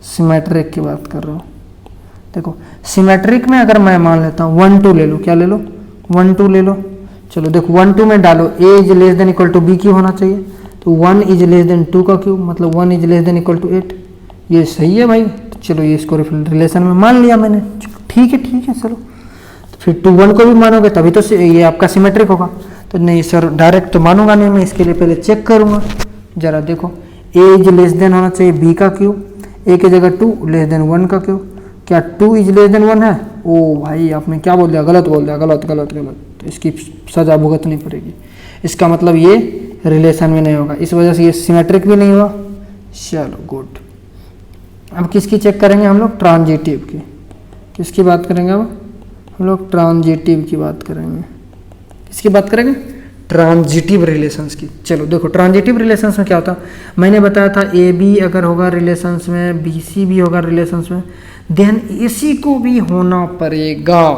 सिमेट्रिक की बात कर रहा हूँ। देखो सिमेट्रिक में अगर मैं मान लेता हूँ 1 2 ले लो, क्या ले लो, 1 2 ले लो। चलो देखो 1 2 में डालो A is less than equal to B cube होना चाहिए, तो 1 इज लेस देन 2 का क्यूब, मतलब 1 is less than equal to 8। ये सही है भाई, तो चलो ये इसको रिलेशन में मान लिया मैंने, चलो ठीक है चलो। तो फिर 2 1 को भी मानोगे तभी तो ये आपका सिमेट्रिक होगा। तो नहीं सर डायरेक्ट तो मानूंगा नहीं मैं, इसके लिए पहले चेक करूंगा। जरा देखो ए इज लेस देन होना चाहिए बी का क्यूब, ए की जगह 2 लेस देन 1 का क्यूब। क्या 2 इज लेस देन 1 है? ओ भाई आपने क्या बोल दिया, गलत बोल दिया, गलत। तो इसकी सजा भुगतनी पड़ेगी। इसका मतलब ये रिलेशन में नहीं होगा, इस वजह से ये सिमेट्रिक भी नहीं हुआ। चलो गुड। अब किसकी चेक करेंगे हम लोग, ट्रांजिटिव की। किसकी बात करेंगे अब हम लोग, ट्रांजिटिव की बात करेंगे। किसकी बात करेंगे, ट्रांजिटिव रिलेशंस की। चलो देखो ट्रांजिटिव रिलेशंस में क्या होता है, मैंने बताया था ए बी अगर होगा रिलेशंस में, बी सी भी होगा रिलेशंस में, देन ए सी को भी होना पड़ेगा।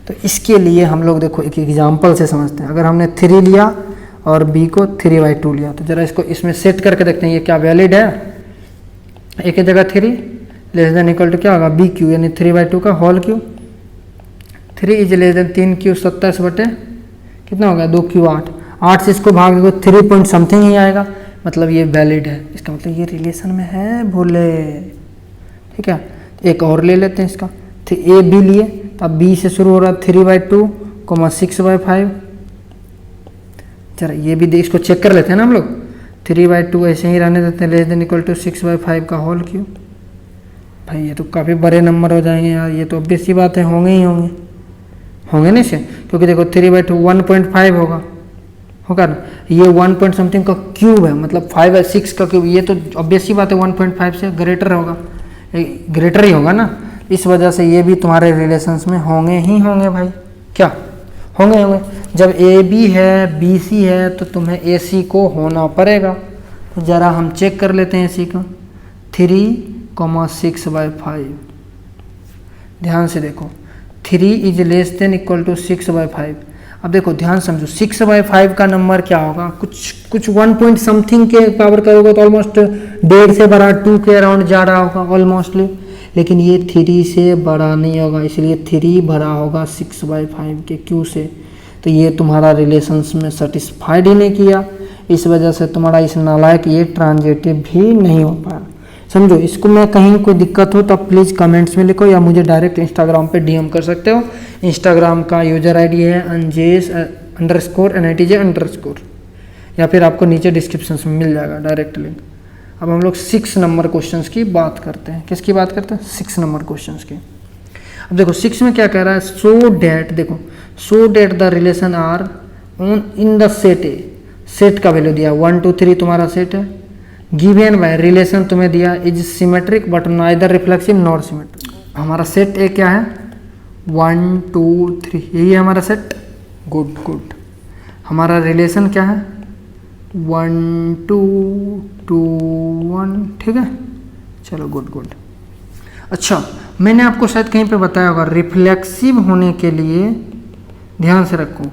तो इसके लिए हम लोग देखो एक एग्जाम्पल से समझते हैं। अगर हमने 3 लिया और बी को 3/2 लिया, तो जरा इसको इसमें सेट करके देखते हैं ये क्या वैलिड है। ए की जगह 3 लेस देन इक्वल टू क्या होगा, बी क्यू, यानी 3/2 का whole cube. 3 is less than 3 cube 27 बटे कितना होगा, 2 क्यू 8। 8 से इसको भाग दो 3 पॉइंट समथिंग ही आएगा, मतलब ये वैलिड है। इसका मतलब ये रिलेशन में है बोले, ठीक है। एक और ले लेते हैं इसका, तो ए बी लिए, तो अब बी से शुरू हो रहा है 3/2, 6/5। चलो ये भी इसको चेक कर लेते हैं ना हम लोग। 3/2 ऐसे ही रहने देते हैं, लेस देन इक्वल टू 6/5 का होल क्यूब। भाई ये तो काफ़ी बड़े नंबर हो जाएंगे यार, ये तो ऑब्वियस सी बात है, होंगे ना इसे, क्योंकि देखो 3/2 1.5 होगा ना, ये 1 पॉइंट समथिंग का क्यूब है, मतलब 5 या 6 का क्यूब, ये तो ऑब्वियस सी बात है 1.5 से ग्रेटर होगा, ग्रेटर ही होगा ना। इस वजह से ये भी तुम्हारे रिलेशंस में होंगे भाई। क्या होंगे। जब ए बी है बी सी है तो तुम्हें ए सी को होना पड़ेगा। तो ज़रा हम चेक कर लेते हैं ए सी का, 3,6/5। ध्यान से देखो 3 is less than equal to 6/5। अब देखो ध्यान समझो 6/5 का नंबर क्या होगा, कुछ 1 पॉइंट समथिंग के पावर करोगे तो ऑलमोस्ट 1.5 से बड़ा 2 के अराउंड जा रहा होगा ऑलमोस्टली, लेकिन ये 3 से बड़ा नहीं होगा, इसलिए 3 बड़ा होगा 6/5 के क्यू से। तो ये तुम्हारा रिलेशंस में सेटिस्फाइड ही नहीं किया, इस वजह से तुम्हारा इस नालायक ये ट्रांजिटिव भी नहीं हो पाया। समझो इसको, मैं कहीं कोई दिक्कत हो तो प्लीज़ कमेंट्स में लिखो, या मुझे डायरेक्ट इंस्टाग्राम पे डीएम कर सकते हो। इंस्टाग्राम का यूजर आईडी है anjes_nitj_, या फिर आपको नीचे डिस्क्रिप्शन में मिल जाएगा डायरेक्ट लिंक। अब हम लोग 6 नंबर क्वेश्चंस की बात करते हैं। किसकी बात करते हैं, 6 नंबर क्वेश्चंस की। अब देखो 6 में क्या कह रहा है, so that the relation R on in the set A. Set का वैल्यू दिया 1 2 3 तुम्हारा सेट है, गिवन बाय रिलेशन तुम्हें दिया is symmetric but neither reflexive nor symmetric. हमारा सेट ए क्या है, 1 2 3, यही है हमारा सेट। गुड। हमारा रिलेशन क्या है, 1 2 2 1, ठीक है। चलो गुड। अच्छा मैंने आपको शायद कहीं पे बताया होगा, रिफ्लेक्सिव होने के लिए ध्यान से रखो,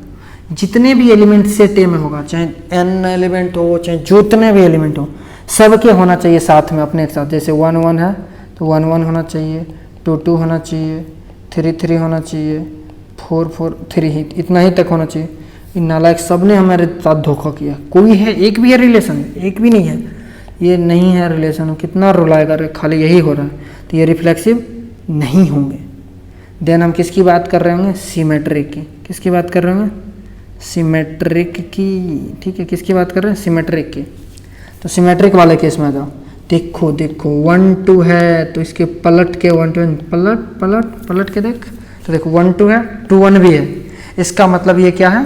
जितने भी एलिमेंट सेट ए में होगा, चाहे n एलिमेंट हो, चाहे जितने भी एलिमेंट हो, सबके होना चाहिए साथ में अपने एक साथ। जैसे 1 1 है तो 1 1 होना चाहिए, 2 2 होना चाहिए, 3 3 होना चाहिए, 4 4 3 ही, इतना ही तक होना चाहिए। इन नालायक सब ने हमारे साथ धोखा किया। कोई है, एक भी है रिलेशन? एक भी नहीं है। ये नहीं है रिलेशन, कितना रुलाएगा रे, खाली यही हो रहा है, तो ये रिफ्लेक्सिव नहीं होंगे। देन हम किसकी बात कर रहे होंगे? सिमेट्रिक की। किसकी बात कर रहे होंगे? सिमेट्रिक की। ठीक है, किसकी बात कर रहे हैं? सिमेट्रिक की। तो सिमेट्रिक वाले केस में आ जाओ। देखो देखो 1 2 है तो इसके पलट के 1 2 पलट पलट पलट के देख, तो देखो 1 2 है, 2 1 भी है। इसका मतलब ये क्या है?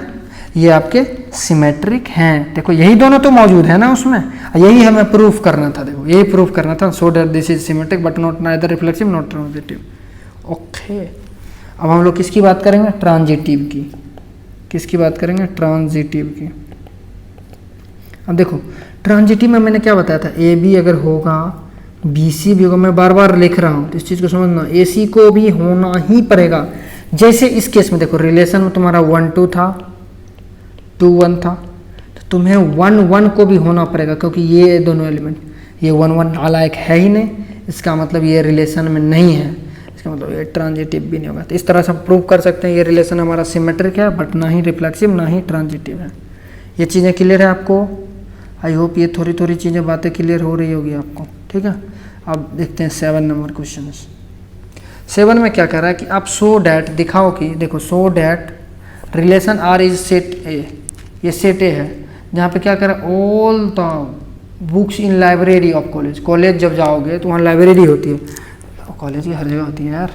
ये आपके सिमेट्रिक हैं। देखो यही दोनों तो मौजूद है ना उसमें, यही हमें प्रूफ करना था। देखो यही प्रूफ करना था, so that this is symmetric but not neither reflexive not transitive. Okay, अब हम लोग किसकी बात करेंगे? ट्रांजिटिव की। किसकी बात करेंगे? ट्रांजिटिव की। अब देखो ट्रांजिटिव में मैंने क्या बताया था? ए बी अगर होगा, बी सी भी होगा। मैं बार बार लिख रहा हूँ तो इस चीज़ को समझना, ए सी को भी होना ही पड़ेगा। जैसे इस केस में देखो, रिलेशन में तुम्हारा 1 2 था, 2 1 था, तो तुम्हें 1 1 को भी होना पड़ेगा, क्योंकि ये दोनों एलिमेंट, ये 1 1 नालायक है ही नहीं, इसका मतलब ये रिलेशन में नहीं है, इसका मतलब ये ट्रांजिटिव भी नहीं होगा। तो इस तरह से हम प्रूव कर सकते हैं ये रिलेशन हमारा सिमेट्रिक है, बट ना ही रिफ्लेक्सिव ना ही ट्रांजिटिव है। ये चीज़ें क्लियर है आपको? आई होप ये थोड़ी थोड़ी चीज़ें बातें क्लियर हो रही होगी आपको। ठीक है, अब देखते हैं 7 नंबर क्वेश्चन। 7 में क्या कह रहा है कि आप सो डैट दिखाओ कि, देखो so that relation R is set A, ये सेट ए है, जहाँ पे क्या करें? All the books in library of college. College जब जाओगे तो वहाँ लाइब्रेरी होती है, कॉलेज की हर जगह होती है यार।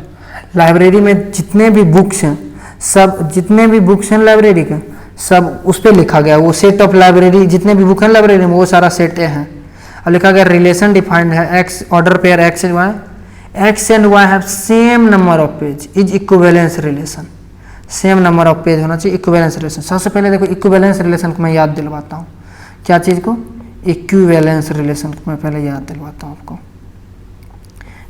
लाइब्रेरी में जितने भी बुक्स हैं, सब जितने भी बुक्स हैं लाइब्रेरी के, सब उस पर लिखा गया, वो सेट ऑफ लाइब्रेरी, जितने भी बुक हैं लाइब्रेरी में वो सारा सेट ए है। और लिखा गया रिलेशन डिफाइंड है, X order pair X and Y, X and Y have same number of page is equivalence relation. Same number of page होना चाहिए, इक्विवेलेंस रिलेशन। सबसे पहले देखो इक्विवेलेंस रिलेशन को मैं याद दिलवाता हूँ। क्या चीज़ को? इक्विवेलेंस रिलेशन को मैं पहले याद दिलवाता हूँ आपको।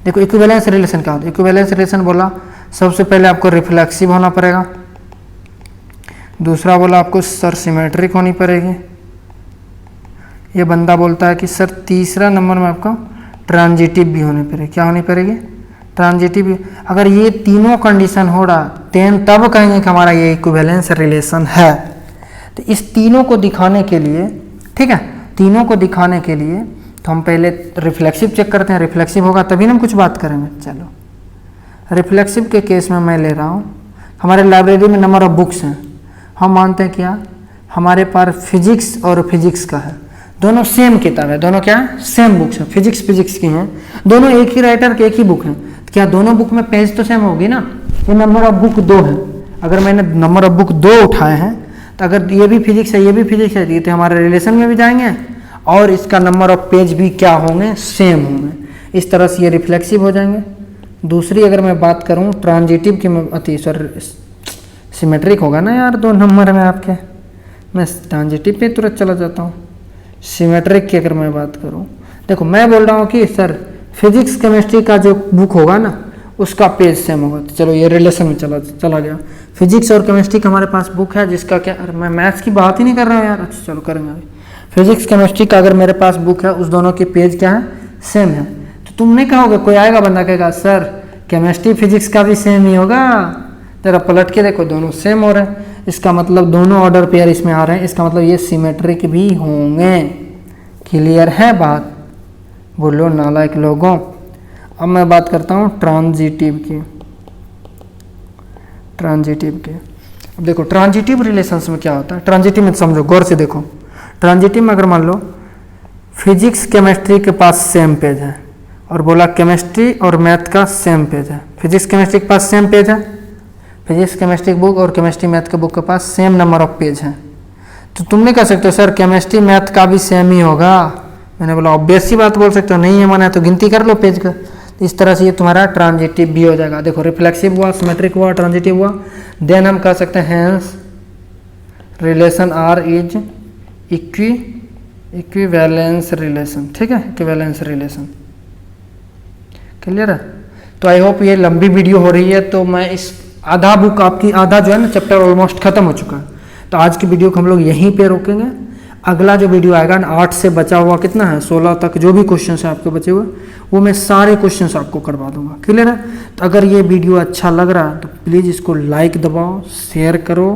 देखो इक्विवेलेंस रिलेशन क्या होता है? इक्विवेलेंस रिलेशन बोला सबसे पहले आपको रिफ्लेक्सिव होना पड़ेगा, दूसरा बोला आपको सर सिमेट्रिक होनी पड़ेगी, ये बंदा बोलता है कि सर तीसरा नंबर में आपको ट्रांजिटिव भी होनी पड़ेगी। क्या होनी पड़ेगी? ट्रांजिटिव भी। अगर ये तीनों कंडीशन हो रहा देन तब कहेंगे कि हमारा ये इक्विवेलेंस रिलेशन है। तो इस तीनों को दिखाने के लिए, ठीक है, तीनों को दिखाने के लिए तो हम पहले रिफ्लेक्सिव चेक करते हैं। रिफ्लेक्सिव होगा तभी हम कुछ बात करेंगे। चलो रिफ्लेक्सिव के केस में मैं ले रहा हूँ, हमारे लाइब्रेरी में नंबर ऑफ बुक्स हैं, हम मानते हैं क्या? हमारे पास फिजिक्स और फिजिक्स का है, दोनों सेम किताब है, दोनों क्या है? सेम बुक्स हैं, फिजिक्स फिजिक्स की हैं, दोनों एक ही राइटर के एक ही बुक हैं। तो क्या दोनों बुक में पेज तो सेम होगी ना? ये नंबर ऑफ बुक 2 है, अगर मैंने नंबर ऑफ बुक 2 उठाए हैं तो अगर ये भी फिजिक्स है ये भी फिजिक्स है, ये तो हमारे रिलेशन में भी जाएंगे और इसका नंबर ऑफ पेज भी क्या होंगे? सेम होंगे। इस तरह से ये रिफ्लेक्सिव हो जाएंगे। दूसरी अगर मैं बात करूँ ट्रांजिटिव की, अति सर सिमेट्रिक होगा ना यार 2 नंबर में आपके, मैं ट्रांजिटिव पे तुरंत चला जाता हूँ। सिमेट्रिक की अगर मैं बात करूँ, देखो मैं बोल रहा हूँ कि सर फिजिक्स केमिस्ट्री का जो बुक होगा ना उसका पेज सेम होगा। तो चलो ये रिलेशन में चला गया। फिजिक्स और केमिस्ट्री का हमारे पास बुक है जिसका क्या, अरे मैं मैथ्स की बात ही नहीं कर रहा हूँ यार। अच्छा चलो करेंगे अभी। फिजिक्स केमिस्ट्री का अगर मेरे पास बुक है, उस दोनों के पेज क्या है? सेम है। तो तुम नहीं कहोगे, कोई आएगा बंदा कहेगा सर केमिस्ट्री फिजिक्स का भी सेम ही होगा, जरा पलट के देखो दोनों सेम हो रहे हैं, इसका मतलब दोनों ऑर्डर पेयर इसमें आ रहे हैं, इसका मतलब ये सिमेट्रिक भी होंगे। क्लियर है बात? बोलो नालायक लोगों। अब मैं बात करता हूँ ट्रांजिटिव की। ट्रांजिटिव के, अब देखो ट्रांजिटिव रिलेशंस में क्या होता है। ट्रांजिटिव में समझो, गौर से देखो। ट्रांजिटिव में अगर मान लो फिजिक्स केमिस्ट्री के पास सेम पेज है और बोला केमिस्ट्री और मैथ का सेम पेज है, फिजिक्स केमिस्ट्री के पास सेम पेज है, फिजिक्स केमिस्ट्री बुक और केमिस्ट्री मैथ के बुक के पास सेम नंबर ऑफ पेज हैं, तो तुम नहीं कह सकते हो सर केमिस्ट्री मैथ का भी सेम ही होगा। मैंने बोला ऑब्वियस सी बात बोल सकते हो, नहीं है माना तो गिनती कर लो पेज का। तो इस तरह से ये तुम्हारा ट्रांजिटिव भी हो जाएगा। देखो रिफ्लेक्सिव हुआ, सिमेट्रिक हुआ, ट्रांजिटिव हुआ, देन हम कह सकते हैं hence relation R is equivalence relation. ठीक है, इक्विवेलेंस रिलेशन। क्लियर है? तो आई होप ये लंबी वीडियो हो रही है, तो मैं इस आधा बुक आपकी, आधा जो है ना चैप्टर ऑलमोस्ट खत्म हो चुका है, तो आज की वीडियो को हम लोग यहीं पे रोकेंगे। अगला जो वीडियो आएगा 8 से बचा हुआ कितना है 16 तक जो भी क्वेश्चन है आपके बचे हुए, वो मैं सारे क्वेश्चन आपको करवा दूंगा। क्लियर है? तो अगर ये वीडियो अच्छा लग रहा है तो प्लीज़ इसको लाइक दबाओ, शेयर करो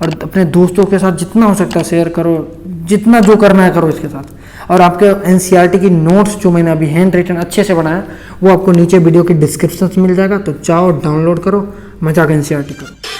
और अपने दोस्तों के साथ जितना हो सकता है शेयर करो, जितना जो करना है करो इसके साथ। और आपके एनसीईआरटी की नोट्स जो मैंने अभी हैंड रिटन अच्छे से बनाया वो आपको नीचे वीडियो के डिस्क्रिप्शन में मिल जाएगा, तो जाओ डाउनलोड करो, मजा का एनसीईआरटी करो।